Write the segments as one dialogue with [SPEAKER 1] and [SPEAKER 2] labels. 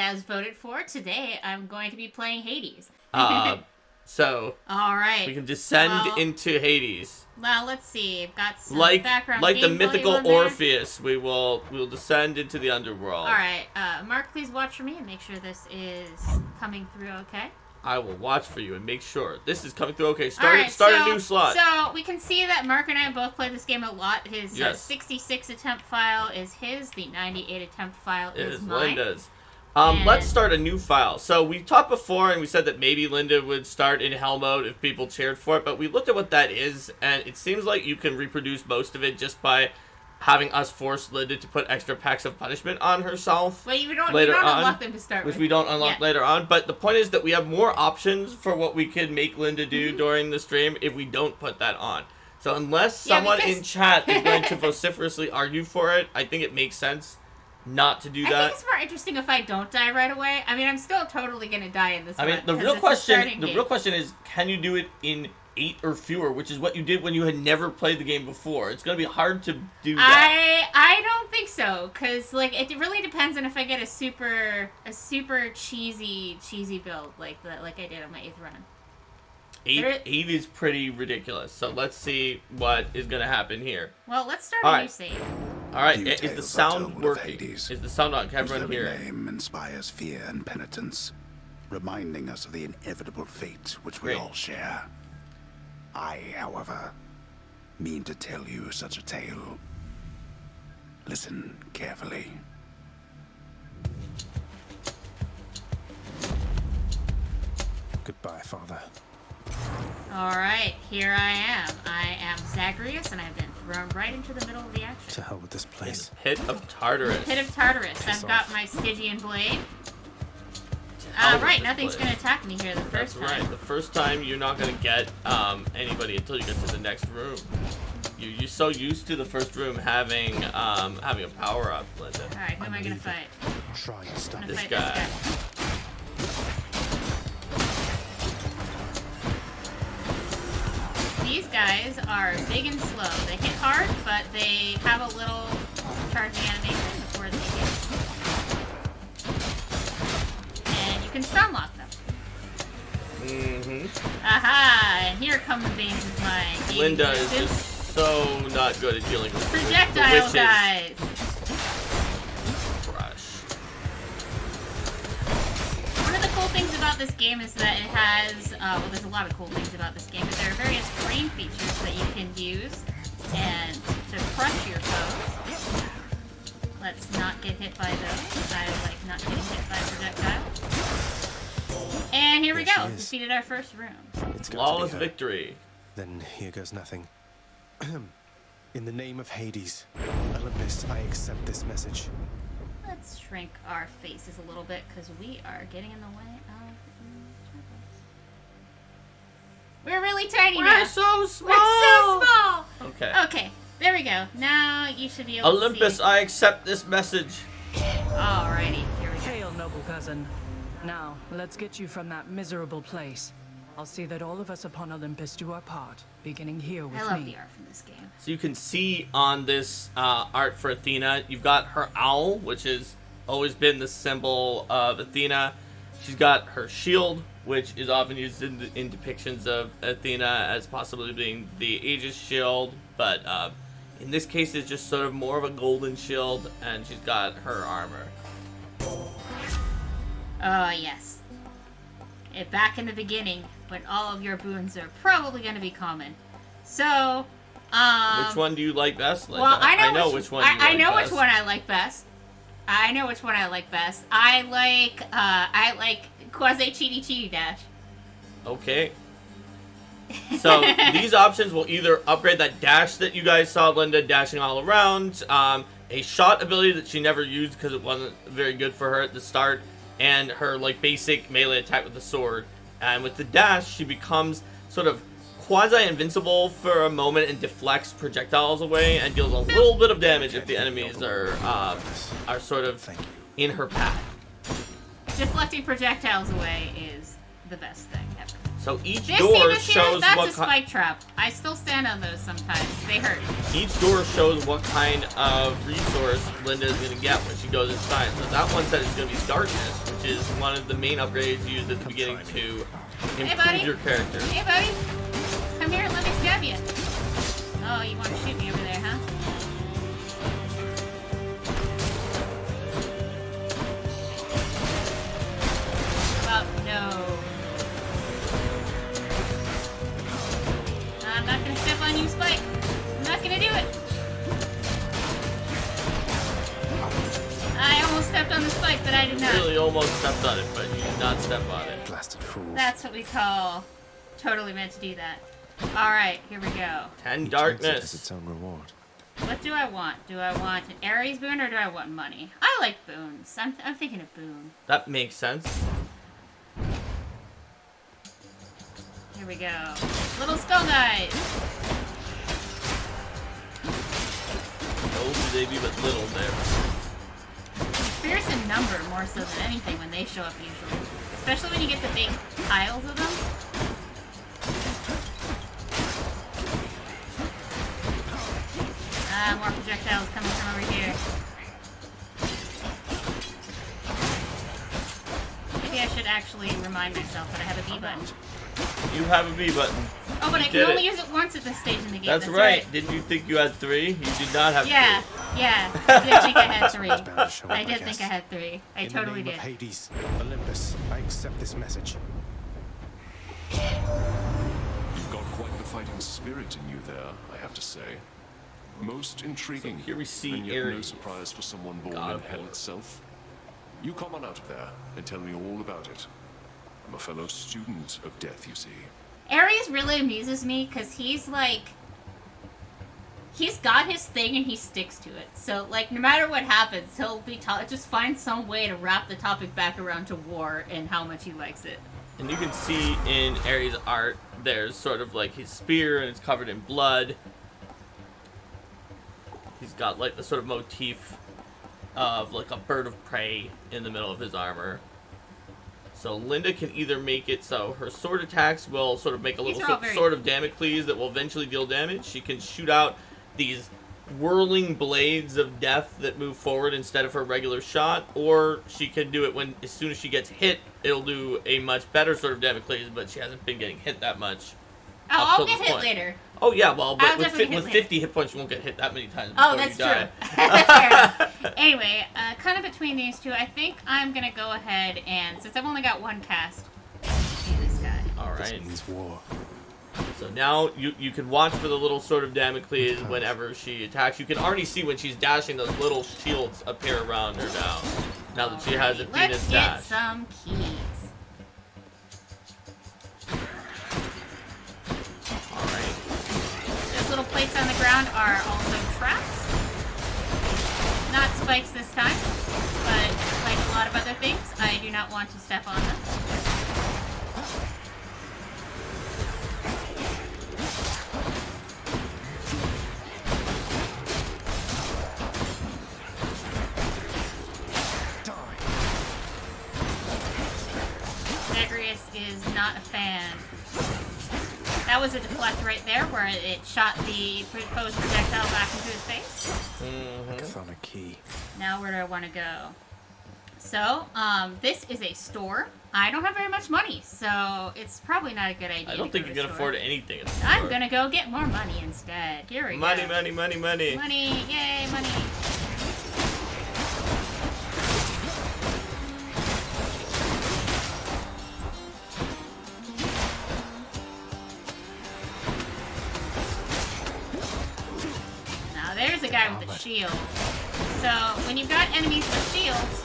[SPEAKER 1] as voted for, today I'm going to be playing Hades.
[SPEAKER 2] So
[SPEAKER 1] all right,
[SPEAKER 2] we can descend into Hades.
[SPEAKER 1] Well, let's see. I've got some
[SPEAKER 2] like
[SPEAKER 1] background.
[SPEAKER 2] Like the
[SPEAKER 1] game
[SPEAKER 2] mythical
[SPEAKER 1] volume on there.
[SPEAKER 2] Orpheus, we'll descend into the underworld.
[SPEAKER 1] All right, Mark, please watch for me and make sure this is coming through okay.
[SPEAKER 2] I will watch for you and make sure this is coming through okay.
[SPEAKER 1] Start
[SPEAKER 2] a new slot.
[SPEAKER 1] So we can see that Mark and I both play this game a lot. His
[SPEAKER 2] Yes.
[SPEAKER 1] 66 attempt file is his. The 98 attempt file is mine.
[SPEAKER 2] Linda's. Let's start a new file. So we talked before and we said that maybe Linda would start in hell mode if people cheered for it, but we looked at what that is, and it seems like you can reproduce most of it just by having us force Linda to put extra packs of punishment on herself.
[SPEAKER 1] Well, you don't unlock them to start with.
[SPEAKER 2] Which we don't unlock later on, but the point is that we have more options for what we could make Linda do during the stream if we don't put that on. So unless someone in chat is going to vociferously argue for it, I think it makes sense not to do that.
[SPEAKER 1] I think it's more interesting if I don't die right away. I mean, I'm still totally gonna die in this.
[SPEAKER 2] I mean, the real question is, can you do it in 8 or fewer, which is what you did when you had never played the game before. It's gonna be hard to do that.
[SPEAKER 1] I don't think so, cause like it really depends on if I get a super cheesy build like I did on my 8th run.
[SPEAKER 2] 8 is pretty ridiculous. So let's see what is gonna happen here.
[SPEAKER 1] Well, let's start a new save.
[SPEAKER 2] All right, is the sound working? Is the sound on? Can everyone hear it?
[SPEAKER 3] Name inspires fear and penitence, reminding us of the inevitable fate which we all share. I, however, mean to tell you such a tale. Listen carefully.
[SPEAKER 4] Goodbye, Father.
[SPEAKER 1] Alright, here I am. I am Zagreus, and I've been thrown right into the middle of the action.
[SPEAKER 4] To hell with this place.
[SPEAKER 2] Pit of Tartarus.
[SPEAKER 1] Pit of Tartarus. I've got my Stygian blade. Right, nothing's going to attack me here the first time.
[SPEAKER 2] That's right. The first time, you're not going to get anybody until you get to the next room. You're so used to the first room having a power-up, Linda.
[SPEAKER 1] Alright, who am I going to fight?
[SPEAKER 4] Try and stop
[SPEAKER 2] this guy.
[SPEAKER 1] These guys are big and slow. They hit hard, but they have a little charging animation before they hit. And you can stun lock them. Aha! And here come the base of my game.
[SPEAKER 2] Linda is just so not good at dealing with
[SPEAKER 1] projectile guys. One of the cool things about this game is that it has, well, there's a lot of cool things about this game, but there are various terrain features that you can use and to crush your foes. Let's not get hit by those. I like not getting hit by projectiles. And here we go. Defeated our first room.
[SPEAKER 4] It's
[SPEAKER 2] flawless victory.
[SPEAKER 4] Then here goes nothing. In the name of Hades, Olympus, I accept this message.
[SPEAKER 1] Let's shrink our faces a little bit because we are getting in the way of We're really tiny now.
[SPEAKER 2] We're so small.
[SPEAKER 1] We're so small.
[SPEAKER 2] Okay.
[SPEAKER 1] Okay, there we go. Now you should be able
[SPEAKER 2] Olympus,
[SPEAKER 1] to see.
[SPEAKER 2] I accept this message.
[SPEAKER 1] Alrighty, here we go.
[SPEAKER 5] Hail, noble cousin. Now, let's get you from that miserable place. I'll see that all of us upon Olympus do our part, beginning here with me.
[SPEAKER 1] I love the art from this game.
[SPEAKER 2] So you can see on this art for Athena, you've got her owl, which has always been the symbol of Athena. She's got her shield, which is often used in depictions of Athena as possibly being the Aegis shield, but in this case it's just sort of more of a golden shield, and she's got her armor.
[SPEAKER 1] Oh, yes. Back in the beginning, when all of your boons are probably going to be common. So,
[SPEAKER 2] which one do you like best, Linda?
[SPEAKER 1] Well, I know
[SPEAKER 2] which one you like best.
[SPEAKER 1] I know which one I like best. I know which one I like best. I like Quasi Cheaty Dash.
[SPEAKER 2] Okay. So, these options will either upgrade that dash that you guys saw Linda dashing all around, a shot ability that she never used because it wasn't very good for her at the start, and her like basic melee attack with the sword. And with the dash, she becomes sort of quasi-invincible for a moment and deflects projectiles away and deals a little bit of damage if the enemies are sort of in her path.
[SPEAKER 1] Deflecting projectiles away is the best thing ever.
[SPEAKER 2] So each door shows
[SPEAKER 1] that's
[SPEAKER 2] what
[SPEAKER 1] a spike trap. I still stand on those sometimes. They hurt.
[SPEAKER 2] Each door shows what kind of resource Linda is going to get when she goes inside. So that one said it's going to be darkness, which is one of the main upgrades used at the beginning to improve
[SPEAKER 1] buddy.
[SPEAKER 2] your character.
[SPEAKER 1] Hey, buddy. Come here, let me stab you. Oh, you want to shoot me over there, huh? Oh, no. I'm not gonna step on you, Spike. I'm not gonna do it. I almost stepped on the spike, but I did not.
[SPEAKER 2] Really almost stepped on it, but you did not step on it.
[SPEAKER 4] Blasted fools.
[SPEAKER 1] That's what we call totally meant to do that. Alright, here we go.
[SPEAKER 2] 10
[SPEAKER 4] Each exit has
[SPEAKER 2] darkness.
[SPEAKER 4] its own reward.
[SPEAKER 1] What do I want? Do I want an Ares boon or do I want money? I like boons. I'm thinking of boon.
[SPEAKER 2] That makes sense.
[SPEAKER 1] Here we go. Little skull guys.
[SPEAKER 2] Oh, do they be but little there.
[SPEAKER 1] Fierce in number more so than anything when they show up usually. Especially when you get the big piles of them. Ah, more projectiles coming from over here. Maybe I should actually remind myself that I have a B button.
[SPEAKER 2] You have a B button.
[SPEAKER 1] Oh, but I
[SPEAKER 2] You
[SPEAKER 1] can
[SPEAKER 2] did
[SPEAKER 1] only
[SPEAKER 2] it.
[SPEAKER 1] use it once at this stage in the game.
[SPEAKER 2] That's right. Didn't you think you had 3? You did not have
[SPEAKER 1] Yeah,
[SPEAKER 2] 3.
[SPEAKER 1] yeah. I did think I had 3.
[SPEAKER 4] It's bound to show up,
[SPEAKER 1] I did
[SPEAKER 4] guess.
[SPEAKER 1] think I had 3. I
[SPEAKER 4] In
[SPEAKER 1] totally
[SPEAKER 4] the name
[SPEAKER 1] did.
[SPEAKER 4] of Hades, Olympus, I accept this message.
[SPEAKER 6] You've got quite the fighting spirit in you there, I have to say. Most intriguing.
[SPEAKER 2] So here we see
[SPEAKER 6] and yet no
[SPEAKER 2] Ares.
[SPEAKER 6] surprise for someone born
[SPEAKER 2] God
[SPEAKER 6] in
[SPEAKER 2] of
[SPEAKER 6] hell
[SPEAKER 2] War.
[SPEAKER 6] itself. You come on out of there and tell me all about it. I'm a fellow student of death, you see.
[SPEAKER 1] Ares really amuses me because he's like, he's got his thing and he sticks to it. So like, no matter what happens, he'll be just find some way to wrap the topic back around to war and how much he likes it.
[SPEAKER 2] And you can see in Ares' art, there's sort of like his spear and it's covered in blood. He's got like the sort of motif of like a bird of prey in the middle of his armor. So Linda can either make it so her sword attacks will sort of make a
[SPEAKER 1] These
[SPEAKER 2] little
[SPEAKER 1] are all very-
[SPEAKER 2] sword of Damocles that will eventually deal damage. She can shoot out these whirling blades of death that move forward instead of her regular shot, or she can do it when as soon as she gets hit, it'll do a much better sword of Damocles, but she hasn't been getting hit that much.
[SPEAKER 1] Oh,
[SPEAKER 2] Up
[SPEAKER 1] I'll
[SPEAKER 2] till
[SPEAKER 1] get
[SPEAKER 2] this
[SPEAKER 1] hit
[SPEAKER 2] point.
[SPEAKER 1] later.
[SPEAKER 2] Oh yeah, well,
[SPEAKER 1] I'll
[SPEAKER 2] but
[SPEAKER 1] definitely hit
[SPEAKER 2] with
[SPEAKER 1] later.
[SPEAKER 2] 50 hit points, you won't get hit that many times
[SPEAKER 1] Oh,
[SPEAKER 2] before
[SPEAKER 1] that's
[SPEAKER 2] you
[SPEAKER 1] true.
[SPEAKER 2] die.
[SPEAKER 1] That's fair enough. Anyway, kind of between these two, I think I'm gonna go ahead and, since I've only got one cast, do this guy.
[SPEAKER 2] All
[SPEAKER 4] This
[SPEAKER 2] right.
[SPEAKER 4] means war.
[SPEAKER 2] So now you can watch for the little sword of Damocles whenever she attacks. You can already see when she's dashing, those little shields appear around her now that she has Athena's
[SPEAKER 1] Let's get
[SPEAKER 2] dash.
[SPEAKER 1] some keys.
[SPEAKER 2] Alright.
[SPEAKER 1] Those little plates on the ground are also traps. Not spikes this time, but like a lot of other things, I do not want to step on them. Zagreus is not a fan. That was a deflect right there where it shot the proposed projectile back into his face.
[SPEAKER 4] Chthonic key.
[SPEAKER 1] Now where do I want to go? So, this is a store. I don't have very much money, so it's probably not a good idea.
[SPEAKER 2] I don't think you can afford anything. In the
[SPEAKER 1] I'm
[SPEAKER 2] store.
[SPEAKER 1] gonna go get more money instead. Here we
[SPEAKER 2] Money,
[SPEAKER 1] go.
[SPEAKER 2] money, money, money.
[SPEAKER 1] Money, yay, money. Now there's a guy with a shield. So when you've got enemies with shields,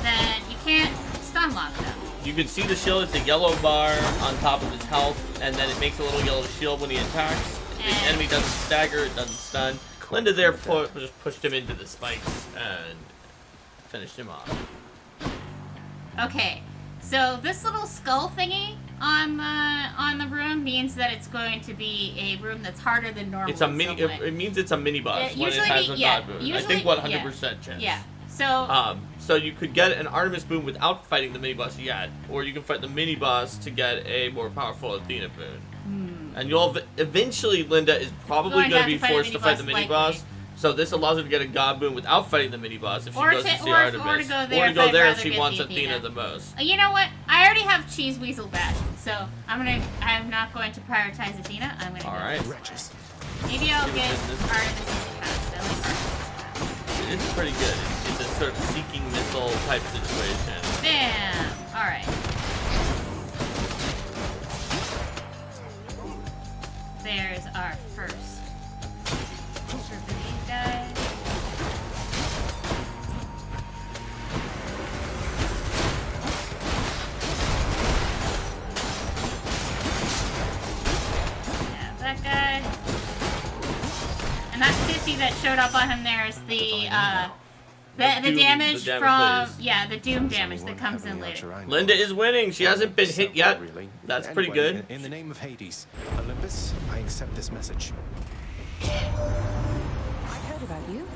[SPEAKER 1] then you can't stun lock them.
[SPEAKER 2] You can see the shield. It's a yellow bar on top of his health, and then it makes a little yellow shield when he attacks. The
[SPEAKER 1] And-
[SPEAKER 2] enemy doesn't stagger, it doesn't stun. Linda there just pushed him into the spikes and finished him off.
[SPEAKER 1] Okay, so this little skull thingy on the room means that it's going to be a room that's harder than normal.
[SPEAKER 2] It's a
[SPEAKER 1] in
[SPEAKER 2] mini.
[SPEAKER 1] some way.
[SPEAKER 2] It means it's a mini boss
[SPEAKER 1] Yeah,
[SPEAKER 2] when it
[SPEAKER 1] usually
[SPEAKER 2] has
[SPEAKER 1] be-
[SPEAKER 2] a
[SPEAKER 1] yeah,
[SPEAKER 2] god boon. I
[SPEAKER 1] usually-
[SPEAKER 2] think 100% chance.
[SPEAKER 1] Yeah. So
[SPEAKER 2] So you could get an Artemis boon without fighting the mini boss yet, or you can fight the mini boss to get a more powerful Athena boon. And you'll eventually, Linda is probably
[SPEAKER 1] Going to
[SPEAKER 2] going
[SPEAKER 1] have
[SPEAKER 2] to be
[SPEAKER 1] to fight the
[SPEAKER 2] forced to
[SPEAKER 1] mini
[SPEAKER 2] fight the
[SPEAKER 1] boss
[SPEAKER 2] mini
[SPEAKER 1] likely.
[SPEAKER 2] boss, So this allows her to get a god boon without fighting the mini boss if she
[SPEAKER 1] Or
[SPEAKER 2] goes
[SPEAKER 1] to-
[SPEAKER 2] to see
[SPEAKER 1] or-
[SPEAKER 2] Artemis.
[SPEAKER 1] or to go there
[SPEAKER 2] Or to
[SPEAKER 1] if
[SPEAKER 2] go
[SPEAKER 1] I'd
[SPEAKER 2] there if
[SPEAKER 1] rather
[SPEAKER 2] she
[SPEAKER 1] get
[SPEAKER 2] wants
[SPEAKER 1] the
[SPEAKER 2] Athena
[SPEAKER 1] Athena.
[SPEAKER 2] the most.
[SPEAKER 1] You know what? I already have Cheese Weasel Bastion, so I'm not going to prioritize Athena. I'm gonna
[SPEAKER 2] All
[SPEAKER 1] go.
[SPEAKER 2] right.
[SPEAKER 4] Wretches.
[SPEAKER 1] Maybe I'll
[SPEAKER 2] See
[SPEAKER 1] get
[SPEAKER 2] what's in this.
[SPEAKER 1] Artemis' cast. I like Artemis'
[SPEAKER 2] It's pretty good. It's a sort of seeking missile type situation.
[SPEAKER 1] cast. Bam! Alright. There's our first group of these guys. Yeah, that guy. And that 50 that showed up on him there is the
[SPEAKER 2] Doom-
[SPEAKER 1] damage
[SPEAKER 2] the damage
[SPEAKER 1] from
[SPEAKER 2] plays.
[SPEAKER 1] yeah, the doom damage
[SPEAKER 4] Anyone
[SPEAKER 1] that comes in
[SPEAKER 4] heavily
[SPEAKER 1] later.
[SPEAKER 4] outside.
[SPEAKER 2] Linda is winning. She hasn't been hit yet.
[SPEAKER 4] Really.
[SPEAKER 2] That's pretty
[SPEAKER 4] Anyway,
[SPEAKER 2] good.
[SPEAKER 4] In the name of Hades, Olympus, I accept this message.
[SPEAKER 7] I've heard about you.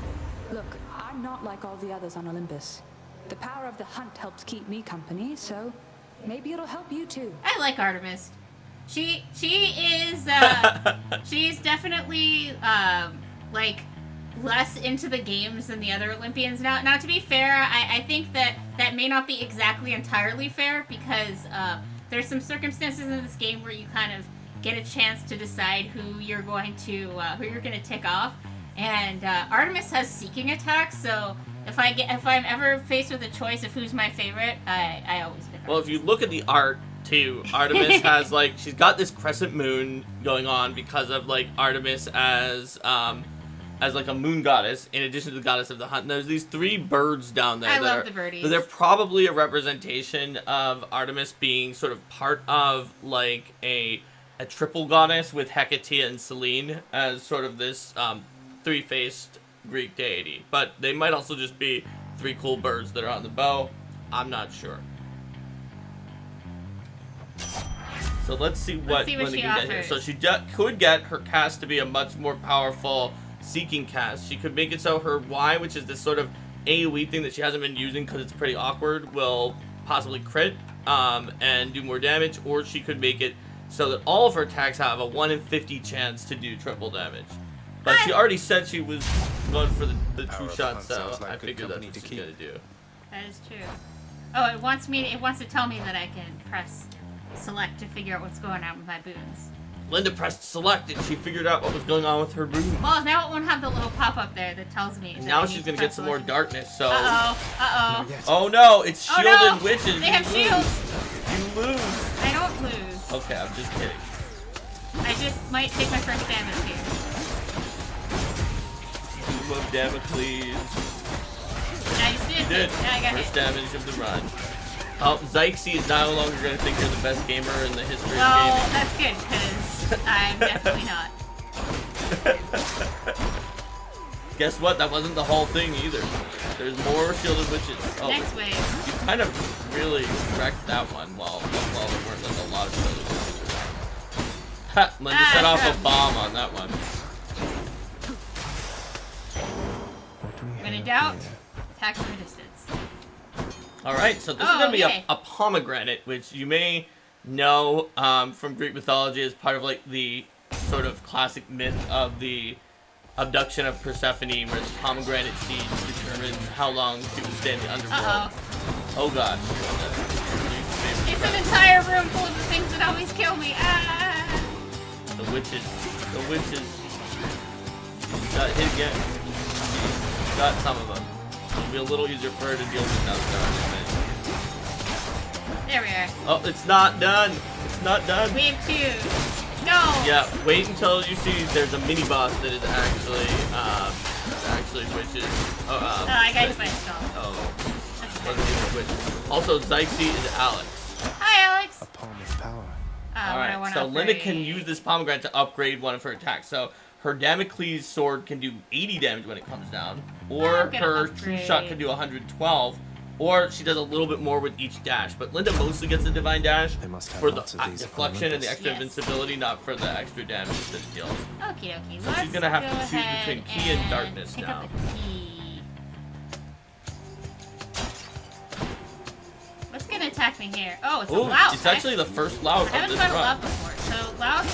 [SPEAKER 7] Look, I'm not like all the others on Olympus. The power of the hunt helps keep me company, so maybe it'll help you too.
[SPEAKER 1] I like Artemis. She is she's definitely like less into the games than the other Olympians. Now to be fair, I think that may not be exactly entirely fair because there's some circumstances in this game where you kind of get a chance to decide who you're going to tick off. And Artemis has seeking attacks, so if I'm ever faced with a choice of who's my favorite, I always pick Artemis.
[SPEAKER 2] Well, if you look at the art too, Artemis has like she's got this crescent moon going on because of like Artemis as like a moon goddess in addition to the goddess of the hunt. And there's these 3 birds down there.
[SPEAKER 1] I
[SPEAKER 2] that
[SPEAKER 1] love
[SPEAKER 2] are-
[SPEAKER 1] the birdies.
[SPEAKER 2] They're probably a representation of Artemis being sort of part of like a triple goddess with Hecate and Selene as sort of this 3-faced Greek deity. But they might also just be 3 cool birds that are on the bow. I'm not sure. So let's see what
[SPEAKER 1] see what
[SPEAKER 2] Linda
[SPEAKER 1] she
[SPEAKER 2] can get here.
[SPEAKER 1] offers.
[SPEAKER 2] So she could get her cast to be a much more powerful seeking cast. She could make it so her Y, which is this sort of AoE thing that she hasn't been using because it's pretty awkward, will possibly crit and do more damage. Or she could make it so that all of her attacks have a 1 in 50 chance to do triple damage. But she already said she was going for the
[SPEAKER 4] Power
[SPEAKER 2] 2
[SPEAKER 4] of
[SPEAKER 2] shots,
[SPEAKER 4] the
[SPEAKER 2] so
[SPEAKER 4] hunt sounds like
[SPEAKER 2] I
[SPEAKER 4] good
[SPEAKER 2] figured that's
[SPEAKER 4] company
[SPEAKER 2] what
[SPEAKER 4] to
[SPEAKER 2] she's
[SPEAKER 4] keep.
[SPEAKER 2] gonna do.
[SPEAKER 1] That is true. Oh, it wants to tell me that I can press select to figure out what's going on with my boons.
[SPEAKER 2] Linda pressed select and she figured out what was going on with her boon.
[SPEAKER 1] Well, now it won't have the little pop-up there that tells me. that
[SPEAKER 2] Now
[SPEAKER 1] I
[SPEAKER 2] she's
[SPEAKER 1] need
[SPEAKER 2] gonna
[SPEAKER 1] to
[SPEAKER 2] get
[SPEAKER 1] press
[SPEAKER 2] some more
[SPEAKER 1] select.
[SPEAKER 2] darkness, so...
[SPEAKER 1] Uh-oh.
[SPEAKER 4] Yes.
[SPEAKER 2] Oh no, it's
[SPEAKER 1] Oh,
[SPEAKER 2] shielded
[SPEAKER 1] no!
[SPEAKER 2] witches.
[SPEAKER 1] They have
[SPEAKER 2] You lose.
[SPEAKER 1] shields.
[SPEAKER 2] You lose.
[SPEAKER 1] I don't lose.
[SPEAKER 2] Okay, I'm just kidding.
[SPEAKER 1] I just might take my first damage here.
[SPEAKER 2] Doom of Damocles.
[SPEAKER 1] I just did.
[SPEAKER 2] Did.
[SPEAKER 1] Yeah, I got
[SPEAKER 2] First
[SPEAKER 1] hit.
[SPEAKER 2] damage of the run. Oh, Zykesy is no longer going to think you're the best gamer in the history
[SPEAKER 1] Well,
[SPEAKER 2] of gaming.
[SPEAKER 1] that's good, because I'm definitely not.
[SPEAKER 2] Guess what? That wasn't the whole thing either. There's more shielded witches. Oh,
[SPEAKER 1] Next wave.
[SPEAKER 2] you kind of really wrecked that one while there weren't like a lot of shielded witches around. Ha! Linda set off
[SPEAKER 1] crap.
[SPEAKER 2] a bomb on that one.
[SPEAKER 4] What do we
[SPEAKER 1] When in
[SPEAKER 4] have
[SPEAKER 1] doubt,
[SPEAKER 4] here?
[SPEAKER 1] attack from a distance.
[SPEAKER 2] Alright, so this is
[SPEAKER 1] Oh,
[SPEAKER 2] going to be
[SPEAKER 1] okay.
[SPEAKER 2] a pomegranate, which you may know from Greek mythology as part of like the sort of classic myth of the abduction of Persephone, where the pomegranate seeds determine how long she would stay in the underworld.
[SPEAKER 1] Uh-oh.
[SPEAKER 2] Oh god.
[SPEAKER 1] It's an entire room full of the things that always kill me. Ah!
[SPEAKER 2] The witches. The witches. She's got hit again. She's got some of them. It'll be a little easier for her to deal with now.
[SPEAKER 1] There we are.
[SPEAKER 2] Oh, it's not done. It's not done.
[SPEAKER 1] Wave 2. No!
[SPEAKER 2] Yeah, wait until you see there's a mini boss that is actually witches.
[SPEAKER 1] Oh, I got hit by a skull.
[SPEAKER 2] Oh,
[SPEAKER 1] That's
[SPEAKER 2] wasn't even witches. Also, Zykesy is Alex.
[SPEAKER 1] Hi, Alex.
[SPEAKER 4] A palm of power.
[SPEAKER 1] What I
[SPEAKER 2] Alright,
[SPEAKER 1] wanna
[SPEAKER 2] so Linda can
[SPEAKER 1] upgrade.
[SPEAKER 2] use this pomegranate to upgrade one of her attacks. So her Damocles sword can do 80 damage when it comes down, or
[SPEAKER 1] I'm gonna
[SPEAKER 2] her
[SPEAKER 1] upgrade.
[SPEAKER 2] two-shot can do 112, or she does a little bit more with each dash. But Linda mostly gets the divine dash
[SPEAKER 4] They must have
[SPEAKER 2] for the
[SPEAKER 4] lots of these
[SPEAKER 2] deflection and the
[SPEAKER 4] Olympus.
[SPEAKER 2] extra
[SPEAKER 1] Yes.
[SPEAKER 2] invincibility, not for the extra damage that it deals.
[SPEAKER 1] Okie dokie.
[SPEAKER 2] So
[SPEAKER 1] Let's
[SPEAKER 2] she's gonna have
[SPEAKER 1] go
[SPEAKER 2] to choose
[SPEAKER 1] ahead
[SPEAKER 2] between key and darkness
[SPEAKER 1] pick
[SPEAKER 2] now.
[SPEAKER 1] Up a key. What's gonna attack me here? Oh, it's a
[SPEAKER 2] Ooh,
[SPEAKER 1] loud.
[SPEAKER 2] it's actually the first loud
[SPEAKER 1] I
[SPEAKER 2] of
[SPEAKER 1] haven't
[SPEAKER 2] this
[SPEAKER 1] fought a
[SPEAKER 2] run.
[SPEAKER 1] loud before. So loud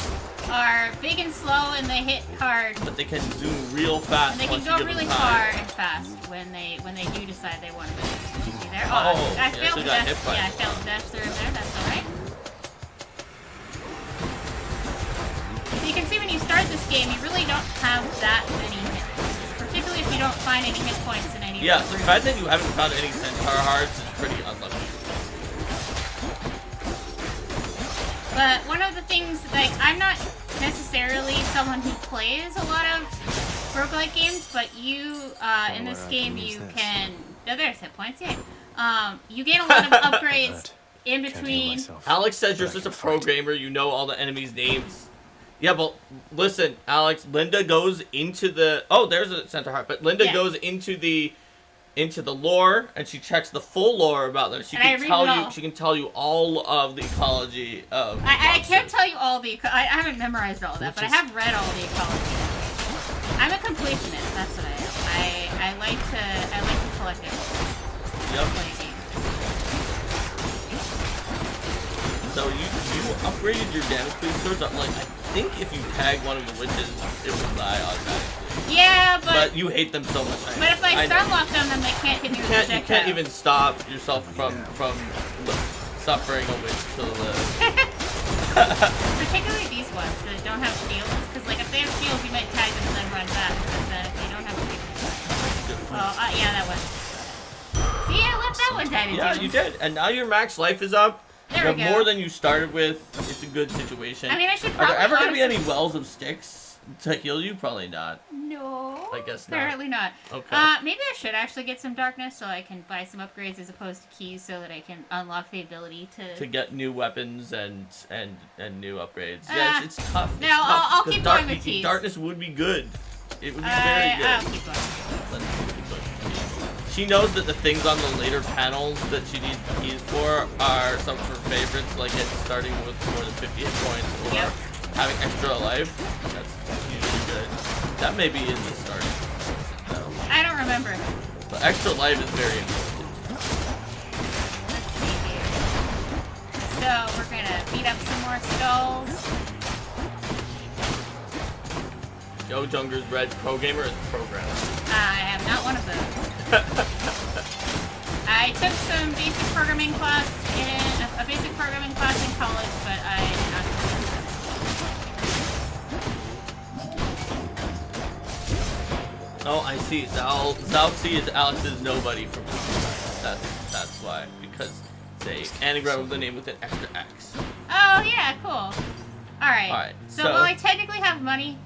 [SPEAKER 1] are big and slow and they hit hard.
[SPEAKER 2] But they can zoom real fast.
[SPEAKER 1] And they can
[SPEAKER 2] once you
[SPEAKER 1] go
[SPEAKER 2] give
[SPEAKER 1] really
[SPEAKER 2] them
[SPEAKER 1] far
[SPEAKER 2] time.
[SPEAKER 1] and fast when they do decide they want to move. You see there?
[SPEAKER 2] Oh,
[SPEAKER 1] I
[SPEAKER 2] yeah,
[SPEAKER 1] failed
[SPEAKER 2] so
[SPEAKER 1] to
[SPEAKER 2] got
[SPEAKER 1] dash.
[SPEAKER 2] hit by
[SPEAKER 1] Yeah, I
[SPEAKER 2] it.
[SPEAKER 1] failed to dash through there. That's all right. So you can see when you start this game, you really don't have that many hits, particularly if you don't find any hit points in any.
[SPEAKER 2] Yeah,
[SPEAKER 1] of
[SPEAKER 2] the
[SPEAKER 1] the
[SPEAKER 2] fact that you haven't found any centaur hearts is pretty unlucky.
[SPEAKER 1] But one of the things, like, I'm not necessarily someone who plays a lot of roguelike games, but you, in this
[SPEAKER 4] where I
[SPEAKER 1] game,
[SPEAKER 4] can use
[SPEAKER 1] you
[SPEAKER 4] this.
[SPEAKER 1] can... Oh, there's hit points, yay. You gain a lot of upgrades in
[SPEAKER 4] Can't heal
[SPEAKER 1] between...
[SPEAKER 4] myself.
[SPEAKER 2] Alex says you're
[SPEAKER 4] But I
[SPEAKER 2] such a
[SPEAKER 4] can
[SPEAKER 2] pro
[SPEAKER 4] fight.
[SPEAKER 2] gamer, you know all the enemies' names. Yeah, but listen, Alex, Linda goes into the... Oh, there's a centaur heart, but Linda
[SPEAKER 1] Yeah.
[SPEAKER 2] goes into the lore, and she checks the full lore about them. She
[SPEAKER 1] And I
[SPEAKER 2] can
[SPEAKER 1] read
[SPEAKER 2] tell
[SPEAKER 1] it
[SPEAKER 2] you.
[SPEAKER 1] all.
[SPEAKER 2] She can tell you all of the ecology of.
[SPEAKER 1] I can't
[SPEAKER 2] monsters.
[SPEAKER 1] tell you all the... I haven't memorized all that, but I have read all the ecology. I'm a completionist, that's what I am. I like to collect everything.
[SPEAKER 2] Yep.
[SPEAKER 1] Play a game.
[SPEAKER 2] So you upgraded your damage boost swords. I'm like, I think if you tag one of the witches, it will die automatically.
[SPEAKER 1] Yeah,
[SPEAKER 2] But you hate them so much.
[SPEAKER 1] But if I
[SPEAKER 2] know.
[SPEAKER 1] stun lock them, then they can't hit me with
[SPEAKER 2] You
[SPEAKER 1] projectiles.
[SPEAKER 2] can't even stop yourself from suffering a witch to live.
[SPEAKER 1] Particularly these ones that don't have shields, because like if they have shields, you might tag them and then run back. But if they don't have shields, yeah, that one. See, I let that one die to
[SPEAKER 2] Yeah, you did, and now your max life is up.
[SPEAKER 1] There
[SPEAKER 2] you
[SPEAKER 1] we
[SPEAKER 2] have
[SPEAKER 1] go.
[SPEAKER 2] more than you started with. It's a good situation.
[SPEAKER 1] I mean, I should
[SPEAKER 2] Are there
[SPEAKER 1] probably
[SPEAKER 2] ever gonna be any
[SPEAKER 1] honestly-
[SPEAKER 2] wells of sticks to heal you? Probably not.
[SPEAKER 1] No.
[SPEAKER 2] I guess not.
[SPEAKER 1] Apparently not.
[SPEAKER 2] Okay.
[SPEAKER 1] Maybe I should actually get some darkness so I can buy some upgrades as opposed to keys so that I can unlock the ability
[SPEAKER 2] To get new weapons and new upgrades.
[SPEAKER 1] Uh,
[SPEAKER 2] Yeah, it's tough. It's
[SPEAKER 1] no,
[SPEAKER 2] tough,
[SPEAKER 1] I'll
[SPEAKER 2] 'cause
[SPEAKER 1] keep going with keys.
[SPEAKER 2] Darkness would be good. It would be very good.
[SPEAKER 1] I'll keep going.
[SPEAKER 2] She knows that the things on the later panels that she needs keys for are some of her favorites, like it starting with more than 50 hit points or
[SPEAKER 1] Yep.
[SPEAKER 2] having extra life. That's usually good. That may be in the starting. No.
[SPEAKER 1] I don't remember.
[SPEAKER 2] But extra life is very important.
[SPEAKER 1] Let's see here. So we're gonna beat up some more skulls.
[SPEAKER 2] Joe Junger's Red Pro Gamer is programmer.
[SPEAKER 1] I am not one of those. I took some basic programming class in a basic programming class in college, but I did not.
[SPEAKER 2] Oh, I see. Zalxi is Alex's nobody from that's why. Because it's an anagram of the name with an extra X.
[SPEAKER 1] Oh yeah, cool. Alright.
[SPEAKER 2] Alright,
[SPEAKER 1] So
[SPEAKER 2] so-
[SPEAKER 1] will I technically have money?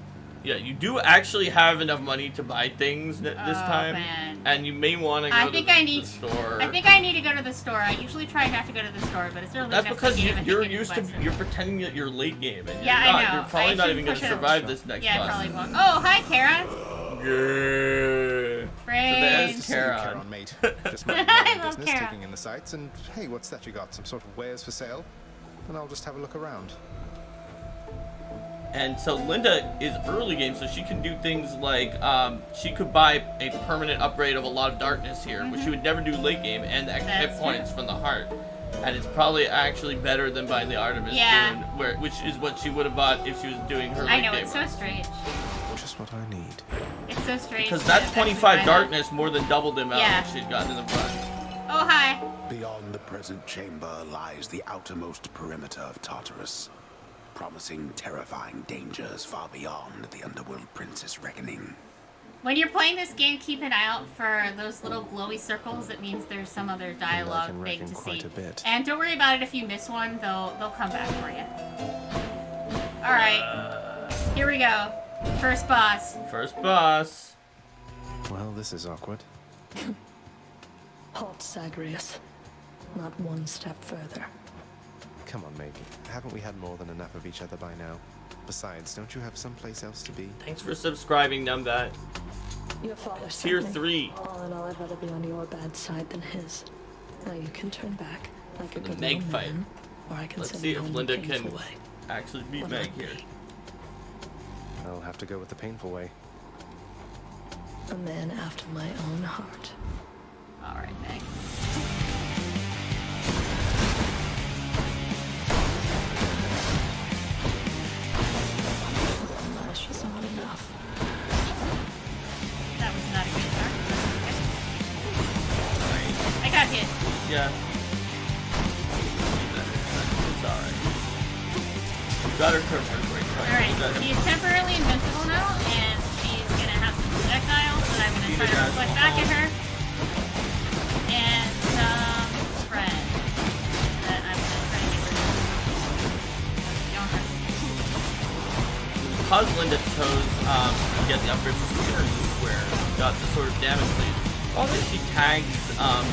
[SPEAKER 2] Yeah, you do actually have enough money to buy things this time.
[SPEAKER 1] Man.
[SPEAKER 2] And you may want to go
[SPEAKER 1] I
[SPEAKER 2] to
[SPEAKER 1] think
[SPEAKER 2] the,
[SPEAKER 1] I need.
[SPEAKER 2] the store.
[SPEAKER 1] I think I need to go to the store. I usually try not to go to the store, but it's early
[SPEAKER 2] That's
[SPEAKER 1] enough
[SPEAKER 2] because
[SPEAKER 1] to get
[SPEAKER 2] you're
[SPEAKER 1] even
[SPEAKER 2] used to.
[SPEAKER 1] questions.
[SPEAKER 2] You're pretending that you're late game, and
[SPEAKER 1] Yeah,
[SPEAKER 2] you're
[SPEAKER 1] I
[SPEAKER 2] not.
[SPEAKER 1] know.
[SPEAKER 2] You're probably
[SPEAKER 1] I
[SPEAKER 2] not
[SPEAKER 1] should
[SPEAKER 2] even going
[SPEAKER 1] push
[SPEAKER 2] to
[SPEAKER 1] it.
[SPEAKER 2] survive this next
[SPEAKER 1] Yeah, I
[SPEAKER 2] boss.
[SPEAKER 1] probably won't. Oh, hi, Kara.
[SPEAKER 2] Yeah.
[SPEAKER 1] Brains.
[SPEAKER 2] So there's
[SPEAKER 4] See you,
[SPEAKER 2] Charon.
[SPEAKER 4] Charon, mate. Just minding
[SPEAKER 1] I
[SPEAKER 4] my own
[SPEAKER 1] love
[SPEAKER 4] business,
[SPEAKER 1] Charon.
[SPEAKER 4] taking in the sights, and hey, what's that you got? Some sort of wares for sale? And I'll just have a look around.
[SPEAKER 2] And so Linda is early game, so she can do things like she could buy a permanent upgrade of a lot of darkness here, which she would never do late game, and the extra hit
[SPEAKER 1] That's
[SPEAKER 2] points from the heart. And it's probably actually better than buying the Artemis
[SPEAKER 1] Yeah.
[SPEAKER 2] Rune, which is what she would have bought if she was doing her late
[SPEAKER 1] I know,
[SPEAKER 2] game
[SPEAKER 1] it's so
[SPEAKER 2] run.
[SPEAKER 1] strange.
[SPEAKER 4] Just what I need.
[SPEAKER 1] It's so strange.
[SPEAKER 2] Because
[SPEAKER 1] to
[SPEAKER 2] that
[SPEAKER 1] actually
[SPEAKER 2] 25
[SPEAKER 1] buy that.
[SPEAKER 2] darkness more than doubled the amount
[SPEAKER 1] Yeah.
[SPEAKER 2] that she'd gotten in the front.
[SPEAKER 1] Oh, hi.
[SPEAKER 3] Beyond the present chamber lies the outermost perimeter of Tartarus, promising terrifying dangers far beyond the Underworld Prince's reckoning.
[SPEAKER 1] When you're playing this game, keep an eye out for those little glowy circles. It means there's some other dialogue
[SPEAKER 4] can
[SPEAKER 1] thing
[SPEAKER 4] reckon
[SPEAKER 1] to
[SPEAKER 4] quite
[SPEAKER 1] see.
[SPEAKER 4] a bit.
[SPEAKER 1] And don't worry about it if you miss one; they'll come back for you. All right, here we go. First boss.
[SPEAKER 2] First boss.
[SPEAKER 4] Well, this is awkward.
[SPEAKER 8] Halt, Zagreus. Not one step further.
[SPEAKER 4] Come on, mate. Haven't we had more than enough of each other by now? Besides, don't you have someplace else to be?
[SPEAKER 2] Thanks for subscribing, Numbat.
[SPEAKER 8] Your father
[SPEAKER 2] Tier
[SPEAKER 8] sent me.
[SPEAKER 2] 3.
[SPEAKER 8] All in all, I'd rather be on your bad side than his. Now you can turn back like a
[SPEAKER 2] the
[SPEAKER 8] good
[SPEAKER 2] Meg
[SPEAKER 8] little
[SPEAKER 2] fight.
[SPEAKER 8] man, or I can
[SPEAKER 2] Let's
[SPEAKER 8] send
[SPEAKER 2] see
[SPEAKER 8] you
[SPEAKER 2] if
[SPEAKER 8] home
[SPEAKER 2] Linda
[SPEAKER 8] the painful
[SPEAKER 2] can
[SPEAKER 8] way.
[SPEAKER 2] actually beat
[SPEAKER 8] Whatever
[SPEAKER 2] Meg here.
[SPEAKER 8] it be.
[SPEAKER 4] I'll have to go with the painful way.
[SPEAKER 8] A man after my own heart.
[SPEAKER 1] All right, Meg.
[SPEAKER 2] Yeah. It's alright. Got her cursor break.
[SPEAKER 1] Alright, she's temporarily invincible now, and she's gonna have some projectiles that I'm gonna try to reflect back at her. And some spread that I'm gonna try to get rid of. Don't hurt me.
[SPEAKER 2] Because Linda chose to get the upgrade from Peter, where she got the sort of damage lead. Although she tags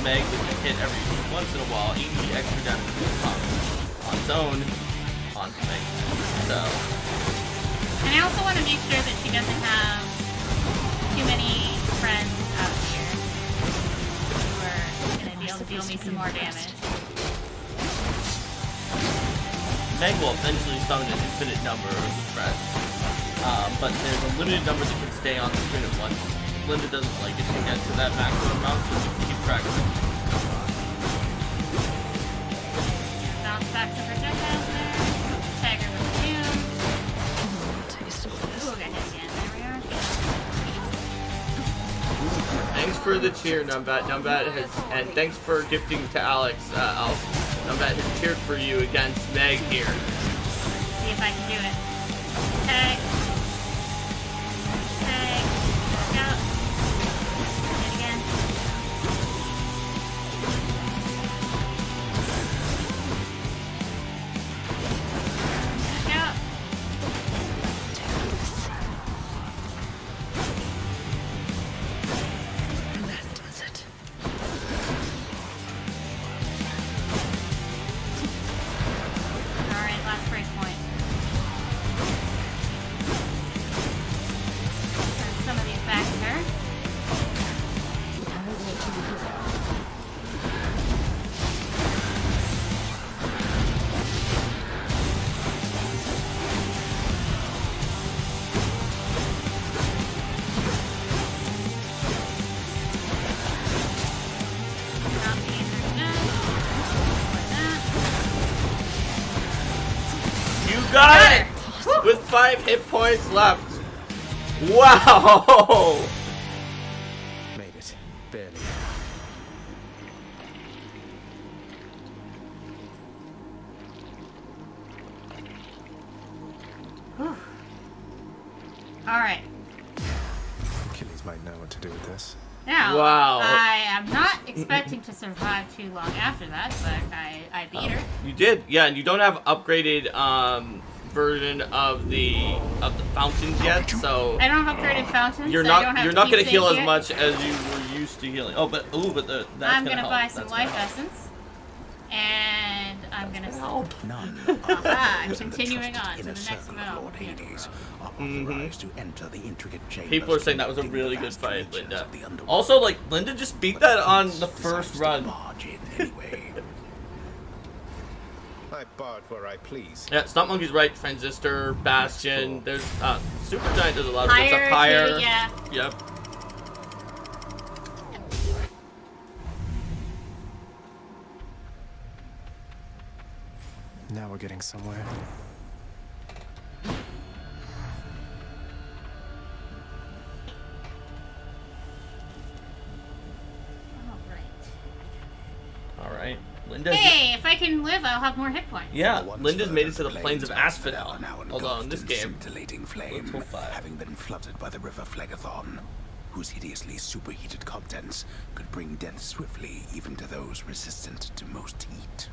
[SPEAKER 2] Meg with a hit every once in a while, 80 extra damage on its own onto Meg. So.
[SPEAKER 1] And I also want to make sure that she doesn't have too many friends out here who are going to be able to deal me some more damage.
[SPEAKER 2] Meg will eventually summon an infinite number of threats, but there's a limited number that can stay on the screen at once. Linda doesn't like it to get to that maximum amount, so she can keep track of it.
[SPEAKER 1] Bounce back to projectiles there. Tag her with the doom. Ooh, got hit again. There we are.
[SPEAKER 2] Thanks for the cheer, Numbat. Numbat has, and thanks for gifting to Alex. Numbat has cheered for you against Meg here.
[SPEAKER 1] See if I can do it. Tag. Tag. Back out. Hit again. Back out.
[SPEAKER 8] That does it.
[SPEAKER 1] Alright, last break point. Send some of these back to her. Not being her gun. Like that.
[SPEAKER 2] You got it! With 5 hit points left. Wow!
[SPEAKER 4] Made it. Barely.
[SPEAKER 1] Alright.
[SPEAKER 4] Achilles might know what to do with this.
[SPEAKER 1] Now,
[SPEAKER 2] Wow.
[SPEAKER 1] I am not expecting to survive too long after that, but I beat her.
[SPEAKER 2] You did, yeah, and you don't have upgraded version of the fountains yet, so
[SPEAKER 1] I don't have upgraded fountains.
[SPEAKER 2] you're
[SPEAKER 1] so I don't
[SPEAKER 2] not
[SPEAKER 1] have
[SPEAKER 2] you're not gonna
[SPEAKER 1] keep
[SPEAKER 2] heal
[SPEAKER 1] safe
[SPEAKER 2] as
[SPEAKER 1] yet.
[SPEAKER 2] much as you were used to healing. Oh, but that's
[SPEAKER 1] I'm
[SPEAKER 2] gonna
[SPEAKER 1] gonna
[SPEAKER 2] help.
[SPEAKER 1] buy some
[SPEAKER 2] That's
[SPEAKER 1] life
[SPEAKER 2] gonna help.
[SPEAKER 1] essence, and I'm gonna
[SPEAKER 2] Help.
[SPEAKER 3] None
[SPEAKER 1] Ah,
[SPEAKER 3] others than the
[SPEAKER 1] continuing
[SPEAKER 3] trusted
[SPEAKER 1] on to
[SPEAKER 3] inner
[SPEAKER 1] the next
[SPEAKER 3] circle of
[SPEAKER 1] battle.
[SPEAKER 3] Lord Hades are authorized to enter the intricate chambers.
[SPEAKER 2] People are saying that was a
[SPEAKER 3] connecting
[SPEAKER 2] really
[SPEAKER 3] the
[SPEAKER 2] good
[SPEAKER 3] vast
[SPEAKER 2] fight,
[SPEAKER 3] reaches
[SPEAKER 2] Linda.
[SPEAKER 3] of the underworld.
[SPEAKER 2] Also, like, Linda just beat that on the first
[SPEAKER 3] Decides to
[SPEAKER 2] run.
[SPEAKER 3] barge in anyway.
[SPEAKER 4] I barge where I please.
[SPEAKER 2] Yeah, Stump Monkey's right. Transistor, Bastion. There's Supergiant does a lot of good stuff.
[SPEAKER 1] Higher,
[SPEAKER 2] Higher.
[SPEAKER 1] too, yeah.
[SPEAKER 2] Yep.
[SPEAKER 4] Now we're getting somewhere.
[SPEAKER 2] All right. Linda.
[SPEAKER 1] Hey, if I can live, I'll have more hit points.
[SPEAKER 2] Yeah,
[SPEAKER 3] Once
[SPEAKER 2] Linda's made it to the
[SPEAKER 3] further
[SPEAKER 2] plains of
[SPEAKER 3] Asphodel
[SPEAKER 2] Asphodel.
[SPEAKER 3] are now
[SPEAKER 2] Although in
[SPEAKER 3] engulfed
[SPEAKER 2] this game,
[SPEAKER 3] scintillating flame,
[SPEAKER 2] Little 5.
[SPEAKER 3] having been flooded by the river Phlegethon, whose hideously superheated contents could bring death swiftly even to those resistant to most heat.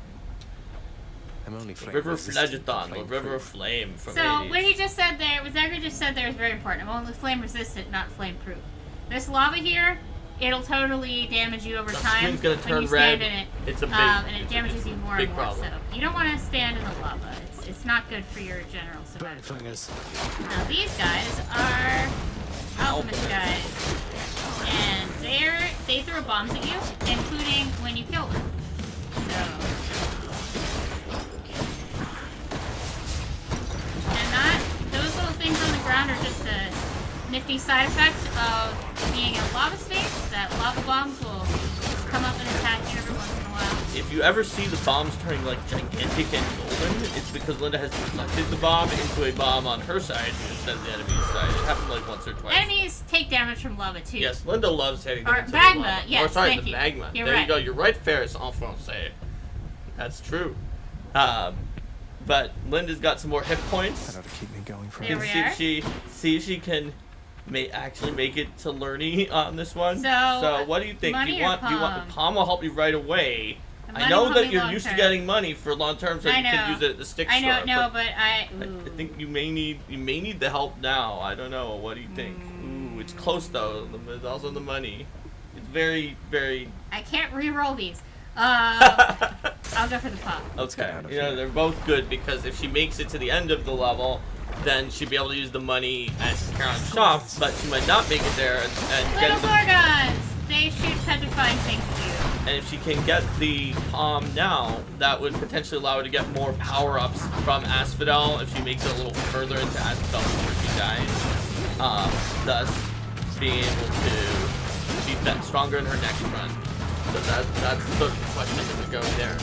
[SPEAKER 4] I'm only
[SPEAKER 2] the
[SPEAKER 4] flame
[SPEAKER 2] River
[SPEAKER 4] resistant,
[SPEAKER 2] Phlegethon, the
[SPEAKER 4] flame
[SPEAKER 2] River of
[SPEAKER 4] proof.
[SPEAKER 2] Flame from
[SPEAKER 1] So
[SPEAKER 2] Hades.
[SPEAKER 1] what he just said there, what Zachary just said there is very important. I'm only flame resistant, not flame proof. This lava here, it'll totally damage you over
[SPEAKER 2] The
[SPEAKER 1] time
[SPEAKER 2] screen's gonna
[SPEAKER 1] when
[SPEAKER 2] turn
[SPEAKER 1] you stand
[SPEAKER 2] red.
[SPEAKER 1] in it.
[SPEAKER 2] It's a big,
[SPEAKER 1] and it
[SPEAKER 2] it's a
[SPEAKER 1] damages you more
[SPEAKER 2] big
[SPEAKER 1] and more.
[SPEAKER 2] problem.
[SPEAKER 1] So you don't want to stand in the lava. It's not good for your general
[SPEAKER 4] Burn
[SPEAKER 1] survival.
[SPEAKER 4] fingers.
[SPEAKER 1] Now these guys are alchemist guys, and they throw bombs at you, including when you kill them. So, and those little things on the ground are just a nifty side effect of being in a lava state. That lava bombs will come up and attack you every once in a while.
[SPEAKER 2] If you ever see the bombs turning like gigantic and golden, it's because Linda has deflected the bomb into a bomb on her side instead of the enemy's side. It happened like once or twice.
[SPEAKER 1] Enemies take damage from lava too.
[SPEAKER 2] Yes, Linda loves hitting them
[SPEAKER 1] Or
[SPEAKER 2] into
[SPEAKER 1] magma,
[SPEAKER 2] the lava.
[SPEAKER 1] yes,
[SPEAKER 2] or sorry,
[SPEAKER 1] thank
[SPEAKER 2] the
[SPEAKER 1] you.
[SPEAKER 2] magma.
[SPEAKER 1] You're
[SPEAKER 2] there
[SPEAKER 1] right.
[SPEAKER 2] you go. You're right, Ferris, en français. That's true. But Linda's got some more hit points.
[SPEAKER 4] That ought to keep me going for a
[SPEAKER 1] There
[SPEAKER 4] bit.
[SPEAKER 1] we are.
[SPEAKER 2] See if she can actually make it to Lerny on this one.
[SPEAKER 1] So,
[SPEAKER 2] what do you think? Do
[SPEAKER 1] money
[SPEAKER 2] you
[SPEAKER 1] or
[SPEAKER 2] want
[SPEAKER 1] palm?
[SPEAKER 2] Palm will help you right away.
[SPEAKER 1] The
[SPEAKER 2] I
[SPEAKER 1] money
[SPEAKER 2] know
[SPEAKER 1] will
[SPEAKER 2] that
[SPEAKER 1] help me
[SPEAKER 2] you're
[SPEAKER 1] long
[SPEAKER 2] used to
[SPEAKER 1] term.
[SPEAKER 2] getting money for long term, so
[SPEAKER 1] I
[SPEAKER 2] you can
[SPEAKER 1] know.
[SPEAKER 2] use it at the stick
[SPEAKER 1] I know,
[SPEAKER 2] store.
[SPEAKER 1] no,
[SPEAKER 2] but
[SPEAKER 1] but
[SPEAKER 2] I think you may need the help now. I don't know. What do you think? Ooh, it's close though. There's also the money. It's very, very.
[SPEAKER 1] I can't re-roll these. I'll go for the pop.
[SPEAKER 2] Okay.
[SPEAKER 4] get out of
[SPEAKER 2] You know,
[SPEAKER 4] here.
[SPEAKER 2] they're both good because if she makes it to the end of the level, then she'd be able to use the money at Karen shop, but she might not make it there and get
[SPEAKER 1] Little
[SPEAKER 2] the.
[SPEAKER 1] Gorgons! They shoot petrifying things at you.
[SPEAKER 2] And if she can get the palm now, that would potentially allow her to get more power-ups from Asphodel if she makes it a little further into Asphodel before she dies. Thus, being able to be stronger in her next run. So that's sort of the question that would go there.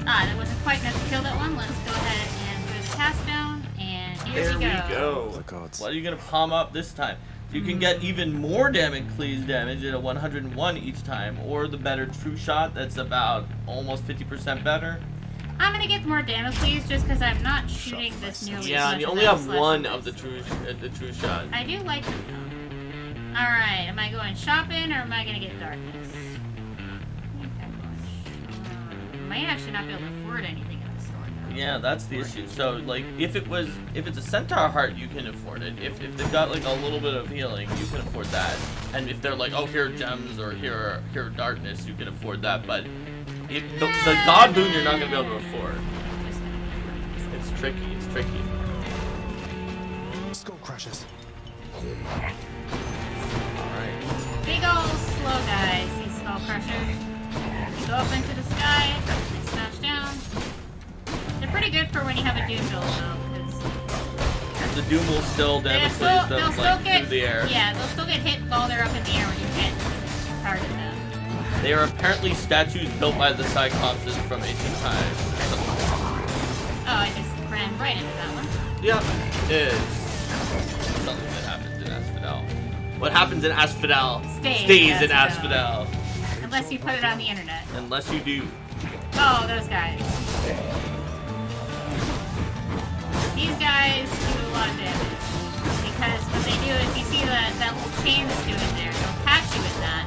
[SPEAKER 1] That wasn't quite enough to kill that one. Let's go ahead and put the cast down, and here
[SPEAKER 2] There
[SPEAKER 1] we go.
[SPEAKER 2] we go.
[SPEAKER 4] The gods.
[SPEAKER 2] What are you going to palm up this time? You can get even more Damocles damage at a 101 each time, or the better True Shot that's about almost 50% better.
[SPEAKER 1] I'm gonna get more Damocles just because I'm not shooting this nearly
[SPEAKER 2] Yeah,
[SPEAKER 1] as
[SPEAKER 2] and you
[SPEAKER 1] much
[SPEAKER 2] only
[SPEAKER 1] as
[SPEAKER 2] have
[SPEAKER 1] Slash
[SPEAKER 2] one
[SPEAKER 1] Blitz.
[SPEAKER 2] of the True Shot.
[SPEAKER 1] I do like them though. Alright, am I going shopping or am I gonna get darkness? I think I'm going I might actually not be able to afford anything at the store though.
[SPEAKER 2] Yeah, that's the issue. So, like, if it's a Centaur Heart, you can afford it. If they've got, like, a little bit of healing, you can afford that. And if they're like, oh, here are gems or here are darkness, you can afford that. But if the God Boon, you're not going to be able to afford.
[SPEAKER 1] Just gonna be
[SPEAKER 2] It's tricky. It's tricky.
[SPEAKER 4] Skull crushes.
[SPEAKER 2] Alright.
[SPEAKER 1] big old slow guys, these skull crushers. You go up into the sky, they smash down. They're pretty good for when you have a doom build though, because
[SPEAKER 2] The Doom will still damage
[SPEAKER 1] they'll
[SPEAKER 2] them,
[SPEAKER 1] still
[SPEAKER 2] like,
[SPEAKER 1] get
[SPEAKER 2] through the air.
[SPEAKER 1] yeah, they'll still get hit while they're up in the air when you hit target them.
[SPEAKER 2] They are apparently statues built by the Cyclopses from ancient times.
[SPEAKER 1] Oh, I just ran right into that one.
[SPEAKER 2] Yep, it is something that happens in Asphodel. What happens in Asphodel
[SPEAKER 1] Stays
[SPEAKER 2] in
[SPEAKER 1] in
[SPEAKER 2] Asphodel.
[SPEAKER 1] Unless you put it on the internet.
[SPEAKER 2] Unless you do.
[SPEAKER 1] Oh, those guys. These guys do a lot of damage. Because what they do is, you see that little chain that's doing there, they'll catch you with that,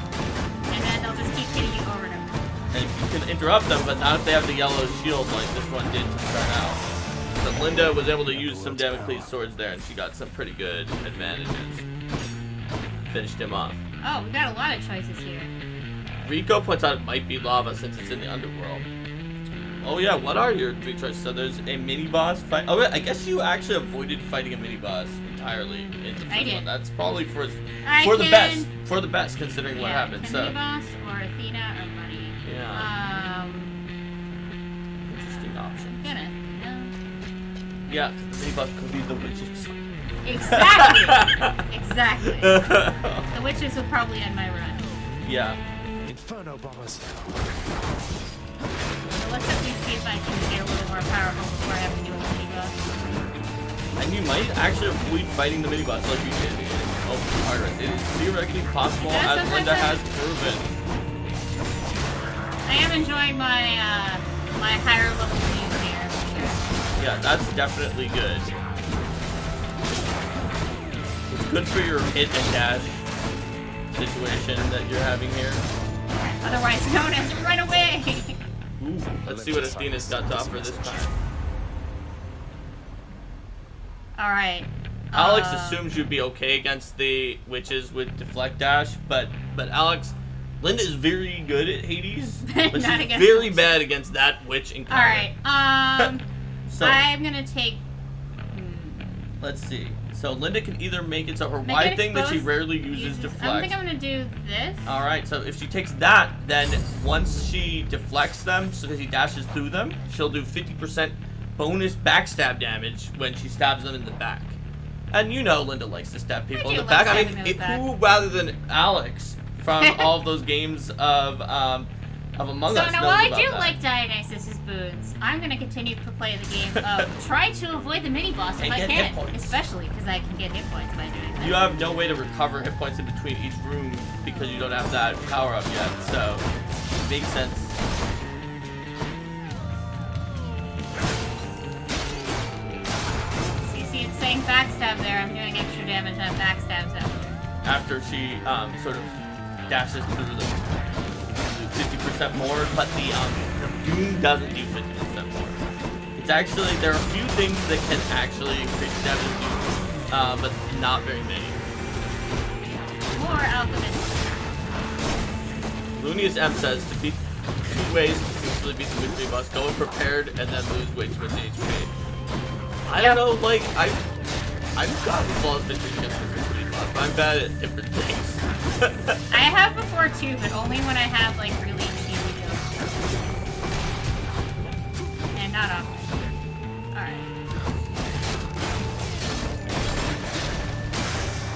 [SPEAKER 1] and then they'll just keep hitting you over and over.
[SPEAKER 2] And you can interrupt them, but not if they have the yellow shield like this one did to start out. So Linda was able to use some Damocles swords there, and she got some pretty good advantages. Finished him off.
[SPEAKER 1] Oh, we got a lot of choices here.
[SPEAKER 2] Rico points out it might be lava since it's in the underworld. Oh yeah, what are your three choices? So there's a mini-boss fight. Oh yeah, I guess you actually avoided fighting a mini-boss entirely in the
[SPEAKER 1] I
[SPEAKER 2] first
[SPEAKER 1] did.
[SPEAKER 2] one. That's probably for the
[SPEAKER 1] can-
[SPEAKER 2] best. For the best, considering what happened.
[SPEAKER 1] Can
[SPEAKER 2] So
[SPEAKER 1] Mini-Boss or Athena or Money?
[SPEAKER 2] yeah, interesting option.
[SPEAKER 1] Gonna,
[SPEAKER 2] Yeah, 'cause the mini-boss could be the witches.
[SPEAKER 1] Exactly! Exactly. The witches will probably end my run.
[SPEAKER 2] Yeah.
[SPEAKER 4] Inferno bombers.
[SPEAKER 1] So let's at least see if I can get a little more powerful before I have to do a mini-boss.
[SPEAKER 2] And you might actually avoid fighting the mini-boss like you did in Open Progress. It is theoretically possible,
[SPEAKER 1] Yeah,
[SPEAKER 2] as
[SPEAKER 1] sometimes
[SPEAKER 2] Linda
[SPEAKER 1] I-
[SPEAKER 2] has proven.
[SPEAKER 1] I am enjoying my my higher level views here, for sure.
[SPEAKER 2] Yeah, that's definitely good. It's good for your hit and dash situation that you're having here.
[SPEAKER 1] Otherwise known as run away!
[SPEAKER 2] Ooh, let's see what Athena's got to offer this time.
[SPEAKER 1] Alright.
[SPEAKER 2] Alex assumes you'd be okay against the witches with deflect dash, but Alex, Linda is very good at Hades, but she's
[SPEAKER 1] Not against
[SPEAKER 2] very
[SPEAKER 1] witches.
[SPEAKER 2] bad against that witch encounter.
[SPEAKER 1] Alright,
[SPEAKER 2] So
[SPEAKER 1] I'm gonna take...
[SPEAKER 2] let's see. So Linda can either make it so her
[SPEAKER 1] Make
[SPEAKER 2] wide
[SPEAKER 1] it
[SPEAKER 2] thing that she
[SPEAKER 1] exposed,
[SPEAKER 2] rarely uses
[SPEAKER 1] I
[SPEAKER 2] deflect.
[SPEAKER 1] think I'm gonna do this.
[SPEAKER 2] Alright, so if she takes that, then once she deflects them, so that she dashes through them, she'll do 50% bonus backstab damage when she stabs them in the back. And you know Linda likes to stab people in
[SPEAKER 1] do
[SPEAKER 2] the
[SPEAKER 1] like
[SPEAKER 2] back. I
[SPEAKER 1] stabbing
[SPEAKER 2] mean,
[SPEAKER 1] them in the back.
[SPEAKER 2] who rather than Alex from all of those games of Among Us.
[SPEAKER 1] So now
[SPEAKER 2] knows
[SPEAKER 1] while I
[SPEAKER 2] about
[SPEAKER 1] do
[SPEAKER 2] that.
[SPEAKER 1] like Dionysus's boons, I'm gonna continue to play the game of try to avoid the mini boss if
[SPEAKER 2] And
[SPEAKER 1] I
[SPEAKER 2] get hit
[SPEAKER 1] can,
[SPEAKER 2] points.
[SPEAKER 1] especially because I can get hit points by doing that.
[SPEAKER 2] You have no way to recover hit points in between each room because you don't have that power up yet, so it makes sense.
[SPEAKER 1] So you see it's saying backstab there. I'm doing extra damage on backstabs out there.
[SPEAKER 2] After she sort of dashes through the 50% more, but the Doom doesn't do 50% more. It's actually, there are a few things that can actually increase damage in Doom, but not very many.
[SPEAKER 1] More alchemists.
[SPEAKER 2] Lunius M says to beat 2 ways to successfully beat the mystery boss: go prepared and then lose way too much HP. I don't know, like I've gotten flawless victories against the mystery boss, but I'm bad at different things.
[SPEAKER 1] I have before too, but only when I have like really cheesy kills. And not often. Alright.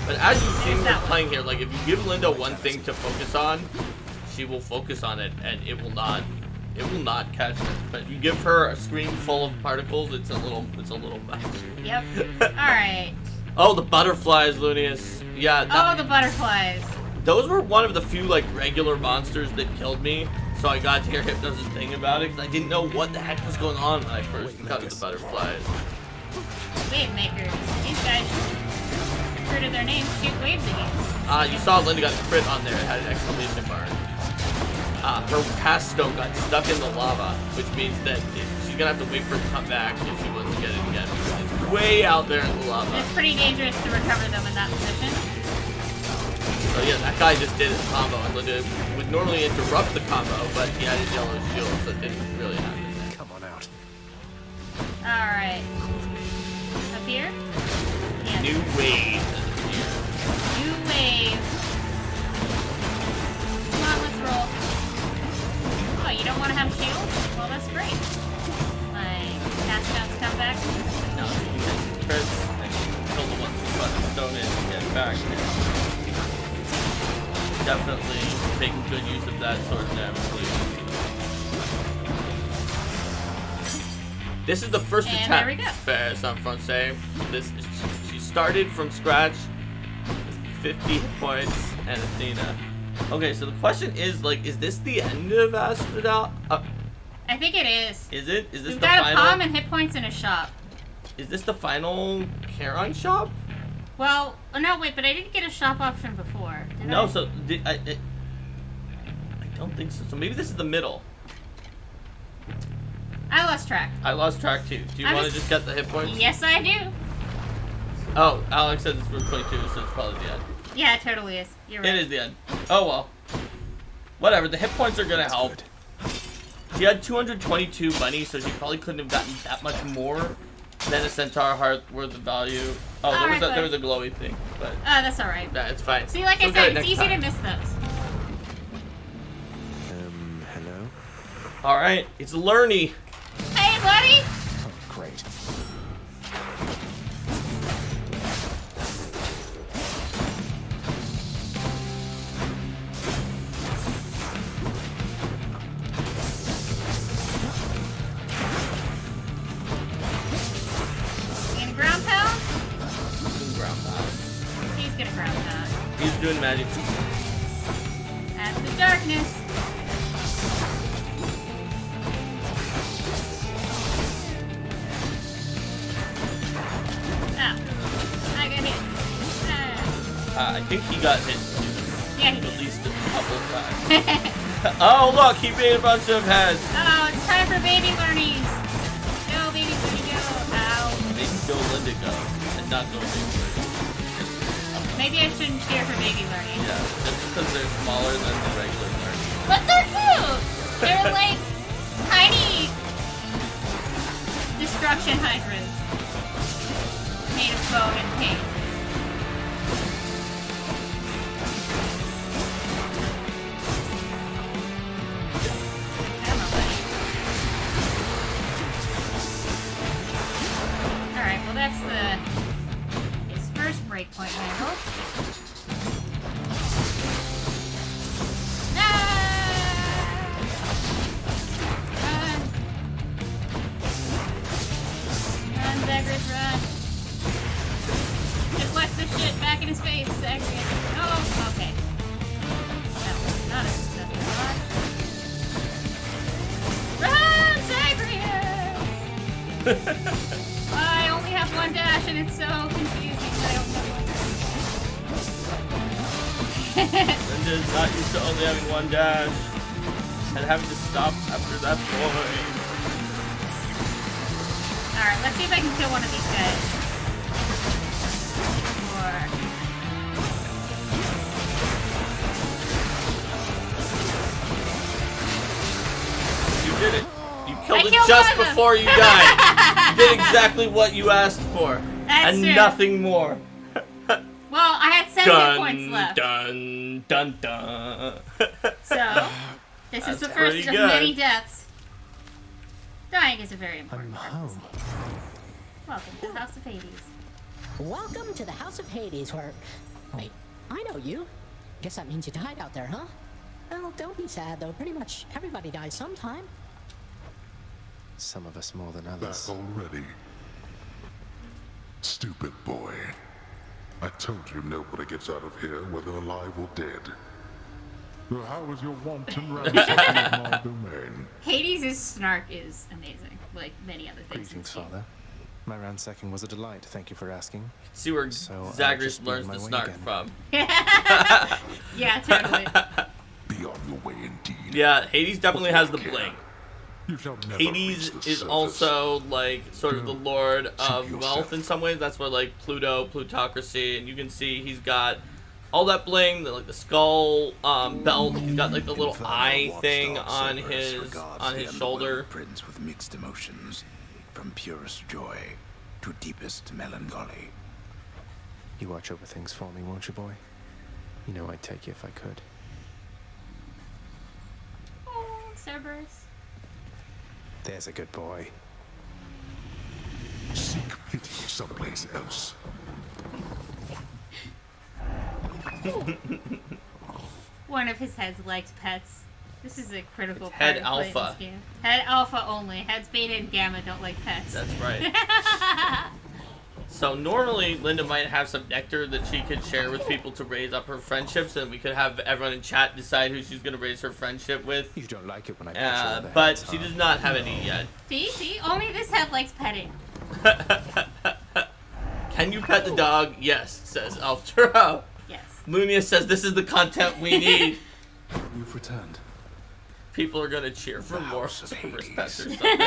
[SPEAKER 2] But as you've seen
[SPEAKER 1] There's
[SPEAKER 2] her
[SPEAKER 1] that one.
[SPEAKER 2] playing here, like if you give Linda one thing to focus on, she will focus on it, and it will not catch her. But if you give her a screen full of particles, it's a little much.
[SPEAKER 1] Yep. Alright.
[SPEAKER 2] Oh, the butterflies, Lunius. Yeah.
[SPEAKER 1] Oh, the butterflies.
[SPEAKER 2] Those were one of the few like regular monsters that killed me. So I got to hear Hypnosis' thing about it because I didn't know what the heck was going on when I first encountered the butterflies.
[SPEAKER 1] Wave makers. These guys, true to their name, shoot waves again.
[SPEAKER 2] You saw Linda got a crit on there. It had an exclamation mark. Her cast stone got stuck in the lava, which means that she's gonna have to wait for it to come back if she wants to get it again. It's way out there in the lava.
[SPEAKER 1] It's pretty dangerous to recover them in that position.
[SPEAKER 2] So yeah, that guy just did his combo, and Linda would normally interrupt the combo, but he had his yellow shield, so it didn't really happen.
[SPEAKER 4] Come on out.
[SPEAKER 1] Alright. Up here? Yeah.
[SPEAKER 2] New wave here.
[SPEAKER 1] New wave. Come on, let's roll. Oh, you don't want to have shields? Well, that's great. My cast counts come back.
[SPEAKER 2] No, you can press and kill the ones who brought the stone in and get back. Definitely making good use of that sword damage. This is the first
[SPEAKER 1] And
[SPEAKER 2] attack.
[SPEAKER 1] there we go.
[SPEAKER 2] Fair, some Francais. She started from scratch with 50 points and Athena. Okay, so the question is, like, is this the end of Asphodel?
[SPEAKER 1] I think it is.
[SPEAKER 2] Is it? Is this
[SPEAKER 1] We've
[SPEAKER 2] the
[SPEAKER 1] got
[SPEAKER 2] final?
[SPEAKER 1] a palm and hit points in a shop.
[SPEAKER 2] Is this the final Charon shop?
[SPEAKER 1] Well, oh, no, wait, but I didn't get a shop option before. Did
[SPEAKER 2] No,
[SPEAKER 1] I?
[SPEAKER 2] so I don't think so. So maybe this is the middle.
[SPEAKER 1] I lost track.
[SPEAKER 2] I lost track too. Do you
[SPEAKER 1] I'm
[SPEAKER 2] want to
[SPEAKER 1] just-
[SPEAKER 2] just get the hit points?
[SPEAKER 1] Yes, I do.
[SPEAKER 2] Oh, Alex says it's room 22, so it's probably the end.
[SPEAKER 1] Yeah, it totally is. You're right.
[SPEAKER 2] It is the end. Oh well. Whatever. The hit points are gonna help. She had 222 money, so she probably couldn't have gotten that much more than a centaur heart worth of value. Oh,
[SPEAKER 1] Alright,
[SPEAKER 2] there was a glowy thing, but
[SPEAKER 1] Oh, that's alright.
[SPEAKER 2] yeah, it's fine.
[SPEAKER 1] See, like
[SPEAKER 2] She'll
[SPEAKER 1] I
[SPEAKER 2] get
[SPEAKER 1] said,
[SPEAKER 2] it
[SPEAKER 1] it's
[SPEAKER 2] next
[SPEAKER 1] easy to
[SPEAKER 2] time.
[SPEAKER 1] miss those.
[SPEAKER 4] Hello?
[SPEAKER 2] All right, it's Lerny.
[SPEAKER 1] Hey, buddy!
[SPEAKER 4] Oh, great.
[SPEAKER 1] In ground pound?
[SPEAKER 2] Doing ground pound.
[SPEAKER 1] He's gonna ground pound.
[SPEAKER 2] He's doing magic.
[SPEAKER 1] At the darkness. Ah. I got hit. Ah.
[SPEAKER 2] I think he got hit
[SPEAKER 1] Yeah, he
[SPEAKER 2] at
[SPEAKER 1] did.
[SPEAKER 2] least a couple of times. Oh look, he made a bunch of heads.
[SPEAKER 1] Oh, it's time for baby learnies. Go, baby learnie, go. Ow.
[SPEAKER 2] Maybe go Linda go, and not go big.
[SPEAKER 1] Maybe I shouldn't cheer for baby learnies.
[SPEAKER 2] Yeah, just because they're smaller than the regular Lerny.
[SPEAKER 1] But they're cute! They're like tiny destruction hydrants made of bone and paint. Alright, well that's his first breakpoint handle. I only have one dash and it's so confusing that I only have one dash.
[SPEAKER 2] Linda's not used to only having one dash and having to stop after that point.
[SPEAKER 1] Alright, let's see if I can kill one of these guys.
[SPEAKER 2] You did it. You killed it
[SPEAKER 1] killed
[SPEAKER 2] just
[SPEAKER 1] one of them.
[SPEAKER 2] before you died. You did exactly what you asked for.
[SPEAKER 1] That's
[SPEAKER 2] and
[SPEAKER 1] true.
[SPEAKER 2] nothing more.
[SPEAKER 1] Well, I had 7 hit points left.
[SPEAKER 2] Dun, dun, dun.
[SPEAKER 1] So, this is the
[SPEAKER 2] That's
[SPEAKER 1] first
[SPEAKER 2] pretty
[SPEAKER 1] of
[SPEAKER 2] good.
[SPEAKER 1] many deaths. Dying is a very
[SPEAKER 4] I'm
[SPEAKER 1] important part of this
[SPEAKER 4] home.
[SPEAKER 1] game. Welcome to the House of Hades.
[SPEAKER 9] Welcome to the House of Hades, where... Wait, I know you. Guess that means you died out there, huh? Well, don't be sad, though. Pretty much everybody dies sometime.
[SPEAKER 4] Some of us more than
[SPEAKER 6] Back
[SPEAKER 4] others.
[SPEAKER 6] already. Stupid boy. I told you nobody gets out of here, whether alive or dead. So how is your wanton rampage of my domain?
[SPEAKER 1] Hades' snark is amazing, like many other things. in
[SPEAKER 4] Greetings,
[SPEAKER 1] this game.
[SPEAKER 4] Father. My ransacking was a delight. Thank you for asking.
[SPEAKER 2] See where
[SPEAKER 4] So, I'll
[SPEAKER 2] Zagreus
[SPEAKER 4] just be
[SPEAKER 2] learns
[SPEAKER 4] on
[SPEAKER 2] the
[SPEAKER 4] my way
[SPEAKER 2] snark
[SPEAKER 4] again.
[SPEAKER 2] from.
[SPEAKER 1] Yeah, totally.
[SPEAKER 6] Be on your way indeed.
[SPEAKER 2] Yeah, Hades definitely has the bling.
[SPEAKER 6] You shall never
[SPEAKER 2] Hades
[SPEAKER 6] reach the
[SPEAKER 2] is
[SPEAKER 6] surface.
[SPEAKER 2] also like sort of the lord of
[SPEAKER 6] yourself.
[SPEAKER 2] wealth in some ways. That's where like Pluto, plutocracy, and you can see he's got all that bling, like the skull belt. He's got like the little
[SPEAKER 3] Infernal
[SPEAKER 2] eye
[SPEAKER 3] watchdog
[SPEAKER 2] thing on
[SPEAKER 3] Cerberus
[SPEAKER 2] his
[SPEAKER 3] regards
[SPEAKER 2] on
[SPEAKER 3] the
[SPEAKER 2] his
[SPEAKER 3] underworld
[SPEAKER 2] shoulder.
[SPEAKER 3] prince with mixed emotions, from purest joy to deepest melancholy.
[SPEAKER 4] You watch over things for me, won't you, boy? You know I'd take you if I could.
[SPEAKER 1] Oh, Cerberus.
[SPEAKER 4] There's a good boy.
[SPEAKER 6] Seek pity someplace else.
[SPEAKER 1] One of his heads likes pets. This is a critical
[SPEAKER 2] It's
[SPEAKER 1] part
[SPEAKER 2] head
[SPEAKER 1] of playing
[SPEAKER 2] alpha.
[SPEAKER 1] this game. Head alpha only. Heads beta and gamma don't like pets.
[SPEAKER 2] That's right. So normally Linda might have some nectar that she could share with people to raise up her friendships, and we could have everyone in chat decide who she's going to raise her friendship with.
[SPEAKER 4] You don't like it when I put you over the
[SPEAKER 2] But
[SPEAKER 4] heads,
[SPEAKER 2] she
[SPEAKER 4] huh?
[SPEAKER 2] does not have any yet.
[SPEAKER 1] See? Only this head likes petting.
[SPEAKER 2] Can you pet the dog? Yes, says Alturo.
[SPEAKER 1] Yes.
[SPEAKER 2] Lunia says this is the content we need.
[SPEAKER 3] You've returned.
[SPEAKER 2] People are gonna cheer for
[SPEAKER 3] The
[SPEAKER 2] more
[SPEAKER 3] House of
[SPEAKER 2] Cerberus
[SPEAKER 3] Hades.
[SPEAKER 2] pets or something.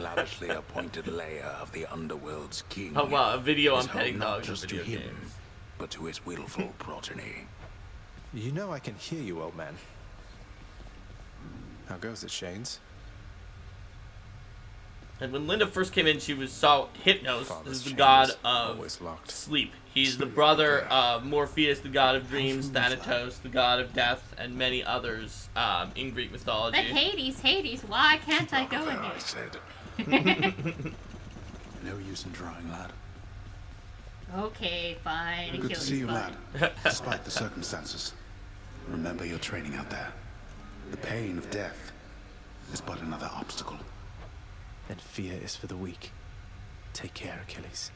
[SPEAKER 3] Lavishly appointed layer of the underworld's king.
[SPEAKER 2] Oh wow, a video on
[SPEAKER 3] is home
[SPEAKER 2] petting
[SPEAKER 3] not
[SPEAKER 2] dogs in
[SPEAKER 3] just
[SPEAKER 2] video
[SPEAKER 3] to him,
[SPEAKER 2] games.
[SPEAKER 3] but to his willful progeny.
[SPEAKER 4] You know I can hear you, old man. How goes it, Shades?
[SPEAKER 2] And when Linda first came in, she saw Hypnos,
[SPEAKER 4] Father's
[SPEAKER 2] is the
[SPEAKER 4] chambers,
[SPEAKER 2] god of
[SPEAKER 4] always locked.
[SPEAKER 2] sleep. He's the brother of Morpheus, the god of dreams, Thanatos, the god of death, and many others in Greek mythology.
[SPEAKER 1] But Hades, why can't I go in
[SPEAKER 3] There, I
[SPEAKER 1] here?
[SPEAKER 3] said. No use in trying, lad.
[SPEAKER 1] Okay, fine.
[SPEAKER 3] Good to
[SPEAKER 1] Achilles,
[SPEAKER 3] see you,
[SPEAKER 1] fine.
[SPEAKER 3] lad. Despite the circumstances, remember your training out there. The pain of death is but another obstacle.
[SPEAKER 4] And fear is for the weak. Take care, Achilles.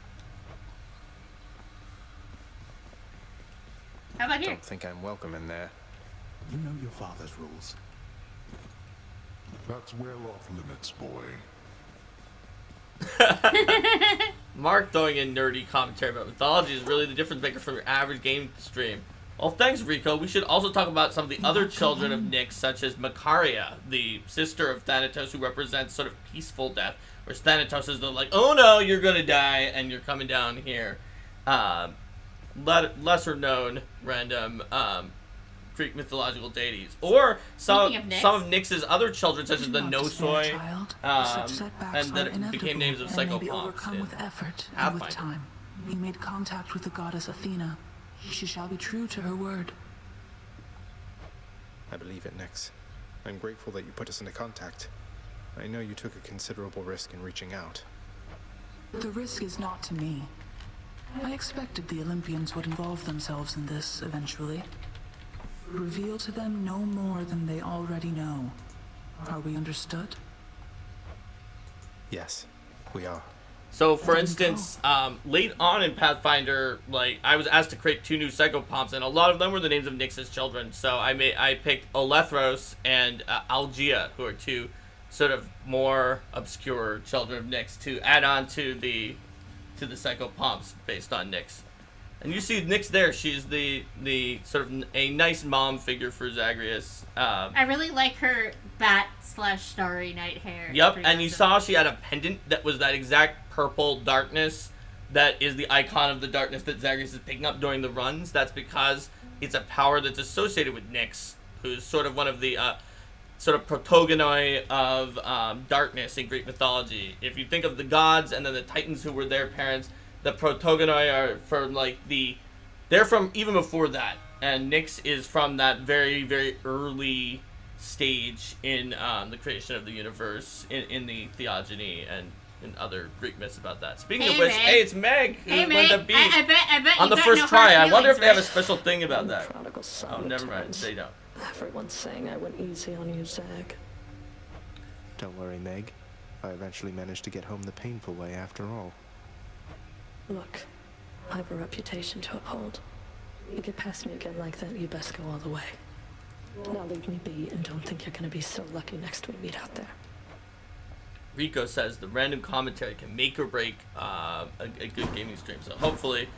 [SPEAKER 1] How about here?
[SPEAKER 4] Don't think I'm welcome in there.
[SPEAKER 3] You know your father's rules.
[SPEAKER 6] That's well off limits, boy.
[SPEAKER 2] Mark throwing in nerdy commentary about mythology is really the difference maker from your average game stream. Well, thanks, Rico. We should also talk about some of the other children of Nyx, such as Macaria, the sister of Thanatos, who represents sort of peaceful death, whereas Thanatos is the like, oh no, you're gonna die, and you're coming down here. Lesser known random Greek mythological deities, or some
[SPEAKER 1] Speaking of Nyx.
[SPEAKER 2] some of Nyx's other children, such as the
[SPEAKER 10] Do not despair,
[SPEAKER 2] Nosoi,
[SPEAKER 10] child. Such setbacks
[SPEAKER 2] and then
[SPEAKER 10] are
[SPEAKER 2] it became
[SPEAKER 10] inevitable
[SPEAKER 2] names of
[SPEAKER 10] and may be
[SPEAKER 2] psychopomps
[SPEAKER 10] overcome
[SPEAKER 2] in
[SPEAKER 10] with effort and with
[SPEAKER 2] Pathfinder.
[SPEAKER 10] time. We made contact with the goddess Athena. She shall be true to her word.
[SPEAKER 4] I believe it, Nyx. I'm grateful that you put us into contact. I know you took a considerable risk in reaching out.
[SPEAKER 10] The risk is not to me. I expected the Olympians would involve themselves in this eventually. Reveal to them no more than they already know. Are we understood?
[SPEAKER 4] Yes, we are.
[SPEAKER 2] So, for instance, late on in Pathfinder, like I was asked to create 2 new psychopomps, and a lot of them were the names of Nyx's children. So I picked Olethros and Algia, who are 2 sort of more obscure children of Nyx to add on to the psychopomps based on Nyx. And you see Nyx there. She's the sort of a nice mom figure for Zagreus.
[SPEAKER 1] I really like her bat/starry night hair.
[SPEAKER 2] Yep, and you saw she had a pendant that was that exact purple darkness that is the icon of the darkness that Zagreus is picking up during the runs. That's because it's a power that's associated with Nyx, who's sort of one of the sort of protogonoi of darkness in Greek mythology. If you think of the gods and then the Titans who were their parents, the protogonoi are from like they're from even before that, and Nyx is from that very, very early stage in the creation of the universe in the theogony and in other Greek myths about that. Speaking of which,
[SPEAKER 1] Meg.
[SPEAKER 2] hey, it's Meg who
[SPEAKER 1] Hey,
[SPEAKER 2] went
[SPEAKER 1] Meg.
[SPEAKER 2] to beat
[SPEAKER 1] I bet
[SPEAKER 2] on
[SPEAKER 1] you
[SPEAKER 2] the
[SPEAKER 1] got
[SPEAKER 2] first
[SPEAKER 1] no
[SPEAKER 2] try.
[SPEAKER 1] hard
[SPEAKER 2] I wonder if they have a
[SPEAKER 1] feelings,
[SPEAKER 2] special thing about that.
[SPEAKER 8] Prodigal son
[SPEAKER 2] Oh, never mind.
[SPEAKER 8] returns.
[SPEAKER 2] They don't.
[SPEAKER 8] Everyone's saying I went easy on you, Zag.
[SPEAKER 4] Don't worry, Meg. I eventually managed to get home the painful way after all.
[SPEAKER 8] Look, I have a reputation to uphold. You get past me again like that, you best go all the way. Now leave me be and don't think you're gonna be so lucky next we meet out there.
[SPEAKER 2] Rico says the random commentary can make or break a good gaming stream. So hopefully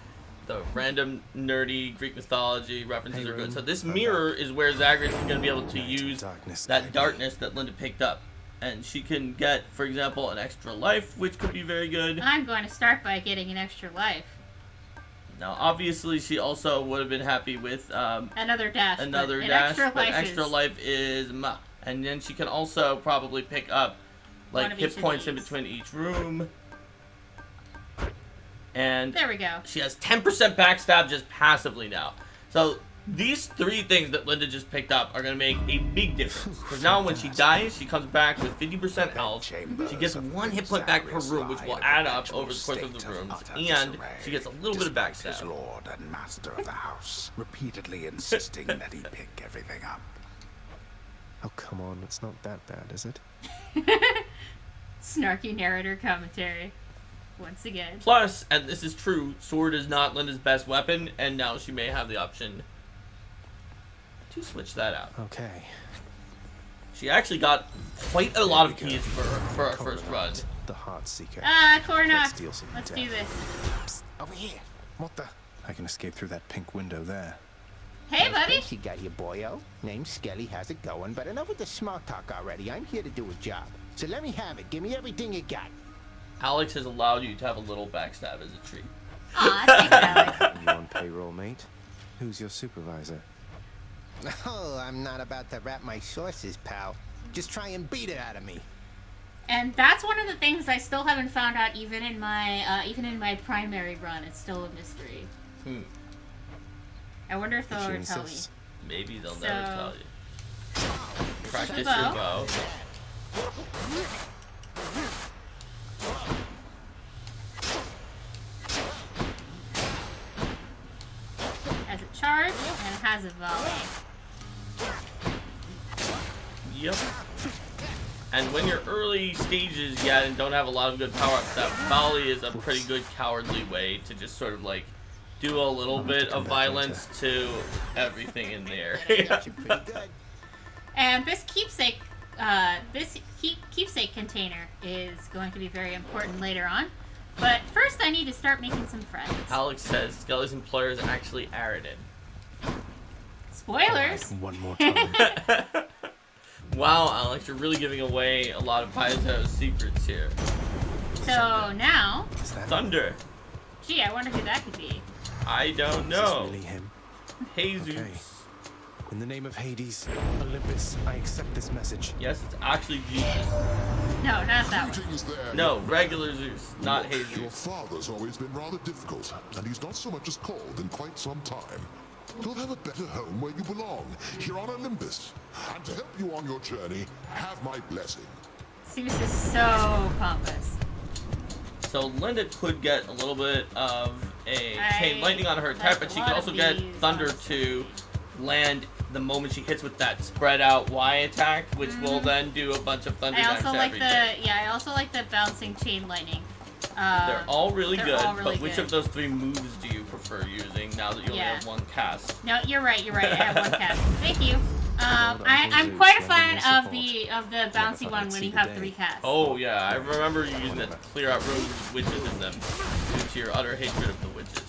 [SPEAKER 2] the random nerdy Greek mythology references are good. So this mirror is where Zagreus is going to be able to use that darkness that Linda picked up. And she can get, for example, an extra life, which could be very good.
[SPEAKER 1] I'm going to start by getting an extra life.
[SPEAKER 2] Now, obviously, she also would have been happy with
[SPEAKER 1] Another dash.
[SPEAKER 2] another
[SPEAKER 1] but
[SPEAKER 2] dash,
[SPEAKER 1] extra
[SPEAKER 2] but
[SPEAKER 1] life
[SPEAKER 2] extra
[SPEAKER 1] is
[SPEAKER 2] life is ma. And then she can also probably pick up
[SPEAKER 1] One
[SPEAKER 2] like
[SPEAKER 1] of
[SPEAKER 2] hit
[SPEAKER 1] each of
[SPEAKER 2] points in
[SPEAKER 1] these.
[SPEAKER 2] between each room. And
[SPEAKER 1] There we go.
[SPEAKER 2] she has 10% backstab just passively now. So these three things that Linda just picked up are going to make a big difference. Because now when she dies, she comes back with 50% health. She gets 1 hit point back per room, which will add up over the course of the rooms. And she gets a little bit of
[SPEAKER 3] His
[SPEAKER 2] backstab.
[SPEAKER 3] lord and master of the house, repeatedly insisting that he pick everything up.
[SPEAKER 4] Oh, come on. It's not that bad, is it?
[SPEAKER 1] Snarky narrator commentary. Once again.
[SPEAKER 2] Plus, and this is true, sword is not Linda's best weapon, and now she may have the option to switch that out.
[SPEAKER 4] Okay.
[SPEAKER 2] She actually got quite a lot of keys for our first run.
[SPEAKER 4] The Heart Seeker.
[SPEAKER 1] Cornock.
[SPEAKER 4] Let's deal some
[SPEAKER 1] Let's
[SPEAKER 4] death.
[SPEAKER 1] do this.
[SPEAKER 4] Psst, over here. What the? I can escape through that pink window there.
[SPEAKER 1] Hey, buddy.
[SPEAKER 11] You got your boyo. Name's Skelly. How's it going? But enough with the small talk already. I'm here to do a job. So let me have it. Give me everything you got.
[SPEAKER 2] Alex has allowed you to have a little backstab as a treat.
[SPEAKER 1] Aw, thanks, Alex.
[SPEAKER 4] You on payroll, mate? Who's your supervisor?
[SPEAKER 11] Oh, I'm not about to wrap my sources, pal. Just try and beat it out of me.
[SPEAKER 1] And that's one of the things I still haven't found out, even in my primary run. It's still a mystery. I wonder if they'll ever tell me.
[SPEAKER 2] Maybe they'll
[SPEAKER 1] So-
[SPEAKER 2] never tell you. Practice your
[SPEAKER 1] bow.
[SPEAKER 2] bow.
[SPEAKER 1] Has a charge and it has a volley.
[SPEAKER 2] Yep. And when you're early stages yet and don't have a lot of good power-ups, that volley is a pretty good cowardly way to just sort of like do a little bit of violence to everything in there.
[SPEAKER 1] And this keepsake, keepsake container is going to be very important later on. But first, I need to start making some friends.
[SPEAKER 2] Alex says Skelly's employer is actually Aridin.
[SPEAKER 1] Spoilers.
[SPEAKER 4] One more time.
[SPEAKER 2] Wow, Alex, you're really giving away a lot of Paizo's secrets here.
[SPEAKER 1] So now,
[SPEAKER 4] Is that
[SPEAKER 2] Thunder.
[SPEAKER 1] gee, I wonder who that could be.
[SPEAKER 2] I don't
[SPEAKER 4] Is
[SPEAKER 2] know.
[SPEAKER 4] this really him?
[SPEAKER 2] Jesus.
[SPEAKER 4] Okay. In the name of Hades, Olympus, I accept this message.
[SPEAKER 2] Yes, it's actually Jesus.
[SPEAKER 1] No, not that one.
[SPEAKER 6] Greetings there.
[SPEAKER 2] No, regular Zeus, not
[SPEAKER 6] Look,
[SPEAKER 2] Jesus.
[SPEAKER 6] Your father's always been rather difficult, and he's not so much as called in quite some time. You'll have a better home where you belong, here on Olympus. And to help you on your journey, have my blessing.
[SPEAKER 1] Zeus is so pompous.
[SPEAKER 2] So Linda could get a little bit of a chain lightning on her attack,
[SPEAKER 1] that's
[SPEAKER 2] but
[SPEAKER 1] a
[SPEAKER 2] she
[SPEAKER 1] lot
[SPEAKER 2] can
[SPEAKER 1] of
[SPEAKER 2] also get
[SPEAKER 1] these,
[SPEAKER 2] thunder to land the moment she hits with that spread out Y attack, which will then do a bunch of thunder
[SPEAKER 1] I
[SPEAKER 2] damage
[SPEAKER 1] also
[SPEAKER 2] to
[SPEAKER 1] like
[SPEAKER 2] everything.
[SPEAKER 1] I also like the bouncing chain lightning.
[SPEAKER 2] They're all really
[SPEAKER 1] they're
[SPEAKER 2] good,
[SPEAKER 1] all really
[SPEAKER 2] but which
[SPEAKER 1] good.
[SPEAKER 2] of those three moves do you prefer using now that you only
[SPEAKER 1] Yeah.
[SPEAKER 2] have one cast?
[SPEAKER 1] No, you're right. I have one cast. Thank you. I'm quite a fan of the bouncy one when you have 3 casts.
[SPEAKER 2] Oh yeah, I remember you using that to clear out rooms with witches in them due to your utter hatred of the witches.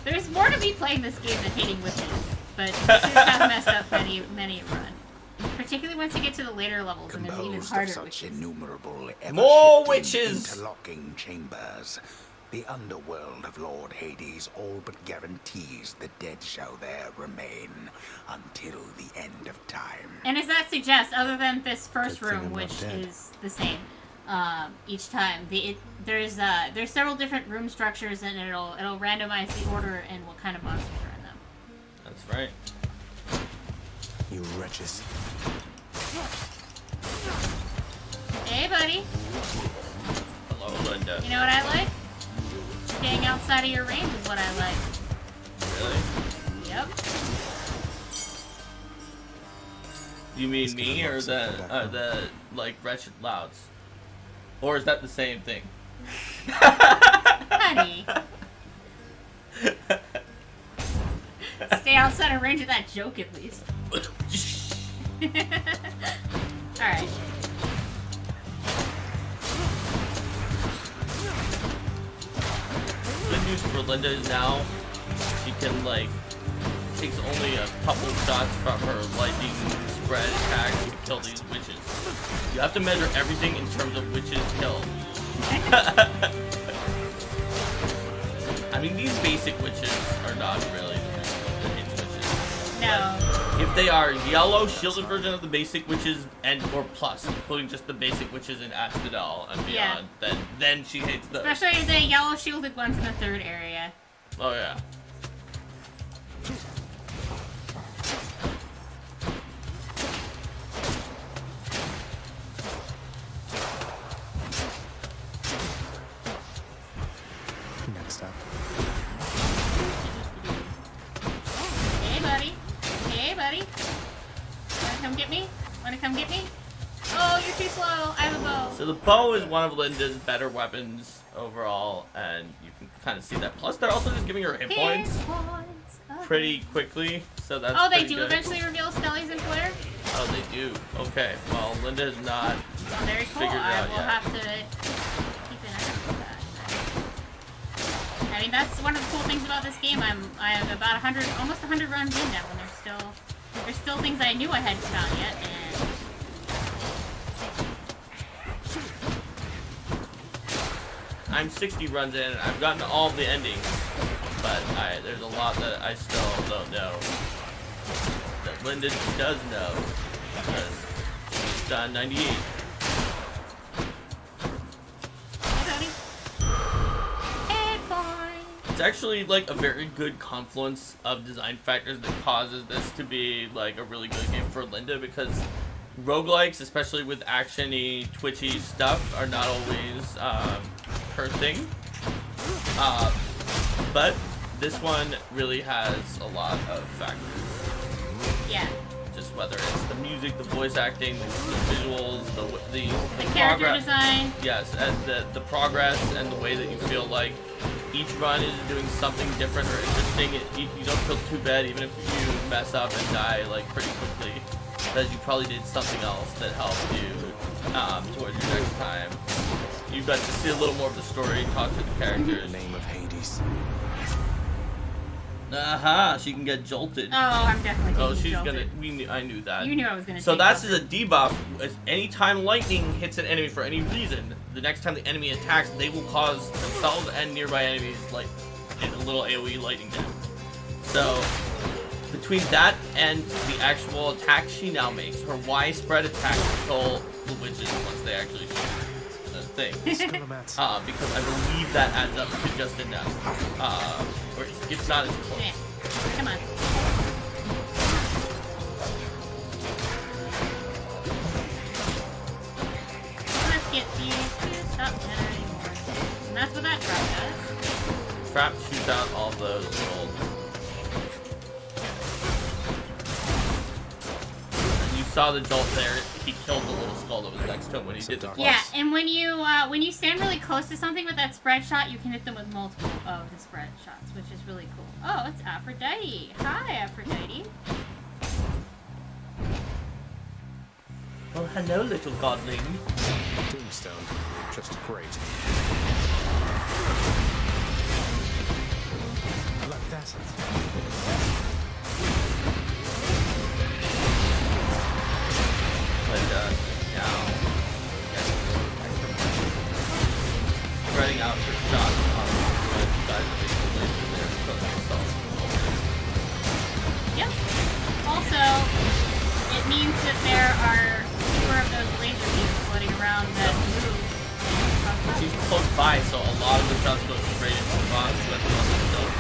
[SPEAKER 1] There's more to me playing this game than hating witches, but witches have messed up many a run. Particularly once you get to the later levels and there's even harder
[SPEAKER 3] such
[SPEAKER 1] witches.
[SPEAKER 3] Innumerable,
[SPEAKER 2] More witches!
[SPEAKER 3] interlocking chambers. The underworld of Lord Hades all but guarantees the dead shall there remain until the end of time.
[SPEAKER 1] And as that suggests, other than this first room, which is the same each time, there's several different room structures, and it'll randomize the order and what kind of monsters are in them.
[SPEAKER 2] That's right.
[SPEAKER 4] You wretches.
[SPEAKER 1] Hey, buddy.
[SPEAKER 2] Hello, Linda.
[SPEAKER 1] You know what I like? Staying outside of your range is what I like.
[SPEAKER 2] Really?
[SPEAKER 1] Yep.
[SPEAKER 2] You mean me or the like wretched louds? Or is that the same thing?
[SPEAKER 1] Honey. Stay outside of range of that joke at least. Alright.
[SPEAKER 2] The news for Linda is now she can like takes only a couple shots from her lightning spread attack to kill these witches. You have to measure everything in terms of witches killed. I mean, these basic witches are not really the hit witches.
[SPEAKER 1] No.
[SPEAKER 2] If they are yellow shielded version of the basic witches and or plus, including just the basic witches in Asphodel and beyond, then she hates those.
[SPEAKER 1] Especially the yellow shielded ones in the 3rd area.
[SPEAKER 2] Oh yeah.
[SPEAKER 4] Next up.
[SPEAKER 1] Hey, buddy. Hey, buddy. Wanna come get me? Wanna come get me? Oh, you're too slow. I have a bow.
[SPEAKER 2] So the bow is one of Linda's better weapons overall, and you can kind of see that. Plus, they're also just giving her hit points pretty quickly, so that's
[SPEAKER 1] Oh, they
[SPEAKER 2] pretty
[SPEAKER 1] do
[SPEAKER 2] good.
[SPEAKER 1] eventually reveal Skelly's employer?
[SPEAKER 2] Oh, they do. Okay, well, Linda has not
[SPEAKER 1] Very cool.
[SPEAKER 2] figured it
[SPEAKER 1] I
[SPEAKER 2] out
[SPEAKER 1] will
[SPEAKER 2] yet.
[SPEAKER 1] have to keep an eye out for that. I mean, that's one of the cool things about this game. I have about 100, almost 100 runs in now, and there's still things I knew I hadn't found yet, and
[SPEAKER 2] I'm 60 runs in, and I've gotten all of the endings, but there's a lot that I still don't know. That Linda does know, because she's done 98. It's actually like a very good confluence of design factors that causes this to be like a really good game for Linda, because roguelikes, especially with action-y, twitchy stuff, are not always her thing. But this one really has a lot of factors.
[SPEAKER 1] yeah.
[SPEAKER 2] Just whether it's the music, the voice acting, the visuals, the
[SPEAKER 1] character
[SPEAKER 2] progress.
[SPEAKER 1] design.
[SPEAKER 2] Yes, and the progress and the way that you feel like each run is doing something different or interesting. You don't feel too bad even if you mess up and die like pretty quickly, because you probably did something else that helped you towards your next time. You got to see a little more of the story, talk to the characters.
[SPEAKER 4] In the name of Hades.
[SPEAKER 2] Aha, she can get jolted.
[SPEAKER 1] Oh, I'm definitely getting
[SPEAKER 2] Oh, she's
[SPEAKER 1] jolted.
[SPEAKER 2] I knew that.
[SPEAKER 1] You knew I was gonna
[SPEAKER 2] So
[SPEAKER 1] take
[SPEAKER 2] that's
[SPEAKER 1] jolted.
[SPEAKER 2] a debuff. Anytime lightning hits an enemy for any reason, the next time the enemy attacks, they will cause themselves and nearby enemies like a little AoE lightning damage. So between that and the actual attack she now makes, her Y spread attack will kill the witches once they actually shoot the thing. Because I believe that adds up to just enough. Or it's not as close.
[SPEAKER 1] Yeah. Come on. Let's get these to stop generating more. And that's what that trap does.
[SPEAKER 2] Trap shoots out all those little. And you saw the jolt there. He killed the little skull that was next to him when he did the plus.
[SPEAKER 1] Yeah, and when you stand really close to something with that spread shot, you can hit them with multiple of the spread shots, which is really cool. Oh, it's Aphrodite. Hi, Aphrodite.
[SPEAKER 2] Hello, little godling.
[SPEAKER 4] Tombstone. Just great. Black facets.
[SPEAKER 2] But now, spreading out for shots on the guys that they there.
[SPEAKER 1] Yep. Also, it means that there are fewer of those laser beams floating around that move.
[SPEAKER 2] She's close by, so a lot of the shots go straight into the box, but still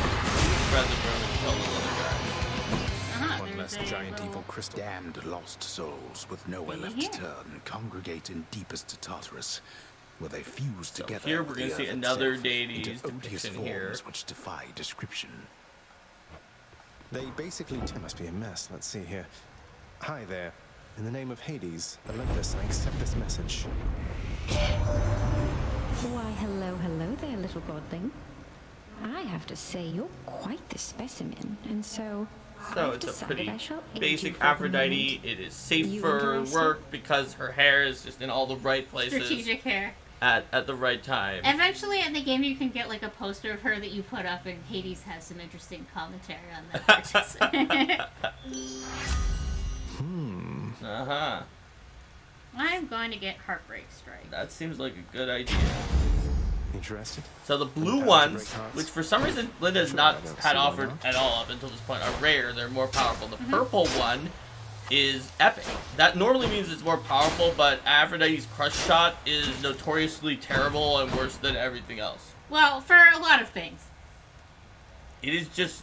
[SPEAKER 2] spread the room and kill the other guy.
[SPEAKER 4] One less giant evil crystal.
[SPEAKER 3] Damned lost souls with nowhere left to turn congregate in deepest Tartarus, where they fuse
[SPEAKER 2] So
[SPEAKER 3] together.
[SPEAKER 2] here we're
[SPEAKER 3] with the
[SPEAKER 2] going to see
[SPEAKER 3] earth
[SPEAKER 2] another
[SPEAKER 3] itself
[SPEAKER 2] deity's
[SPEAKER 3] into odious
[SPEAKER 2] depiction here.
[SPEAKER 3] forms which defy description.
[SPEAKER 4] They basically must be a mess. Let's see here. Hi there. In the name of Hades, Olympus, I accept this message.
[SPEAKER 12] Why, hello there, little godling. I have to say, you're quite the specimen, and so
[SPEAKER 2] So
[SPEAKER 12] I've
[SPEAKER 2] it's a
[SPEAKER 12] decided
[SPEAKER 2] pretty
[SPEAKER 12] I shall aid you
[SPEAKER 2] basic
[SPEAKER 12] for the
[SPEAKER 2] Aphrodite.
[SPEAKER 12] moment.
[SPEAKER 2] It is safe
[SPEAKER 12] You
[SPEAKER 2] for
[SPEAKER 12] interested?
[SPEAKER 2] work because her hair is just in all the right places
[SPEAKER 1] Strategic hair.
[SPEAKER 2] at the right time.
[SPEAKER 1] Eventually in the game you can get like a poster of her that you put up, and Hades has some interesting commentary on that purchase.
[SPEAKER 2] Uh-huh.
[SPEAKER 1] I'm going to get Heartbreak Strike.
[SPEAKER 2] That seems like a good idea.
[SPEAKER 4] Interested?
[SPEAKER 2] So the blue
[SPEAKER 4] Power to
[SPEAKER 2] ones,
[SPEAKER 4] break hearts?
[SPEAKER 2] which for some reason Linda has
[SPEAKER 4] Sure,
[SPEAKER 2] not
[SPEAKER 4] I don't
[SPEAKER 2] had
[SPEAKER 4] see why
[SPEAKER 2] offered
[SPEAKER 4] not.
[SPEAKER 2] at all up until this point, are rare. They're more powerful. The purple one is epic. That normally means it's more powerful, but Aphrodite's crush shot is notoriously terrible and worse than everything else.
[SPEAKER 1] Well, for a lot of things.
[SPEAKER 2] It is just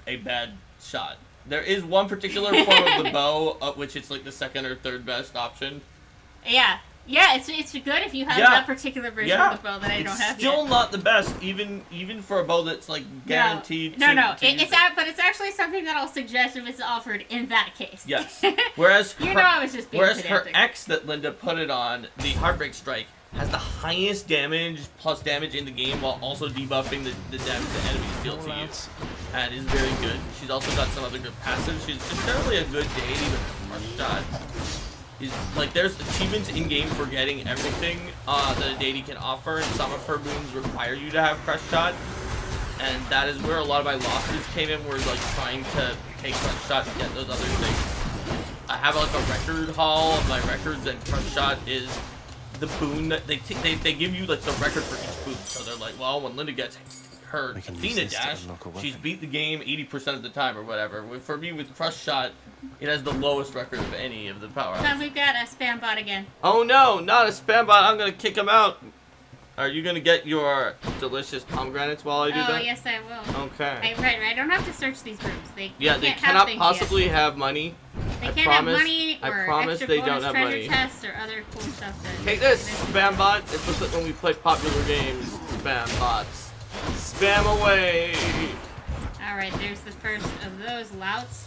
[SPEAKER 2] a bad shot. There is one particular form of the bow, which it's like the second or third best option.
[SPEAKER 1] Yeah. Yeah, it's good if you have that particular version of the bow that I don't have
[SPEAKER 2] It's still
[SPEAKER 1] yet.
[SPEAKER 2] not the best, even for a bow that's like guaranteed.
[SPEAKER 1] No,
[SPEAKER 2] to use
[SPEAKER 1] it's
[SPEAKER 2] it.
[SPEAKER 1] but it's actually something that I'll suggest if it's offered in that case.
[SPEAKER 2] Yes. Whereas
[SPEAKER 1] You know I was just being
[SPEAKER 2] whereas her
[SPEAKER 1] pedantic.
[SPEAKER 2] X that Linda put it on, the Heartbreak Strike, has the highest damage plus damage in the game while also debuffing the damage the enemies deal to you. And is very good. She's also got some other good passives. She's just generally a good deity with a crush shot. Like, there's achievements in game for getting everything that a deity can offer, and some of her moons require you to have crush shot. And that is where a lot of my losses came in, were like trying to take crush shot to get those other things. I have like a record haul of my records, and crush shot is the boon that they give you like the record for each boon. So they're like, well, when Linda gets her Athena dash, she's beat the game 80% of the time or whatever. For me, with crush shot, it has the lowest record of any of the power ups.
[SPEAKER 1] So we've got a spam bot again.
[SPEAKER 2] Oh no, not a spam bot. I'm gonna kick him out. Are you gonna get your delicious pomegranates while I do that?
[SPEAKER 1] Oh, yes, I will.
[SPEAKER 2] Okay.
[SPEAKER 1] Right. I don't have to search these rooms. They
[SPEAKER 2] Yeah, they
[SPEAKER 1] can't
[SPEAKER 2] cannot
[SPEAKER 1] have
[SPEAKER 2] possibly have money.
[SPEAKER 1] They
[SPEAKER 2] I
[SPEAKER 1] can't
[SPEAKER 2] promise,
[SPEAKER 1] have money
[SPEAKER 2] I
[SPEAKER 1] or
[SPEAKER 2] promise
[SPEAKER 1] extra
[SPEAKER 2] they
[SPEAKER 1] bonus
[SPEAKER 2] don't have
[SPEAKER 1] treasure
[SPEAKER 2] money.
[SPEAKER 1] chests or other cool stuff. That
[SPEAKER 2] Take this, spam bot. It's just like when we play popular games. Spam bots. Spam away.
[SPEAKER 1] All right, there's the first of those louts.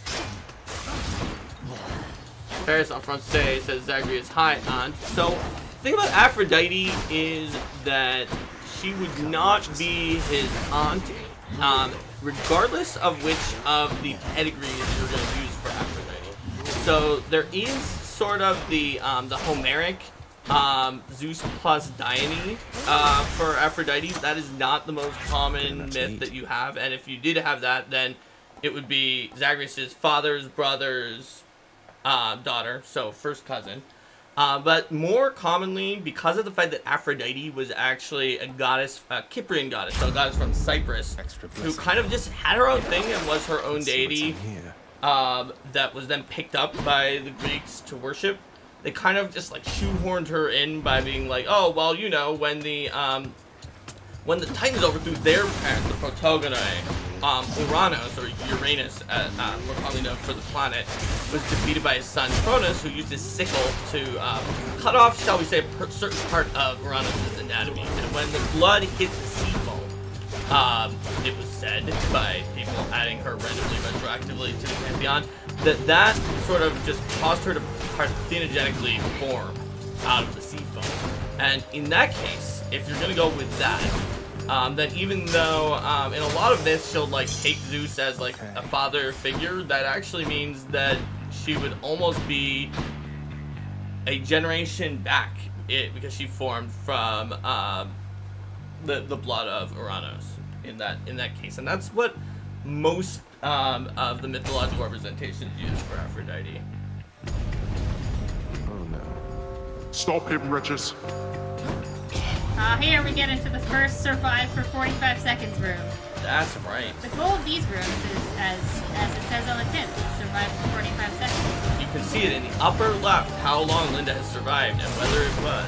[SPEAKER 2] Paris on front stage says Zagreus hi aunt. So the thing about Aphrodite is that she would not be his aunt, regardless of which of the pedigrees you're going to use for Aphrodite. So there is sort of the Homeric Zeus plus Dione for Aphrodite. That is not the most common myth that you have, and if you did have that, then it would be Zagreus' father's brother's daughter, so first cousin. But more commonly, because of the fact that Aphrodite was actually a goddess, a Cyprian goddess, so a goddess from Cyprus, who kind of just had her own thing and was her own deity, that was then picked up by the Greeks to worship. They kind of just like shoehorned her in by being like, oh, well, you know, when the Titans overthrew their parent, the Protogonae, Uranus, or Uranus, more commonly known for the planet, was defeated by his son Cronus, who used his sickle to cut off, shall we say, a certain part of Uranus' anatomy. And when the blood hit the sea foam, it was said by people adding her randomly retroactively to the pantheon, that sort of just caused her to parthenogenically form out of the sea foam. And in that case, if you're gonna go with that, then even though in a lot of myths she'll like take Zeus as like a father figure, that actually means that she would almost be a generation back, because she formed from the blood of Uranus in that case, and that's what most of the mythological representations use for Aphrodite.
[SPEAKER 4] Oh no.
[SPEAKER 6] Stop him, wretches.
[SPEAKER 1] Here we get into the first survive for 45 seconds room.
[SPEAKER 2] That's right.
[SPEAKER 1] The goal of these rooms is, as it says on the tin, survive for 45 seconds.
[SPEAKER 2] You can see it in the upper left how long Linda has survived and whether it was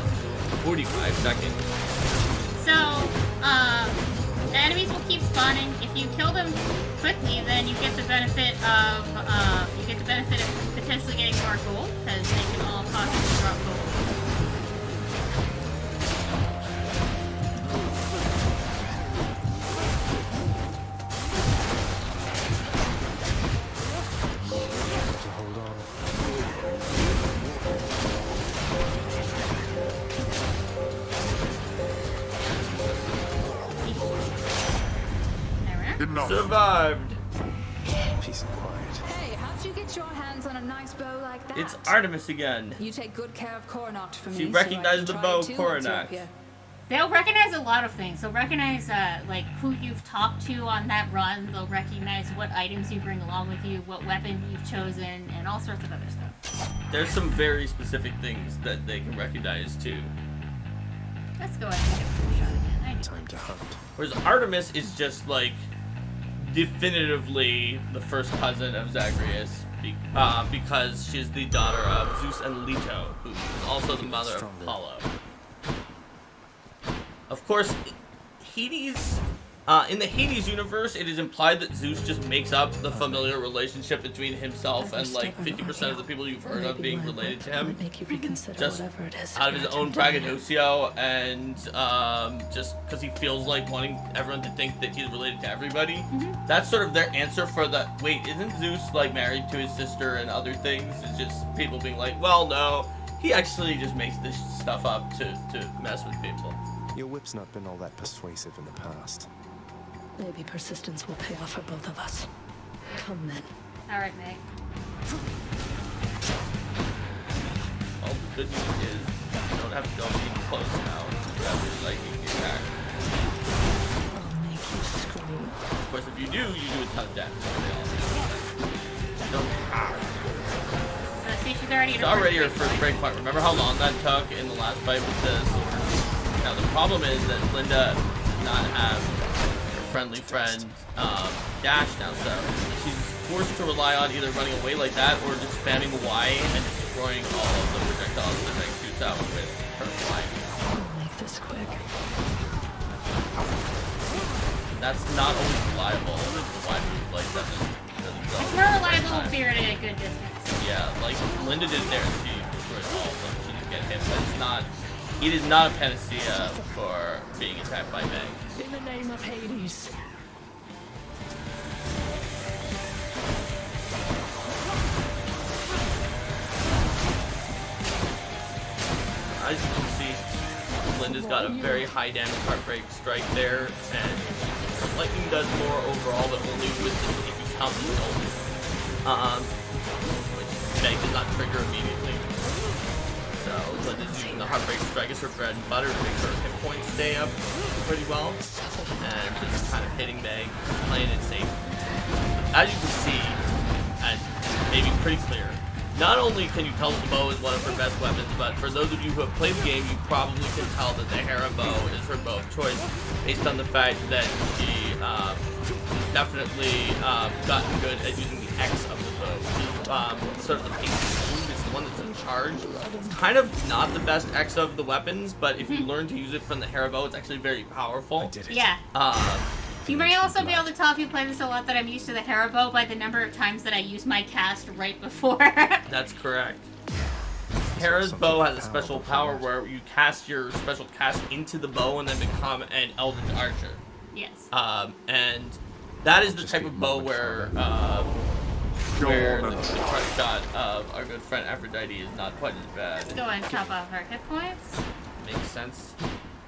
[SPEAKER 2] 45 seconds.
[SPEAKER 1] So, the enemies will keep spawning. If you kill them quickly, then you get the benefit of potentially getting more gold, because they can all possibly drop gold.
[SPEAKER 4] Hold on.
[SPEAKER 6] Enough.
[SPEAKER 2] Survived.
[SPEAKER 4] Peace and quiet.
[SPEAKER 7] Hey, how'd you get your hands on a nice bow like that?
[SPEAKER 2] It's Artemis again.
[SPEAKER 7] You take good care of Coronach for me.
[SPEAKER 2] She
[SPEAKER 7] so I
[SPEAKER 2] recognized
[SPEAKER 7] can
[SPEAKER 2] the
[SPEAKER 7] try
[SPEAKER 2] bow
[SPEAKER 7] too,
[SPEAKER 2] Coronach.
[SPEAKER 7] Antiochia.
[SPEAKER 1] They'll recognize a lot of things. They'll recognize like who you've talked to on that run. They'll recognize what items you bring along with you, what weapon you've chosen, and all sorts of other stuff.
[SPEAKER 2] There's some very specific things that they can recognize too.
[SPEAKER 1] Let's go ahead and give it a shot again.
[SPEAKER 4] Time to hunt.
[SPEAKER 2] Whereas Artemis is just like definitively the first cousin of Zagreus, because she's the daughter of Zeus and Leto, who is also the mother of Apollo. Of course, Hades, in the Hades universe, it is implied that Zeus just makes up the familiar relationship between himself and like 50% of the people you've heard of being related to him, just out of his own braggadocio, and just because he feels like wanting everyone to think that he's related to everybody. That's sort of their answer for the, wait, isn't Zeus like married to his sister and other things? It's just people being like, well, no, he actually just makes this stuff up to mess with people.
[SPEAKER 4] Your whip's not been all that persuasive in the past.
[SPEAKER 8] Maybe persistence will pay off for both of us. Come then.
[SPEAKER 1] All right, Meg.
[SPEAKER 2] Well, the good news is you don't have to go any close now. You have your lightning attack.
[SPEAKER 8] I'll make you scream.
[SPEAKER 2] Of course, if you do a ton of damage. Don't have.
[SPEAKER 1] See, she's already
[SPEAKER 2] It's already her first break point. Remember how long that took in the last fight with the sword? Now the problem is that Linda does not have her friendly friend Dash now, so she's forced to rely on either running away like that or just spamming Y and destroying all of the projectiles that Meg shoots out with her flying.
[SPEAKER 8] I'll make this quick.
[SPEAKER 2] That's not always reliable. That's why move like that doesn't go.
[SPEAKER 1] It's more reliable if you're at a good distance.
[SPEAKER 2] Yeah, like Linda did there, she destroyed all of them. She didn't get hit, but it's not. It is not a panacea for being attacked by Meg.
[SPEAKER 8] In the name of Hades.
[SPEAKER 2] As you can see, Linda's got a very high damage heartbreak strike there, and lightning does more overall, but only with the if you count the ult, which Meg did not trigger immediately. So Linda's using the heartbreak strike as her bread and butter to make her hit points stay up pretty well, and just kind of hitting Meg, playing it safe. As you can see, and maybe pretty clear, not only can you tell that the bow is one of her best weapons, but for those of you who have played the game, you probably can tell that the Hera bow is her bow of choice, based on the fact that she definitely gotten good at using the X of the bow. Sort of the pink move is the one that's in charge. It's kind of not the best X of the weapons, but if you learn to use it from the Hera bow, it's actually very powerful. I did it.
[SPEAKER 1] Yeah. You may also be able to tell if you play this a lot that I'm used to the Hera bow by the number of times that I use my cast right before.
[SPEAKER 2] That's correct. Hera's bow has a special power where you cast your special cast into the bow and then become an Eldritch Archer.
[SPEAKER 1] Yes.
[SPEAKER 2] And that is the type of bow where the front shot of our good friend Aphrodite is not quite as bad.
[SPEAKER 1] Let's go and chop off her hit points.
[SPEAKER 2] Makes sense.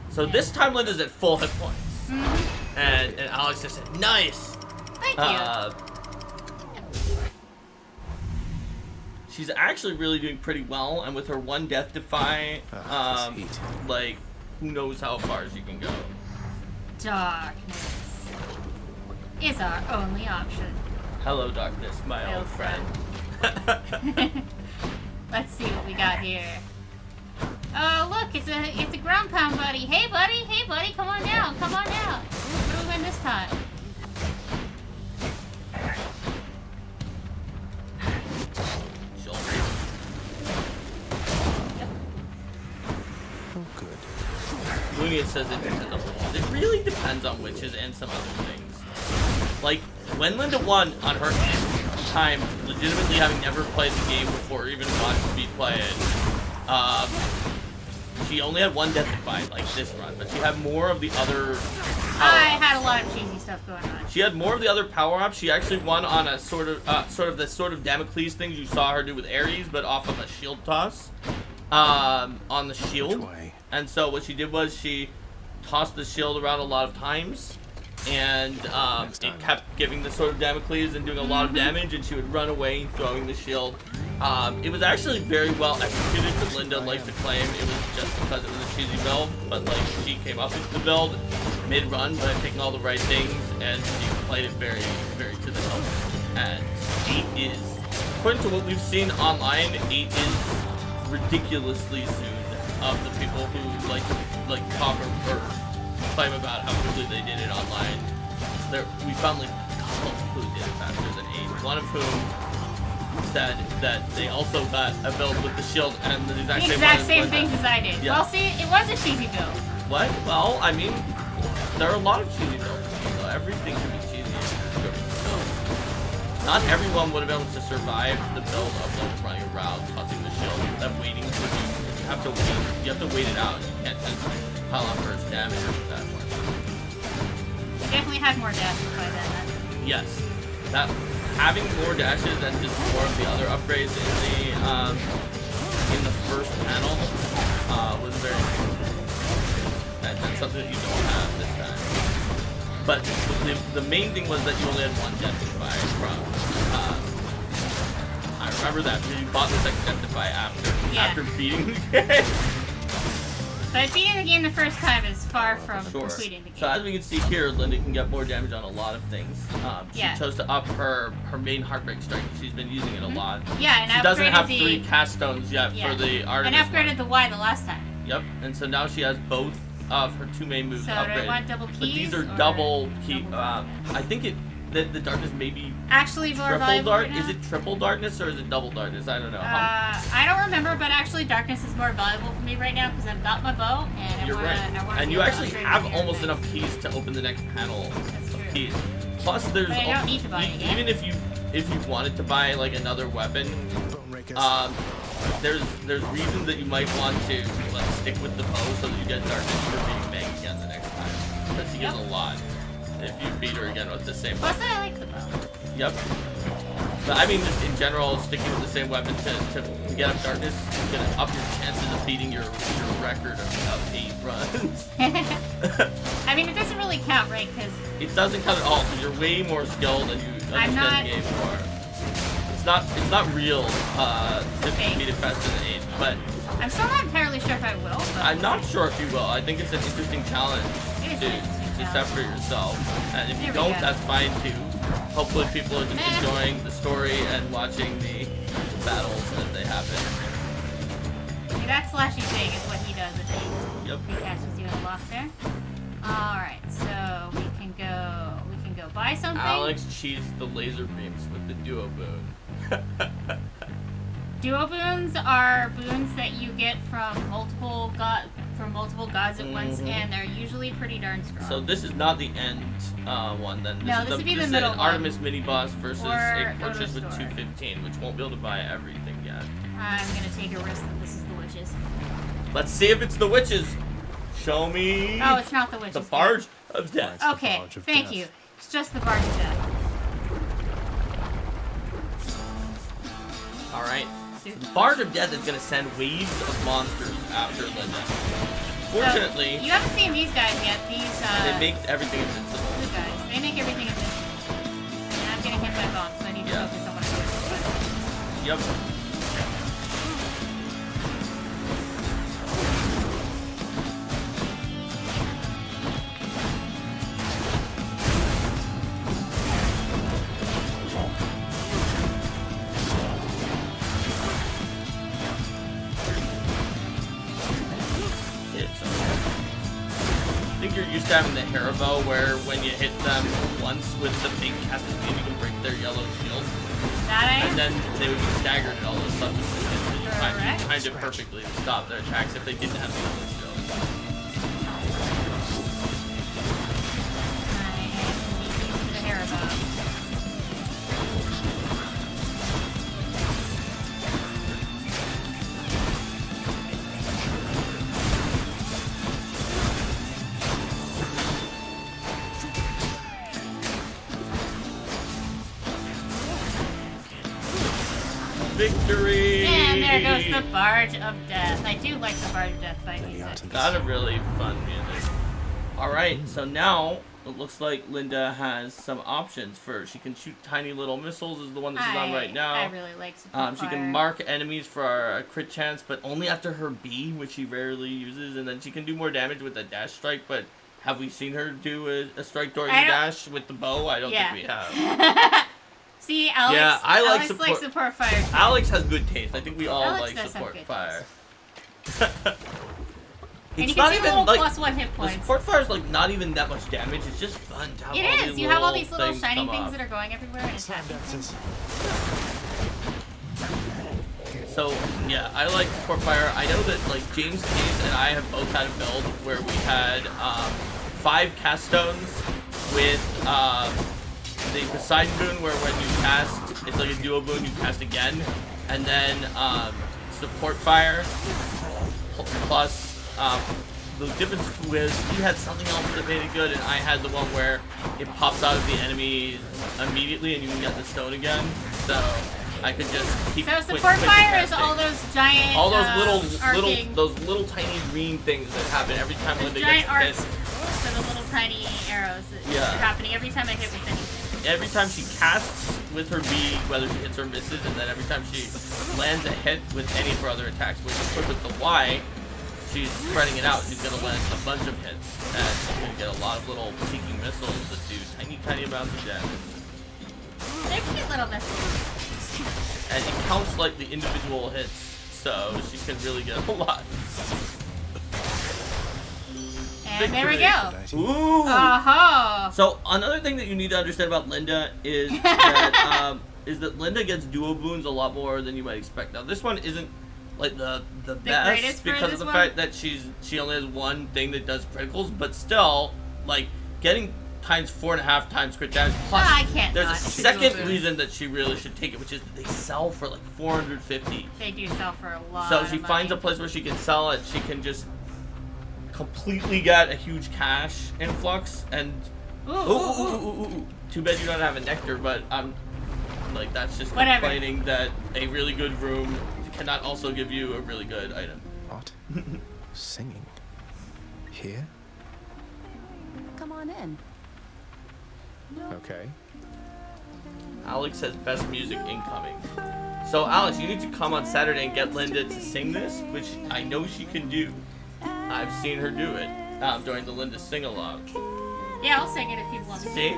[SPEAKER 2] So this time Linda's at full hit points. And Alex just said, nice!
[SPEAKER 1] Thank you.
[SPEAKER 2] she's actually really doing pretty well, and with her 1 death defy, like, who knows how far she can go.
[SPEAKER 1] Darkness is our only option.
[SPEAKER 2] Hello, darkness, my old friend.
[SPEAKER 1] Let's see what we got here. Oh, look, it's a ground pound buddy. Hey, buddy, come on down, come on down. What do we win this time?
[SPEAKER 4] Oh, good.
[SPEAKER 2] Lunia says it depends on witches. It really depends on witches and some other things. Like, when Linda won on her time, legitimately having never played the game before or even watched me play it, she only had 1 death defy, like this run, but she had more of the other
[SPEAKER 1] I had a lot of cheesy stuff going on.
[SPEAKER 2] She had more of the other power-ups. She actually won on a sort of Damocles thing you saw her do with Ares, but off of a shield toss on the shield. And so what she did was she tossed the shield around a lot of times, and it kept giving the sword of Damocles and doing a lot of damage, and she would run away throwing the shield. It was actually very well executed, but Linda likes to claim it was just because it was a cheesy build, but like she came up with the build mid-run by picking all the right things, and she played it very, very to the hilt. And 8 is, according to what we've seen online, 8 is ridiculously soon of the people who like talk or claim about how quickly they did it online. We found like a couple who did it faster than 8. One of whom said that they also got a build with the shield and the exact same
[SPEAKER 1] things as I did.
[SPEAKER 2] Yeah.
[SPEAKER 1] Well, see, it was a cheesy build.
[SPEAKER 2] What? Well, I mean, there are a lot of cheesy builds, so everything can be cheesy. Not everyone would have been able to survive the build of like running around, tossing the shield, that waiting for you. You have to wait. You have to wait it out. You can't just pile on first damage with that one.
[SPEAKER 1] Definitely had more dashes by then.
[SPEAKER 2] Yes, that having more dashes and just more of the other upgrades in the first panel was very cool. That's something that you don't have this time. But the main thing was that you only had 1 death defy from. I remember that because you bought the second death defy after beating the game.
[SPEAKER 1] But beating the game the first time is far from completing the game.
[SPEAKER 2] So as we can see here, Linda can get more damage on a lot of things. She chose to up her main Heartbreak Strike. She's been using it a lot.
[SPEAKER 1] Yeah, and
[SPEAKER 2] she doesn't have 3 cast stones yet for the Artemis.
[SPEAKER 1] And upgraded the Y the last time.
[SPEAKER 2] Yep, and so now she has both of her 2 main moves upgraded.
[SPEAKER 1] Do I want double keys?
[SPEAKER 2] But these are double key. I think the darkness may be
[SPEAKER 1] actually more
[SPEAKER 2] triple
[SPEAKER 1] valuable
[SPEAKER 2] dark.
[SPEAKER 1] right now?
[SPEAKER 2] Is it triple darkness or is it double darkness? I don't know.
[SPEAKER 1] I don't remember, but actually darkness is more valuable for me right now because I've got my bow and
[SPEAKER 2] You're right. And you actually have almost enough keys to open the next panel of keys. Plus, there's
[SPEAKER 1] but I don't need to buy it again.
[SPEAKER 2] even if you wanted to buy like another weapon, there's reasons that you might want to like stick with the bow so that you get darkness for being banged again the next time. Because she gives a lot if you beat her again with the same weapon.
[SPEAKER 1] Plus, I like the bow.
[SPEAKER 2] Yep. But I mean, just in general, sticking with the same weapon to get up darkness is gonna up your chances of beating your record of 8 runs.
[SPEAKER 1] I mean, it doesn't really count, right? Because
[SPEAKER 2] it doesn't count at all. Because you're way more skilled and you understand the game more. It's not real to beat it faster than 8, but
[SPEAKER 1] I'm still not entirely sure if I will. But
[SPEAKER 2] I'm not sure if you will. I think it's an interesting challenge to set for yourself, and if you don't, that's fine too. Hopefully, people are just enjoying the story and watching the battles as they happen.
[SPEAKER 1] See, that slashy thing is what he does at 8.
[SPEAKER 2] Yep.
[SPEAKER 1] He catches you in a lock there. All right, so we can go buy something.
[SPEAKER 2] Alex cheesed the laser beams with the duo boon.
[SPEAKER 1] Duo boons are boons that you get from multiple gods at once, and they're usually pretty darn strong.
[SPEAKER 2] So this is not the end one then.
[SPEAKER 1] This would be the middle one.
[SPEAKER 2] Artemis mini boss versus a
[SPEAKER 1] Or
[SPEAKER 2] purchase with 215, which won't be able to buy everything yet.
[SPEAKER 1] I'm gonna take a risk that this is the witches.
[SPEAKER 2] Let's see if it's the witches. Show me.
[SPEAKER 1] Oh, it's not the witches.
[SPEAKER 2] The Barge of Death.
[SPEAKER 1] Okay, thank you. It's just the Barge of Death.
[SPEAKER 2] All right. The Barge of Death is going to send waves of monsters after Linda. Fortunately,
[SPEAKER 1] so, you haven't seen these guys yet. These
[SPEAKER 2] they make everything invincible.
[SPEAKER 1] Blue guys, they make everything invincible. And I'm getting hit by bombs, so I need to focus on what I'm doing.
[SPEAKER 2] Yep. think you're used to having the Haribo where when you hit them once with the big casting speed, you can break their yellow shield. And then they would be staggered and all this stuff. So you timed it perfectly to stop their attacks if they didn't have the yellow shield.
[SPEAKER 1] I am using the Haribo.
[SPEAKER 2] Victory!
[SPEAKER 1] And there goes the Barge of Death. I do like the Barge of Death fight music.
[SPEAKER 2] Got a really fun music. Alright, so now it looks like Linda has some options for. She can shoot tiny little missiles, is the one that she's on right now.
[SPEAKER 1] I really like support
[SPEAKER 2] She can mark enemies for a crit chance, but only after her B, which she rarely uses, and then she can do more damage with a dash strike, but have we seen her do a strike during the dash with the bow? I don't think we have.
[SPEAKER 1] See, Alex,
[SPEAKER 2] yeah,
[SPEAKER 1] Alex likes support fire.
[SPEAKER 2] Alex has good taste. I think we all
[SPEAKER 1] Alex
[SPEAKER 2] like support fire.
[SPEAKER 1] And you can see little +1 hit points.
[SPEAKER 2] The support fire is like not even that much damage. It's just fun to have all
[SPEAKER 1] It is.
[SPEAKER 2] these
[SPEAKER 1] You have all these little
[SPEAKER 2] things
[SPEAKER 1] shiny
[SPEAKER 2] come
[SPEAKER 1] things
[SPEAKER 2] off.
[SPEAKER 1] that are going everywhere, and it's happy.
[SPEAKER 2] So yeah, I like support fire. I know that like James Case and I have both had a build where we had 5 cast stones with the Poseidon boon, where when you cast, it's like a duo boon, you cast again, and then support fire plus the difference was he had something else that made it good, and I had the one where it pops out of the enemy immediately and you can get the stone again. So I could just keep.
[SPEAKER 1] So support fire is all those giant,
[SPEAKER 2] all those
[SPEAKER 1] arcing,
[SPEAKER 2] little tiny green things that happen every time Linda gets
[SPEAKER 1] giant
[SPEAKER 2] hit.
[SPEAKER 1] arcs. So the little tiny arrows that are happening every time I hit with anything.
[SPEAKER 2] Every time she casts with her B, whether she hits or misses, and then every time she lands a hit with any of her other attacks, which is with the Y, she's spreading it out. She's gonna land a bunch of hits, and she's gonna get a lot of little peeking missiles that do tiny amounts of damage.
[SPEAKER 1] They're cute little missiles.
[SPEAKER 2] And it counts like the individual hits, so she can really get a lot.
[SPEAKER 1] And there we go.
[SPEAKER 2] Ooh. So another thing that you need to understand about Linda is that Linda gets duo boons a lot more than you might expect. Now this one isn't like the best because of the fact that she only has one thing that does criticals, but still like getting times 4.5 times crit damage. Plus, there's a second reason that she really should take it, which is that they sell for like 450.
[SPEAKER 1] They do sell for a lot.
[SPEAKER 2] So she finds a place where she can sell it. She can just completely get a huge cash influx, and ooh. Too bad you don't have a nectar, but I'm like that's just complaining that a really good room cannot also give you a really good item.
[SPEAKER 4] What? Singing? Here?
[SPEAKER 13] Come on in.
[SPEAKER 4] Okay.
[SPEAKER 2] Alex says best music incoming. So Alex, you need to come on Saturday and get Linda to sing this, which I know she can do. I've seen her do it during the Linda sing-along.
[SPEAKER 1] Yeah, I'll sing it if you want.
[SPEAKER 2] See?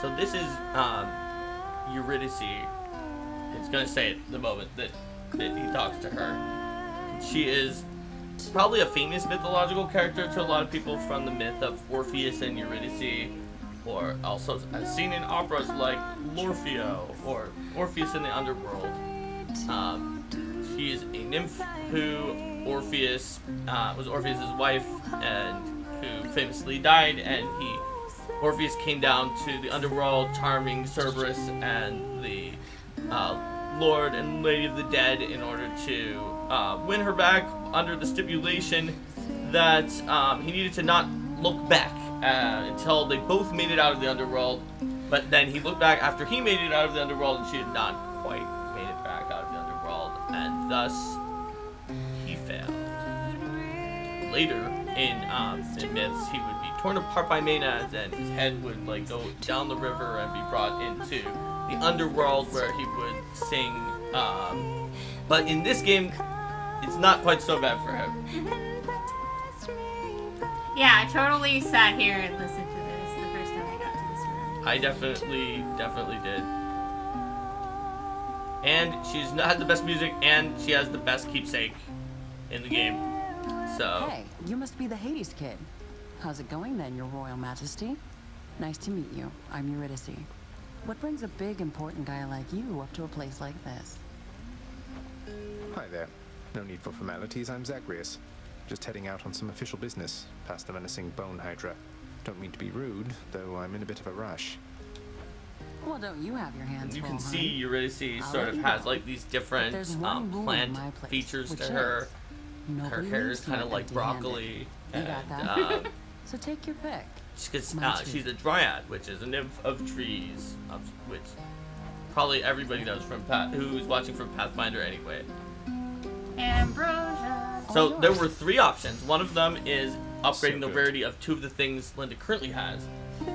[SPEAKER 2] So this is Eurydice. It's gonna say it the moment that he talks to her. She is probably a famous mythological character to a lot of people from the myth of Orpheus and Eurydice, or also seen in operas like L'Orfeo or Orpheus in the Underworld. She is a nymph who Orpheus was Orpheus's wife, and who famously died, and Orpheus came down to the underworld, charming Cerberus and the Lord and Lady of the Dead in order to win her back, under the stipulation that he needed to not look back until they both made it out of the underworld. But then he looked back after he made it out of the underworld, and she had not quite made it back out of the underworld, and thus he failed. Later in myths, he would be torn apart by Maenads, and his head would like go down the river and be brought into the underworld where he would sing. But in this game, it's not quite so bad for him.
[SPEAKER 1] Yeah, I totally sat here and listened to this the first time I got to this room.
[SPEAKER 2] I definitely did. And she's not the best music, and she has the best keepsake in the game. So.
[SPEAKER 13] Hey, you must be the Hades kid. How's it going then, your royal majesty? Nice to meet you. I'm Eurydice. What brings a big, important guy like you up to a place like this?
[SPEAKER 4] Hi there. No need for formalities, I'm Zagreus. Just heading out on some official business, past the menacing bone hydra. Don't mean to be rude, though I'm in a bit of a rush.
[SPEAKER 13] Well, don't you have your hands
[SPEAKER 2] You
[SPEAKER 13] full,
[SPEAKER 2] can
[SPEAKER 13] huh?
[SPEAKER 2] see Eurydice
[SPEAKER 13] I'll
[SPEAKER 2] sort
[SPEAKER 13] let
[SPEAKER 2] of
[SPEAKER 13] you
[SPEAKER 2] has
[SPEAKER 13] go.
[SPEAKER 2] like these different
[SPEAKER 13] There's one rule in
[SPEAKER 2] plant
[SPEAKER 13] my place,
[SPEAKER 2] features
[SPEAKER 13] which
[SPEAKER 2] to her.
[SPEAKER 13] is
[SPEAKER 2] Her
[SPEAKER 13] nobody
[SPEAKER 2] hair
[SPEAKER 13] leaves
[SPEAKER 2] is kind of
[SPEAKER 13] here
[SPEAKER 2] like
[SPEAKER 13] empty-handed.
[SPEAKER 2] broccoli.
[SPEAKER 13] You
[SPEAKER 2] And,
[SPEAKER 13] got that? So take your pick. Mine too.
[SPEAKER 2] she's a dryad, which is a nymph of trees, which probably everybody knows from who's watching from Pathfinder anyway.
[SPEAKER 1] Ambrosia.
[SPEAKER 2] So there were 3 options. One of them is upgrading the
[SPEAKER 4] good.
[SPEAKER 2] rarity of 2 of the things Linda currently has.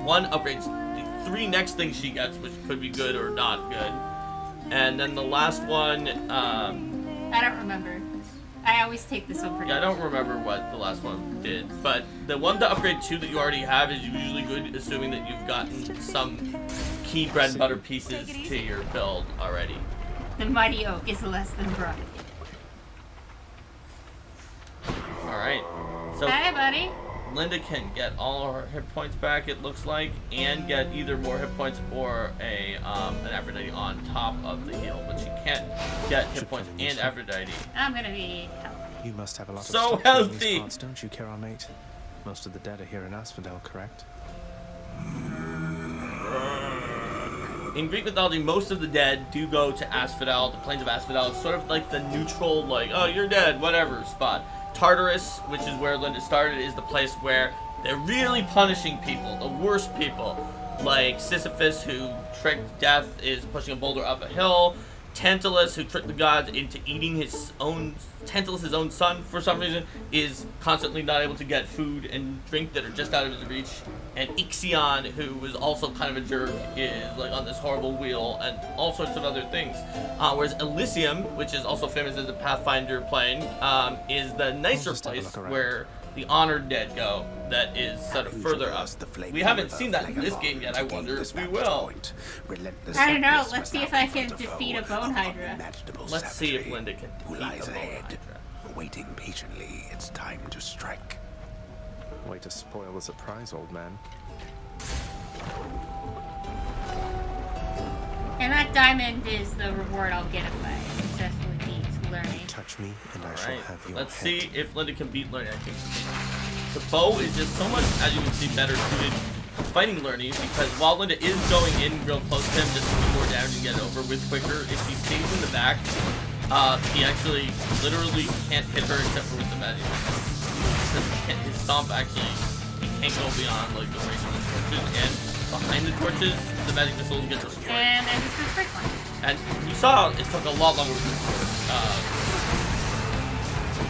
[SPEAKER 2] One upgrades the 3 next things she gets, which could be good or not good. And then the last one,
[SPEAKER 1] I don't remember. I always take this one pretty
[SPEAKER 2] I don't remember what the last one did, but the one to upgrade 2 that you already have is usually good, assuming that you've gotten some key bread and butter pieces to your build already.
[SPEAKER 1] The mighty oak is less than bright.
[SPEAKER 2] Alright, so
[SPEAKER 1] Hi, buddy.
[SPEAKER 2] Linda can get all her hit points back, it looks like, and get either more hit points or an Aphrodite on top of the heal, but she can't get hit points and Aphrodite.
[SPEAKER 1] I'm gonna be healthy.
[SPEAKER 4] You must have a lot
[SPEAKER 2] So
[SPEAKER 4] of stock in these
[SPEAKER 2] healthy!
[SPEAKER 4] parts, don't you, Kara, mate? Most of the dead are here in Asphodel, correct?
[SPEAKER 2] In Greek mythology, most of the dead do go to Asphodel, the plains of Asphodel. It's sort of like the neutral, like, oh, you're dead, whatever spot. Tartarus, which is where Linda started, is the place where they're really punishing people, the worst people. Like Sisyphus, who tricked Death, is pushing a boulder up a hill. Tantalus, who tricked the gods into eating his own son for some reason, is constantly not able to get food and drink that are just out of his reach. And Ixion, who was also kind of a jerk, is like on this horrible wheel, and all sorts of other things. Whereas Elysium, which is also famous as a Pathfinder plane, is the nicer place where the honored dead go. That is sort of further up. We haven't seen that in this game yet. I wonder if we will.
[SPEAKER 1] I don't know. Let's see if I can defeat a bone hydra.
[SPEAKER 2] Let's see if Linda can
[SPEAKER 3] Who
[SPEAKER 2] defeat
[SPEAKER 3] lies
[SPEAKER 2] a bone
[SPEAKER 3] ahead?
[SPEAKER 2] hydra.
[SPEAKER 3] Waiting patiently, it's time to strike.
[SPEAKER 4] Way to spoil the surprise, old man.
[SPEAKER 1] And that diamond is the reward I'll get if I successfully beat learning.
[SPEAKER 4] Touch me, and I shall
[SPEAKER 2] Alright,
[SPEAKER 4] have your
[SPEAKER 2] let's
[SPEAKER 4] head.
[SPEAKER 2] see if Linda can beat learning. I think the bow is just so much, as you can see, better suited to fighting learning, because while Linda is going in real close to him just to do more damage and get it over with quicker, if he stays in the back, he actually literally can't hit her except for with the magic. His stomp actually, he can't go beyond like the range of the torches, and behind the torches, the magic missiles get destroyed.
[SPEAKER 1] And there's this good quick one.
[SPEAKER 2] And you saw it took a lot longer with this sword.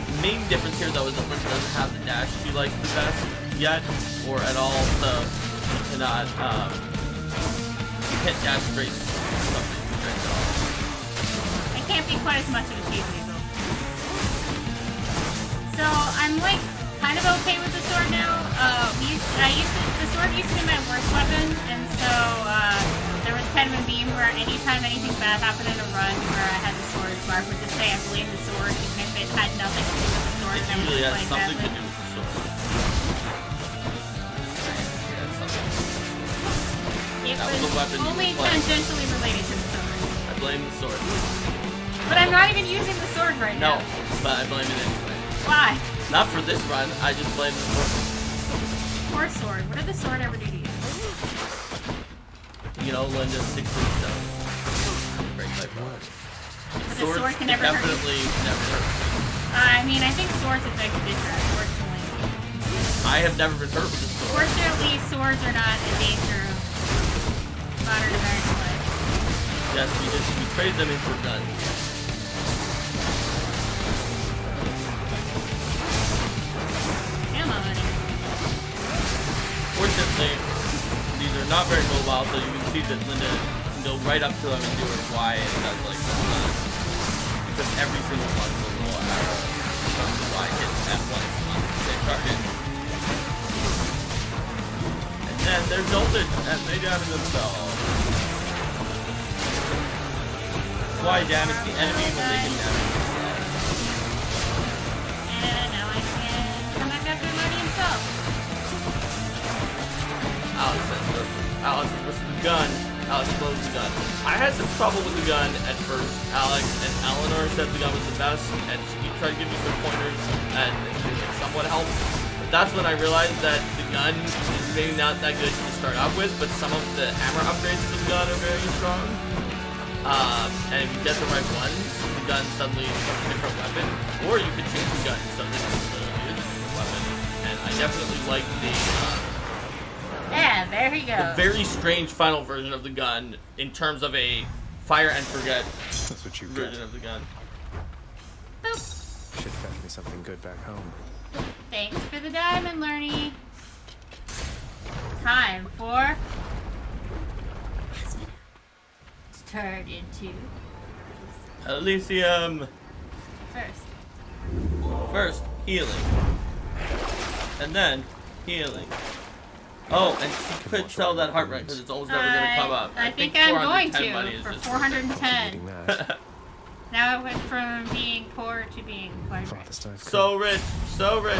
[SPEAKER 2] The main difference here though is that Linda doesn't have the dash she likes the best yet, or at all, so you cannot, you can't dash straight something straight at all.
[SPEAKER 1] It can't be quite as much of a cheese weasel. So I'm like kind of okay with the sword now. The sword used to be my worst weapon, and so there was kind of a meme where anytime anything bad happened in a run where I had the sword, Mark would just say I blame the sword, even if it had nothing to do with the sword.
[SPEAKER 2] It
[SPEAKER 1] and I
[SPEAKER 2] usually
[SPEAKER 1] would
[SPEAKER 2] has
[SPEAKER 1] play
[SPEAKER 2] something to
[SPEAKER 1] badly.
[SPEAKER 2] do with the sword.
[SPEAKER 1] It
[SPEAKER 2] That was a weapon you
[SPEAKER 1] only
[SPEAKER 2] were playing.
[SPEAKER 1] tangentially related to the sword.
[SPEAKER 2] I blame the sword.
[SPEAKER 1] But I'm not even using the sword right
[SPEAKER 2] No,
[SPEAKER 1] now.
[SPEAKER 2] but I blame it anyway.
[SPEAKER 1] Why?
[SPEAKER 2] Not for this run, I just blame the sword.
[SPEAKER 1] Poor sword. What did the sword ever do to you?
[SPEAKER 2] You know, Linda sticks to stone. Break my bones.
[SPEAKER 1] But the sword can never hurt you.
[SPEAKER 2] definitely never hurt me.
[SPEAKER 1] I mean, I think swords affect the danger, unfortunately.
[SPEAKER 2] I have never been hurt with a sword.
[SPEAKER 1] Fortunately, swords are not a danger of modern American life.
[SPEAKER 2] Yes, we trade them in for guns.
[SPEAKER 1] Ammo money.
[SPEAKER 2] Fortunately, these are not very mobile, so you can see that Linda can go right up to them and do her Y and does like this. Because every single one will go arrow from the Y hit at once on the same target. And they're jolted, and they damage themselves. Why damage the enemy when they can damage themselves?
[SPEAKER 1] And now I can come back after Marty himself.
[SPEAKER 2] Alex with the gun. Alex blows the gun. I had some trouble with the gun at first. Alex and Eleanor said the gun was the best, and she tried to give me some pointers, and it somewhat helped. But that's when I realized that the gun is maybe not that good to start off with, but some of the hammer upgrades to the gun are very strong. And if you get the right ones, the gun suddenly becomes a different weapon, or you can change the gun so that it's literally a different weapon. And I definitely like the
[SPEAKER 1] Yeah, there he goes.
[SPEAKER 2] a very strange final version of the gun in terms of a fire and forget
[SPEAKER 4] That's what you
[SPEAKER 2] version
[SPEAKER 4] get.
[SPEAKER 2] of the gun.
[SPEAKER 1] Boop.
[SPEAKER 4] Should fetch me something good back home.
[SPEAKER 1] Thanks for the diamond, Lernie. Time for... It's turned into...
[SPEAKER 2] Elysium. First, healing. And then, healing. Oh, and she could sell that heart rate because it's almost never going to come up.
[SPEAKER 1] I think I'm going
[SPEAKER 2] 410 money
[SPEAKER 1] to
[SPEAKER 2] is
[SPEAKER 1] for
[SPEAKER 2] just
[SPEAKER 1] 410. Now I went from being poor to being quite rich.
[SPEAKER 2] So rich, so rich.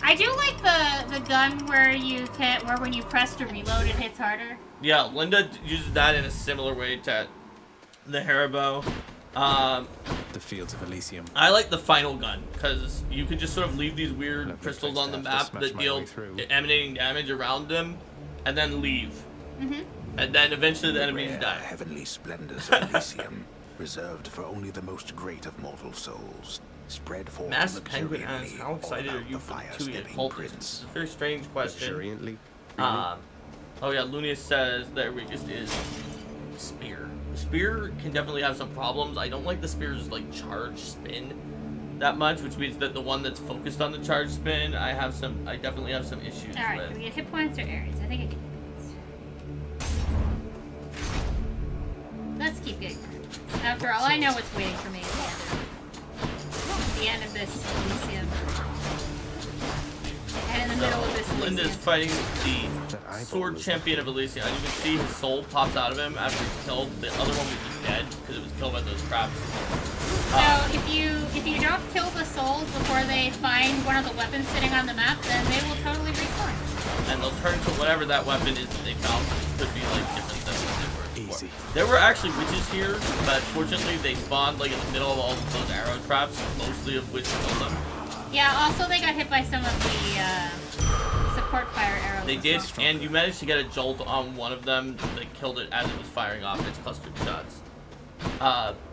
[SPEAKER 1] I do like the gun where you can when you press to reload it hits harder.
[SPEAKER 2] Yeah, Linda uses that in a similar way to the Haribo.
[SPEAKER 4] The Fields of Elysium.
[SPEAKER 2] I like the final gun because you can just sort of leave these weird crystals on the map that deal emanating damage around them, and then leave. And then eventually the enemies
[SPEAKER 3] Rare
[SPEAKER 2] die.
[SPEAKER 3] heavenly splendors of Elysium, reserved for only the most great of mortal souls, spread forth
[SPEAKER 2] Mass Penguin asks,
[SPEAKER 3] luxuriantly
[SPEAKER 2] how excited
[SPEAKER 3] all
[SPEAKER 2] are
[SPEAKER 3] about
[SPEAKER 2] you
[SPEAKER 3] the
[SPEAKER 2] for the
[SPEAKER 3] fire-stepping
[SPEAKER 2] two-hit
[SPEAKER 3] prince.
[SPEAKER 2] It's a very strange question.
[SPEAKER 4] Luxuriantly?
[SPEAKER 2] Oh yeah, Lunius says their weakest is spear. The spear can definitely have some problems. I don't like the spear's like charge spin that much, which means that the one that's focused on the charge spin, I definitely have some issues
[SPEAKER 1] All right,
[SPEAKER 2] with.
[SPEAKER 1] do we get hit points or areas? I think I get hit points. Let's keep getting hit points. After all, I know what's waiting for me at the end of this Elysium. And in the middle of this
[SPEAKER 2] Linda's
[SPEAKER 1] Elysium.
[SPEAKER 2] fighting the sword champion of Elysium, and you can see his soul pops out of him after he's killed. The other one was just dead because it was killed by those traps.
[SPEAKER 1] So if you don't kill the souls before they find one of the weapons sitting on the map, then they will totally respawn.
[SPEAKER 2] And they'll turn to whatever that weapon is that they found. It could be like different than what they were before.
[SPEAKER 4] Easy.
[SPEAKER 2] There were actually witches here, but fortunately they spawned like in the middle of all of those arrow traps, mostly of which killed them.
[SPEAKER 1] Yeah, also they got hit by some of the support fire arrows.
[SPEAKER 2] They did, and you managed to get a jolt on one of them that killed it as it was firing off its clustered shots.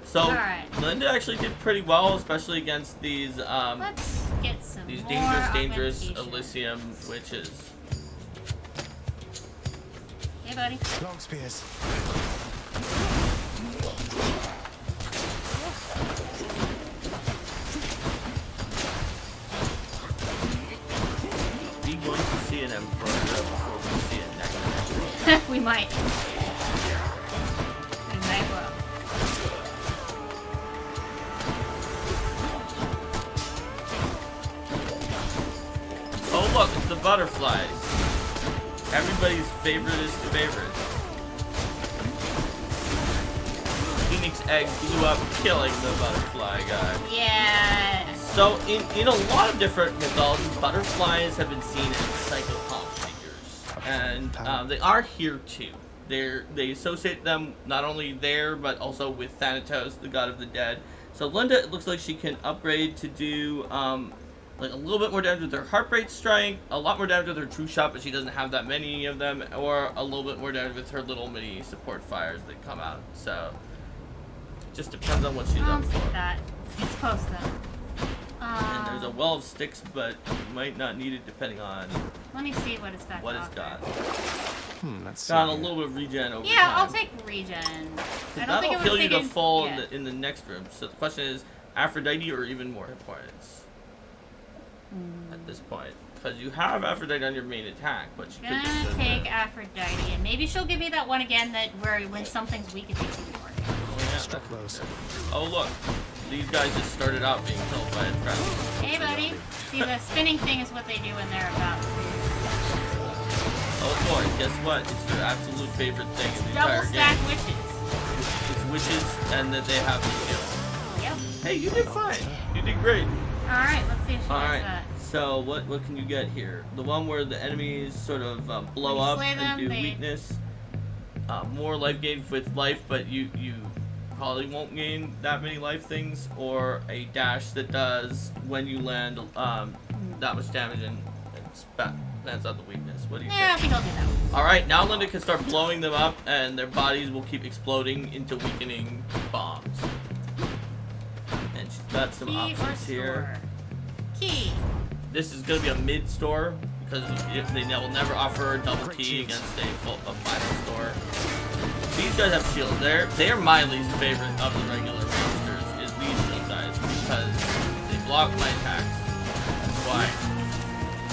[SPEAKER 2] So
[SPEAKER 1] Alright.
[SPEAKER 2] Linda actually did pretty well, especially against these
[SPEAKER 1] Let's get some
[SPEAKER 2] these
[SPEAKER 1] more
[SPEAKER 2] dangerous
[SPEAKER 1] augmentation.
[SPEAKER 2] Elysium witches.
[SPEAKER 1] Hey, buddy.
[SPEAKER 4] Long spears.
[SPEAKER 2] Are you going to see an emperor before we see a next?
[SPEAKER 1] We might. We might well.
[SPEAKER 2] Oh look, it's the butterflies. Everybody's favoriteest favorite. Phoenix egg blew up, killing the butterfly guy.
[SPEAKER 1] Yeah.
[SPEAKER 2] So in a lot of different mythologies, butterflies have been seen as psychopomp figures, and they are here too. They associate them not only there but also with Thanatos, the god of the dead. So Linda, it looks like she can upgrade to do like a little bit more damage with her heart rate strike, a lot more damage with her true shot, but she doesn't have that many of them, or a little bit more damage with her little mini support fires that come out. So it just depends on what she's
[SPEAKER 1] I'll
[SPEAKER 2] up for.
[SPEAKER 1] take that. It's close though.
[SPEAKER 2] And there's a well of sticks, but you might not need it depending on
[SPEAKER 1] Let me see what it's got.
[SPEAKER 2] what
[SPEAKER 1] to
[SPEAKER 2] it's
[SPEAKER 1] offer.
[SPEAKER 2] got.
[SPEAKER 4] Let's
[SPEAKER 2] Got a
[SPEAKER 4] see.
[SPEAKER 2] little bit of regen over
[SPEAKER 1] Yeah,
[SPEAKER 2] time.
[SPEAKER 1] I'll take regen. I don't think
[SPEAKER 2] That'll
[SPEAKER 1] it would
[SPEAKER 2] heal
[SPEAKER 1] have
[SPEAKER 2] you to
[SPEAKER 1] taken...
[SPEAKER 2] full
[SPEAKER 1] yeah.
[SPEAKER 2] in the next room. So the question is, Aphrodite or even more hit points at this point, because you have Aphrodite on your main attack, but you could just
[SPEAKER 1] Gonna
[SPEAKER 2] sit
[SPEAKER 1] take
[SPEAKER 2] there.
[SPEAKER 1] Aphrodite, and maybe she'll give me that one again that where when something's weak it takes more.
[SPEAKER 2] Oh, yeah,
[SPEAKER 4] Struck those.
[SPEAKER 2] oh look, these guys just started out being killed by a trap.
[SPEAKER 1] Hey buddy, see the spinning thing is what they do when they're about to
[SPEAKER 2] Oh boy, guess what? It's your absolute favorite thing in the
[SPEAKER 1] Double
[SPEAKER 2] entire
[SPEAKER 1] stack
[SPEAKER 2] game.
[SPEAKER 1] witches.
[SPEAKER 2] It's witches, and that they have the skill.
[SPEAKER 1] Yep.
[SPEAKER 2] Hey, you did fine. You did great.
[SPEAKER 1] Alright, let's see if she does
[SPEAKER 2] Alright,
[SPEAKER 1] that.
[SPEAKER 2] so what can you get here? The one where the enemies sort of blow
[SPEAKER 1] When you
[SPEAKER 2] up
[SPEAKER 1] slay
[SPEAKER 2] and
[SPEAKER 1] them,
[SPEAKER 2] do
[SPEAKER 1] they-
[SPEAKER 2] weakness. More life gain with life, but you probably won't gain that many life things, or a dash that does when you land that much damage and lands on the weakness. What do you
[SPEAKER 1] Yeah, I
[SPEAKER 2] think?
[SPEAKER 1] think I'll do that one.
[SPEAKER 2] Alright, now Linda can start blowing them up and their bodies will keep exploding into weakening bombs. And she's got some
[SPEAKER 1] Key or
[SPEAKER 2] options here.
[SPEAKER 1] store? Key.
[SPEAKER 2] This is going to be a mid store because they will never offer a double key against a final store. These guys have shields. They are my least favorite of the regular monsters, is these shield guys, because they block my attacks. That's why.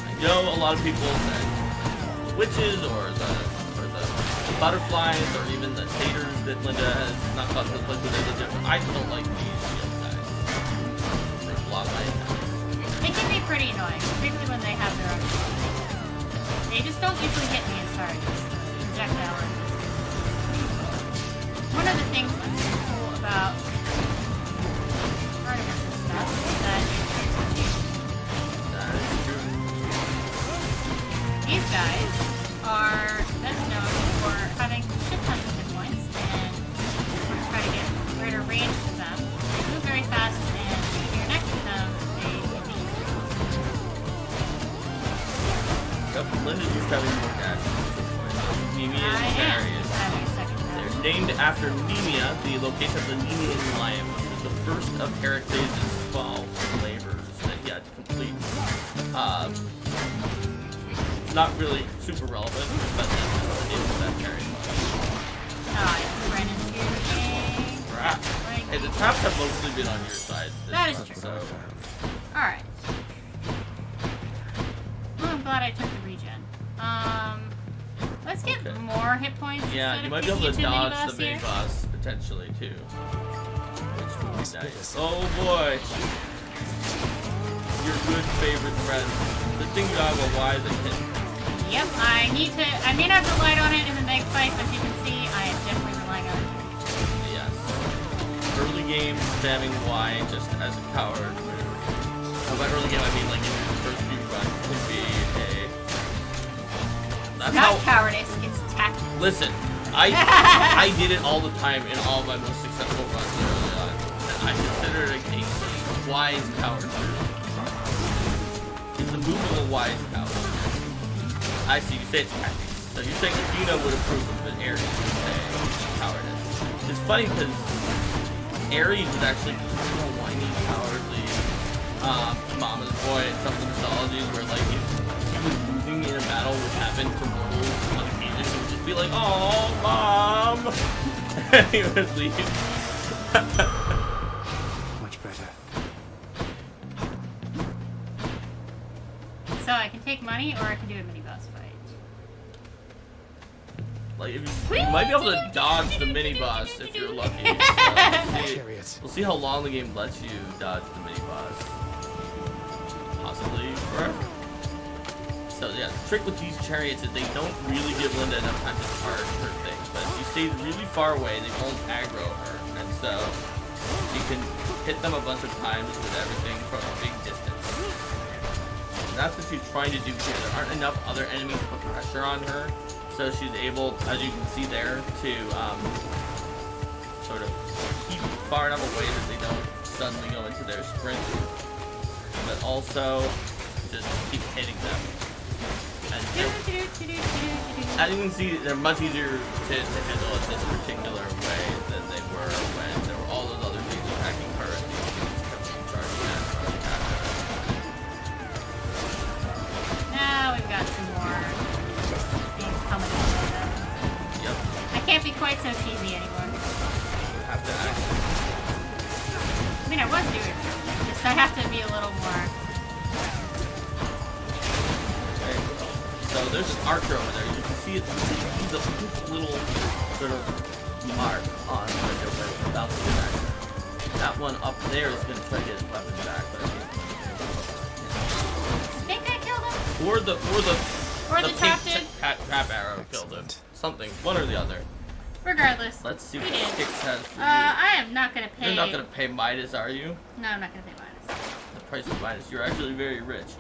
[SPEAKER 2] I know a lot of people said the witches or the butterflies or even the taters that Linda has not thought that Linda is different. I don't like these shield guys. They block my attacks.
[SPEAKER 1] They can be pretty annoying, particularly when they have their own shield. They just don't usually hit me as hard as the projectile ones. One of the things that's cool about Artemis' stuff is that these guys are best known for having shit tons of hit points, and we're trying to get greater range to them. They move very fast, and if you're next to them, they can beat you.
[SPEAKER 2] Yep, Linda's just having more dash. Nemea and Darius. They're named after Nemea, the location of the Nemean lion, which was the first of Heracles' 12 labors that he had to complete. Not really super relevant, but that's the name of that chariot.
[SPEAKER 1] I ran into a
[SPEAKER 2] Trap. Hey, the traps have mostly been on your side.
[SPEAKER 1] That is true.
[SPEAKER 2] So.
[SPEAKER 1] Alright. Well, I'm glad I took the regen. Let's get more hit points.
[SPEAKER 2] Yeah, you might be able to dodge the mini boss potentially too. Which would be nice. Oh boy. Your good favorite friend. The thing you have a wise kid.
[SPEAKER 1] Yep, I may not have relied on it in the next fight, but you can see I am definitely relying on it.
[SPEAKER 2] Yes. Early game spamming Y just as a coward move. By early game I mean like in the first few runs could be a that's
[SPEAKER 1] Not
[SPEAKER 2] how
[SPEAKER 1] cowardice, it's tactics.
[SPEAKER 2] Listen, I did it all the time in all of my most successful runs early on. And I consider it a wise coward move. It's the move of a wise coward. I see, you say it's tactics. So you're saying Athena would approve of an Ares would say cowardice. It's funny because Ares is actually kind of a whiny, cowardly mama's boy in some of the mythologies where like if he was losing in a battle, which happened to mortals on occasion, he would just be like, "Oh, mom," and he would leave.
[SPEAKER 4] Much better.
[SPEAKER 1] So I can take money, or I can do a mini boss fight.
[SPEAKER 2] Like, if you might be able to dodge the mini boss if you're lucky. We'll see how long the game lets you dodge the mini boss. Possibly forever. So yeah, the trick with these chariots is they don't really give Linda enough time to charge her things. But if you stay really far away, they won't aggro her, and so you can hit them a bunch of times with everything from a big distance. And that's what she's trying to do here. There aren't enough other enemies to put pressure on her. So she's able, as you can see there, to sort of keep far enough away that they don't suddenly go into their sprint, but also just keep hitting them. And as you can see, they're much easier to handle in this particular way than they were when there were all those other things attacking her and charging at.
[SPEAKER 1] Now we've got some more things coming in.
[SPEAKER 2] Yep.
[SPEAKER 1] I can't be quite so cheesy anymore.
[SPEAKER 2] You have to act.
[SPEAKER 1] I mean, I was doing it. Just I have to be a little more.
[SPEAKER 2] Okay. So there's an archer over there. You can see it's a little sort of mark on the window without the back. That one up there is going to try to get his weapon back, but I think
[SPEAKER 1] I think I killed him.
[SPEAKER 2] Or the
[SPEAKER 1] Or the trap did.
[SPEAKER 2] trap arrow killed him. Something, one or the other.
[SPEAKER 1] Regardless.
[SPEAKER 2] Let's see what
[SPEAKER 1] we did.
[SPEAKER 2] Styx has for you.
[SPEAKER 1] I am not gonna pay.
[SPEAKER 2] You're not gonna pay Midas, are you?
[SPEAKER 1] No, I'm not gonna pay Midas.
[SPEAKER 2] The price of Midas. You're actually very rich.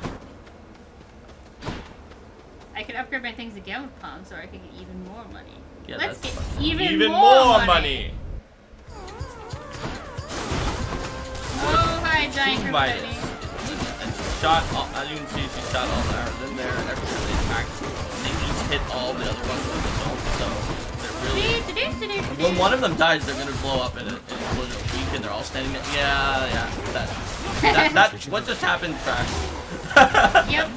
[SPEAKER 1] I could upgrade my things again with palms, or I could get even more money.
[SPEAKER 2] Yeah,
[SPEAKER 1] Let's
[SPEAKER 2] that's
[SPEAKER 1] get even
[SPEAKER 2] more money.
[SPEAKER 1] Oh, hi, giant
[SPEAKER 2] King
[SPEAKER 1] Midas.
[SPEAKER 2] Midas. And she shot all, as you can see, she shot all the arrows in there, and every time they attacked, they each hit all the other ones with the dome, so they're really... When one of them dies, they're gonna blow up in a explosion of weak, and they're all standing there. Yeah, that what just happened, trash.
[SPEAKER 1] Yep.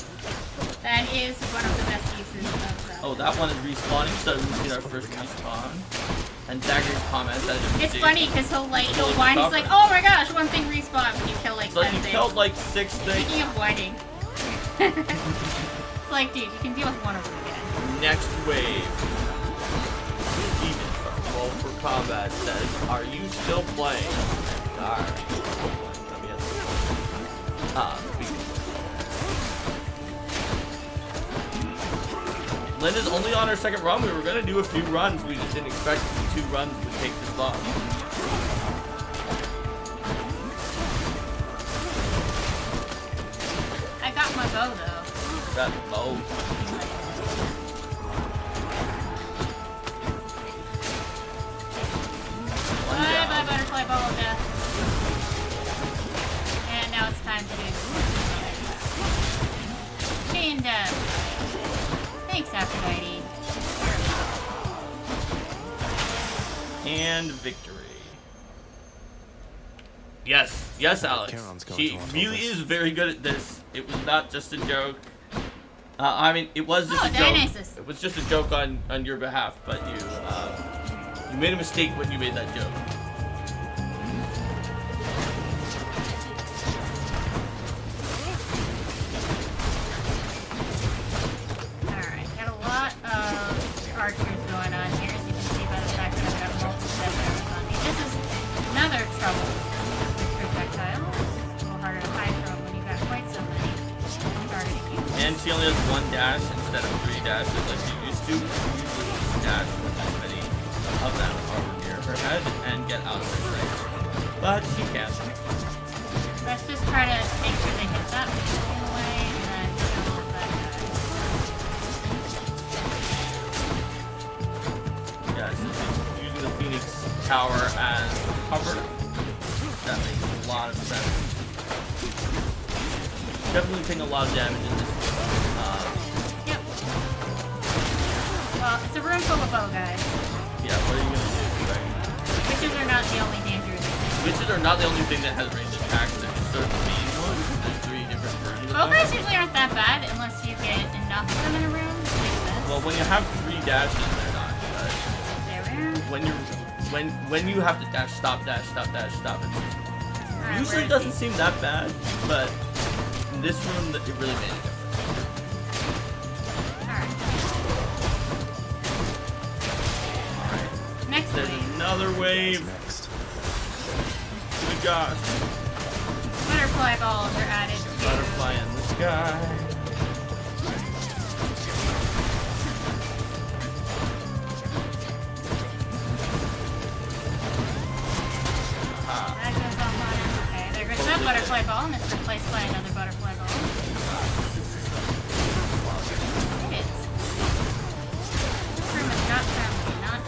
[SPEAKER 1] That is one of the best uses of that.
[SPEAKER 2] Oh, that one is respawning, so we've seen our first respawn. And Dagger's comments, as you can
[SPEAKER 1] It's
[SPEAKER 2] see.
[SPEAKER 1] funny because he'll whine. He's like, "Oh my gosh, one thing respawned when you kill like
[SPEAKER 2] So
[SPEAKER 1] 10
[SPEAKER 2] you
[SPEAKER 1] things."
[SPEAKER 2] killed like 6 things.
[SPEAKER 1] Speaking of whining, it's like, dude, you can deal with one of them again.
[SPEAKER 2] Next wave. Steven from Roll for Combat says, "Are you still playing?" Alright. Linda's only on her second run. We were gonna do a few runs. We just didn't expect 2 runs would take this long.
[SPEAKER 1] I got my bow though.
[SPEAKER 2] Got the bow.
[SPEAKER 1] Bye bye butterfly ball of death. And now it's time to do chain death. Thanks, Aphrodite.
[SPEAKER 2] And victory. Yes, Alex. She really is very good at this. It was not just a joke. I mean, it was just a joke.
[SPEAKER 1] Dionysus.
[SPEAKER 2] It was just a joke on your behalf, but you made a mistake when you made that joke.
[SPEAKER 1] Alright, got a lot of archers going on here, as you can see by the fact that I've got multiple death arrows on me. This is another trouble with projectiles. It's a little harder to hide from when you've got quite so many targeting you.
[SPEAKER 2] And she only has 1 dash instead of 3 dashes like she used to. She usually dash with as many of them over near her head and get out of her range. But she can't.
[SPEAKER 1] Let's just try to make sure they hit that in a way, and then kill that guy.
[SPEAKER 2] Yeah, so she's using the Phoenix Tower as cover. That makes a lot of sense. Definitely taking a lot of damage in this.
[SPEAKER 1] Yep. Well, it's a room full of bow guys.
[SPEAKER 2] Yeah, what are you gonna do? Right?
[SPEAKER 1] Witches are not the only dangerous thing.
[SPEAKER 2] Witches are not the only thing that has ranged attacks. There's sort of being one. There's 3 different versions of
[SPEAKER 1] Bow
[SPEAKER 2] them.
[SPEAKER 1] guys usually aren't that bad unless you get enough of them in a room.
[SPEAKER 2] Well, when you have 3 dashes, they're not. When you have to dash, stop, dash, stop, dash, stop. It usually doesn't seem that bad, but in this room, it really made a difference. Alright.
[SPEAKER 1] Next
[SPEAKER 2] There's
[SPEAKER 1] wave.
[SPEAKER 2] another wave. Good gosh.
[SPEAKER 1] Butterfly balls are added to.
[SPEAKER 2] Butterfly in the sky.
[SPEAKER 1] That goes offline. Okay, there goes that butterfly ball, and it's replaced by another butterfly ball. It is. This room is not friendly, not.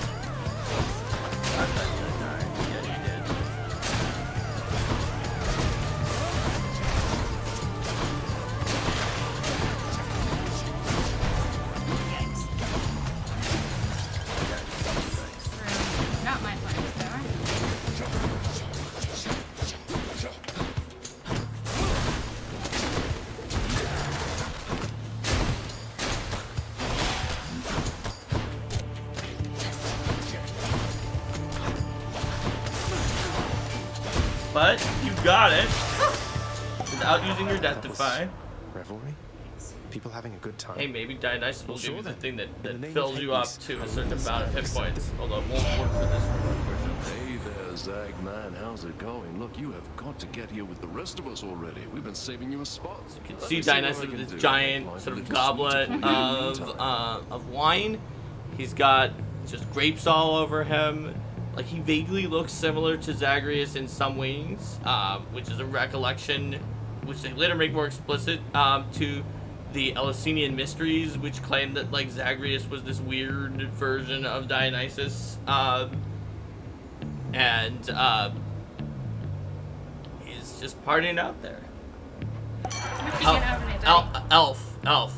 [SPEAKER 1] Not my flames, though.
[SPEAKER 2] But you got it without using your death defy.
[SPEAKER 4] Revelry? People having a good time.
[SPEAKER 2] Hey, maybe Dionysus will give you the
[SPEAKER 4] then.
[SPEAKER 2] thing that
[SPEAKER 4] In the name
[SPEAKER 2] fills
[SPEAKER 4] of
[SPEAKER 2] you up
[SPEAKER 4] Hades,
[SPEAKER 2] to a
[SPEAKER 4] I'll
[SPEAKER 2] certain
[SPEAKER 4] let this
[SPEAKER 2] amount of hit
[SPEAKER 4] next
[SPEAKER 2] points. Although it won't work for this one, unfortunately.
[SPEAKER 6] Hey there,
[SPEAKER 14] Man, how's it going? Look, you have got to get here with the rest of us already. We've been saving you a spot.
[SPEAKER 2] You can see Dionysus with this giant sort of goblet of wine. He's got just grapes all over him. Like, he vaguely looks similar to Zagreus in some ways, which is a recollection, which they later make more explicit, to the Eleusinian mysteries, which claim that, like, Zagreus was this weird version of Dionysus. And he's just partying out there. Elf.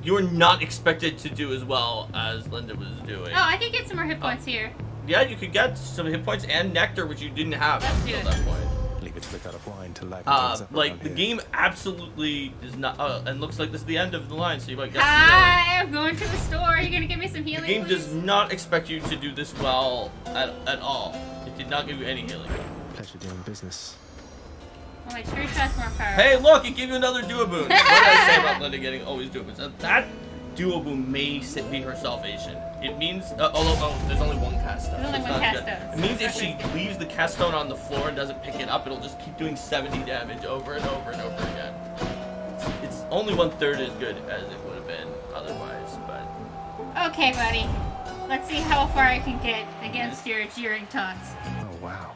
[SPEAKER 2] You are not expected to do as well as Linda was doing.
[SPEAKER 1] Oh, I can get some more hit points here.
[SPEAKER 2] Yeah, you could get some hit points and nectar, which you didn't have until that point.
[SPEAKER 4] Leave it to pick out of wine to liven things up.
[SPEAKER 2] Like, the game absolutely does not. And looks like this is the end of the line, so you might get.
[SPEAKER 1] Hi, I'm going to the store. Are you gonna give me some healing?
[SPEAKER 2] The game
[SPEAKER 1] please?
[SPEAKER 2] does not expect you to do this well at all. It did not give you any healing.
[SPEAKER 4] Pleasure doing business.
[SPEAKER 1] Oh, my true shot's more powerful.
[SPEAKER 2] Hey, look! It gave you another duo boon. What did I say about Linda getting always duo boons? That duo boon may be her salvation. It means, although there's only one cast stone.
[SPEAKER 1] There's only one cast stone.
[SPEAKER 2] It means if she leaves the cast stone on the floor and doesn't pick it up, it'll just keep doing 70 damage over and over and over again. It's only 1/3 as good as it would have been otherwise, but...
[SPEAKER 1] Okay, buddy. Let's see how far I can get against your jeering taunts.
[SPEAKER 4] Oh, wow.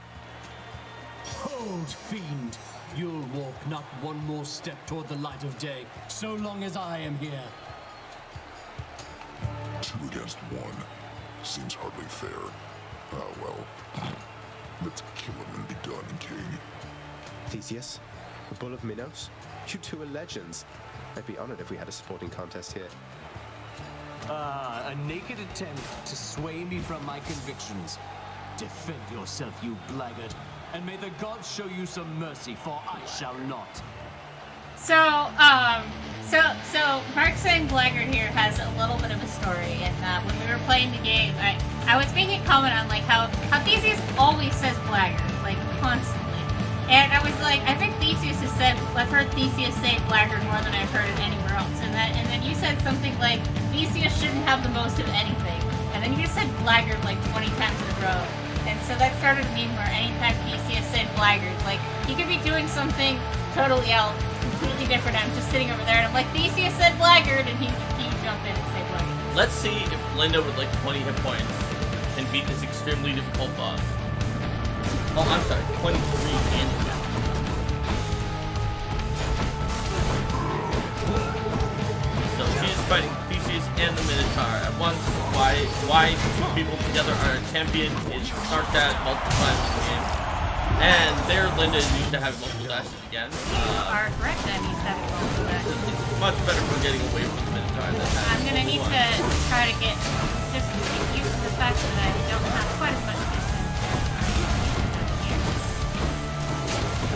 [SPEAKER 15] Hold, fiend. You'll walk not one more step toward the light of day, so long as I am here.
[SPEAKER 6] 2 against 1. Seems hardly fair. Ah, well. Let's kill him and be done, King.
[SPEAKER 4] Theseus, the Bull of Minos, you two are legends. I'd be honored if we had a sporting contest here.
[SPEAKER 15] Ah, a naked attempt to sway me from my convictions. Defend yourself, you blackguard, and may the gods show you some mercy, for I shall not.
[SPEAKER 1] So Mark saying blackguard here has a little bit of a story, and when we were playing the game, I was making a comment on like how Theseus always says blackguard, like constantly, and I was like, I think I've heard Theseus say blackguard more than I've heard it anywhere else, and then you said something like Theseus shouldn't have the most of anything, and then you just said blackguard like 20 times in a row, and so that started a meme where anytime Theseus said blackguard, like he could be doing something totally else, completely different. I'm just sitting over there and I'm like, Theseus said blackguard, and he jumped in and said blackguard.
[SPEAKER 2] Let's see if Linda with like 20 hit points can beat this extremely difficult boss. Oh, I'm sorry, 23 and so she is fighting Theseus and the Minotaur at once. Why two people together are a champion is snarked at multiple times in the game. And there, Linda is used to have multiple dashes again.
[SPEAKER 1] Are correct, I'm used to having multiple dashes.
[SPEAKER 2] It's much better for getting away from the Minotaur than that.
[SPEAKER 1] I'm gonna need to try to get used to the fact that I don't have quite as much distance here.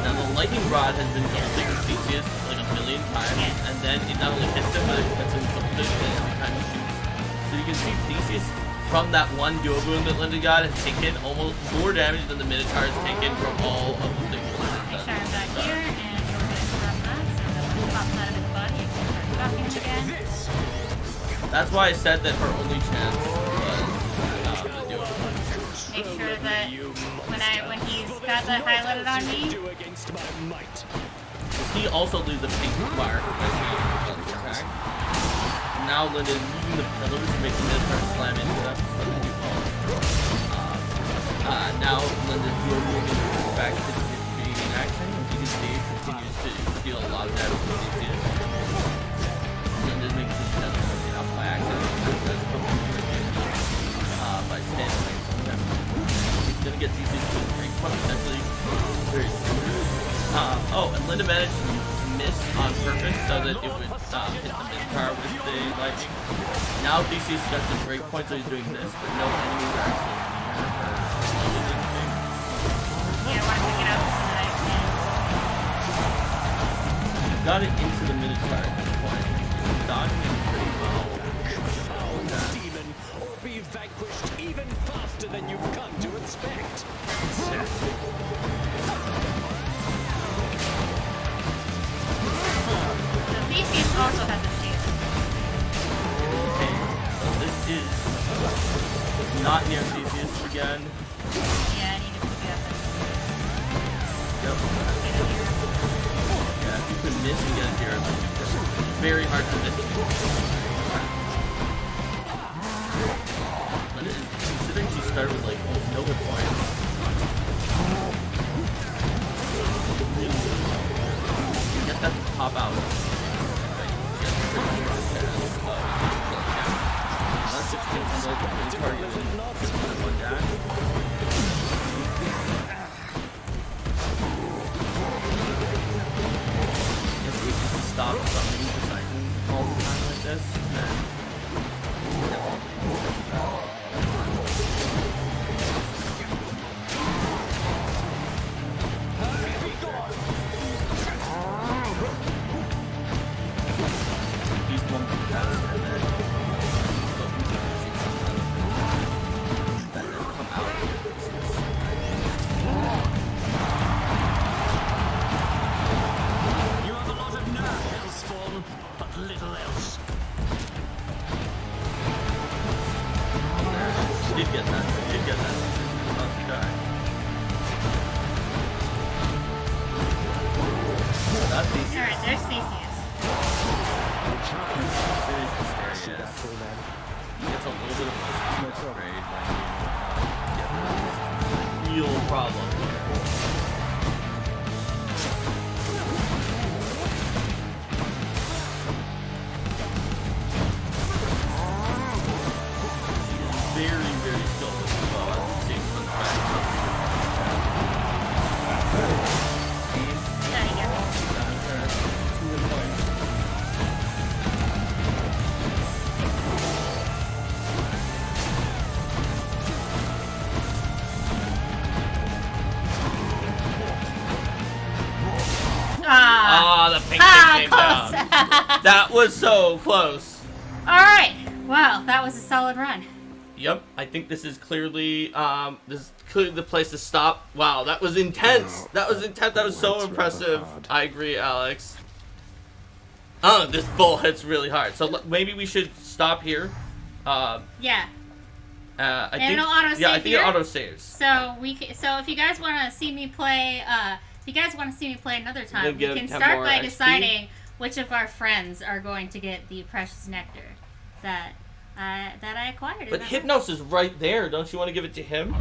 [SPEAKER 2] Now the lightning rod has been holding Theseus like a million times, and then it not only hits him, but it hits him something every time he shoots. So you can see Theseus from that one duo boon that Linda got has taken almost more damage than the Minotaur has taken from all of the things that Linda does.
[SPEAKER 1] Make sure I'm back here, and go ahead and grab that, so that when it pops out of his body, I can start talking again.
[SPEAKER 2] That's why I said that her only chance was the duo boon.
[SPEAKER 1] Make sure that when he's got that highlighted on me,
[SPEAKER 2] he also leaves a pink mark as he does attack. Now Linda is using the pillars to make the Minotaur slam into them. Now Linda's dual movement is back to being in action. You can see it continues to deal a lot of damage to Theseus. Linda's making some damage out by accident. By standing away from them. He's gonna get Theseus to a break point, essentially very soon. And Linda managed to miss on purpose so that it would hit the Minotaur with the lightning. Now Theseus got the break point, so he's doing this, but no enemies are actually near her.
[SPEAKER 1] yeah, I want to pick it up so that I can.
[SPEAKER 2] Got it into the Minotaur at this point. Dodging it pretty well.
[SPEAKER 15] Demon, or be vanquished even faster than you've come to expect.
[SPEAKER 1] Theseus also has a shield.
[SPEAKER 2] Okay, so this is not near Theseus again.
[SPEAKER 1] Yeah, I need to pick it up.
[SPEAKER 2] Yeah, if you could miss and get a here, it's very hard to miss. But considering she started with like no points, get that to pop out. That's 16 target. One dash. If we can stop something deciding all the time like this, then these won't be fast and then come out.
[SPEAKER 15] You have a lot of nerve, Hellspawn, but little else.
[SPEAKER 2] Did get that. Did get that. About to die. That's easy.
[SPEAKER 1] Alright, there's Theseus.
[SPEAKER 2] It's a little bit of a upgrade when you get real problem. Very, very skillful as well. As it seems from the back. Ah, the pink thing came down. That was so close.
[SPEAKER 1] Alright, well, that was a solid run.
[SPEAKER 2] Yep, I think this is clearly the place to stop. Wow, that was intense. That was intense. That was so impressive. I agree, Alex. Oh, this bull hits really hard. So maybe we should stop here.
[SPEAKER 1] Yeah.
[SPEAKER 2] I
[SPEAKER 1] and
[SPEAKER 2] think,
[SPEAKER 1] it'll auto-save
[SPEAKER 2] yeah, I think
[SPEAKER 1] here.
[SPEAKER 2] it auto-saves.
[SPEAKER 1] So so if you guys want to see me play, another time, we
[SPEAKER 2] give
[SPEAKER 1] can
[SPEAKER 2] 10
[SPEAKER 1] start
[SPEAKER 2] more
[SPEAKER 1] by
[SPEAKER 2] XP.
[SPEAKER 1] deciding which of our friends are going to get the precious nectar that I acquired. in
[SPEAKER 2] But
[SPEAKER 1] that
[SPEAKER 2] Hypnos is right there. Don't you want to give it to him?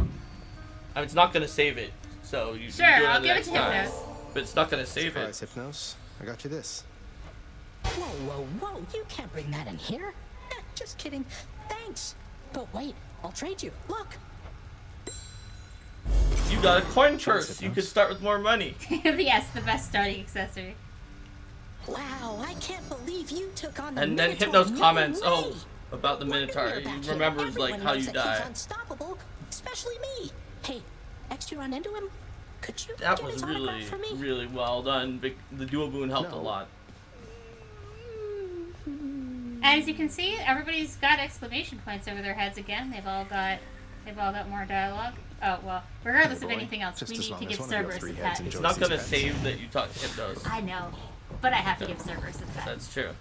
[SPEAKER 2] I mean, it's not going to save it. So you
[SPEAKER 1] Sure,
[SPEAKER 2] do it
[SPEAKER 1] I'll
[SPEAKER 2] the
[SPEAKER 1] give it to
[SPEAKER 2] next time.
[SPEAKER 1] Hypnos.
[SPEAKER 2] But it's not going to save
[SPEAKER 4] Surprise,
[SPEAKER 2] it.
[SPEAKER 4] Hypnos. I got you this.
[SPEAKER 9] Whoa, whoa, whoa, you can't bring that in here. Just kidding. Thanks. But wait, I'll trade you. Look.
[SPEAKER 2] You got a coin purse. You could start with more money.
[SPEAKER 1] Yes, the best starting accessory.
[SPEAKER 9] Wow, I can't believe you took on the
[SPEAKER 2] And then
[SPEAKER 9] Minotaur.
[SPEAKER 2] Hypnos
[SPEAKER 9] No
[SPEAKER 2] comments,
[SPEAKER 9] way.
[SPEAKER 2] oh, about the Minotaur. He
[SPEAKER 9] Back here,
[SPEAKER 2] remembers like
[SPEAKER 9] everyone
[SPEAKER 2] how
[SPEAKER 9] knows
[SPEAKER 2] you
[SPEAKER 9] that he's
[SPEAKER 2] die.
[SPEAKER 9] unstoppable, especially me. Hey, next you run into him, could you
[SPEAKER 2] That
[SPEAKER 9] get
[SPEAKER 2] was
[SPEAKER 9] his
[SPEAKER 2] really,
[SPEAKER 9] autograph for me?
[SPEAKER 2] really well done. The dual boon helped a lot.
[SPEAKER 1] As you can see, everybody's got exclamation points over their heads again. They've all got more dialogue. Oh well, regardless of anything else, we need to give Cerberus a pet.
[SPEAKER 2] It's not going to save that you talk to Hypnos.
[SPEAKER 1] I know, but I have to give Cerberus a pet.
[SPEAKER 2] That's true.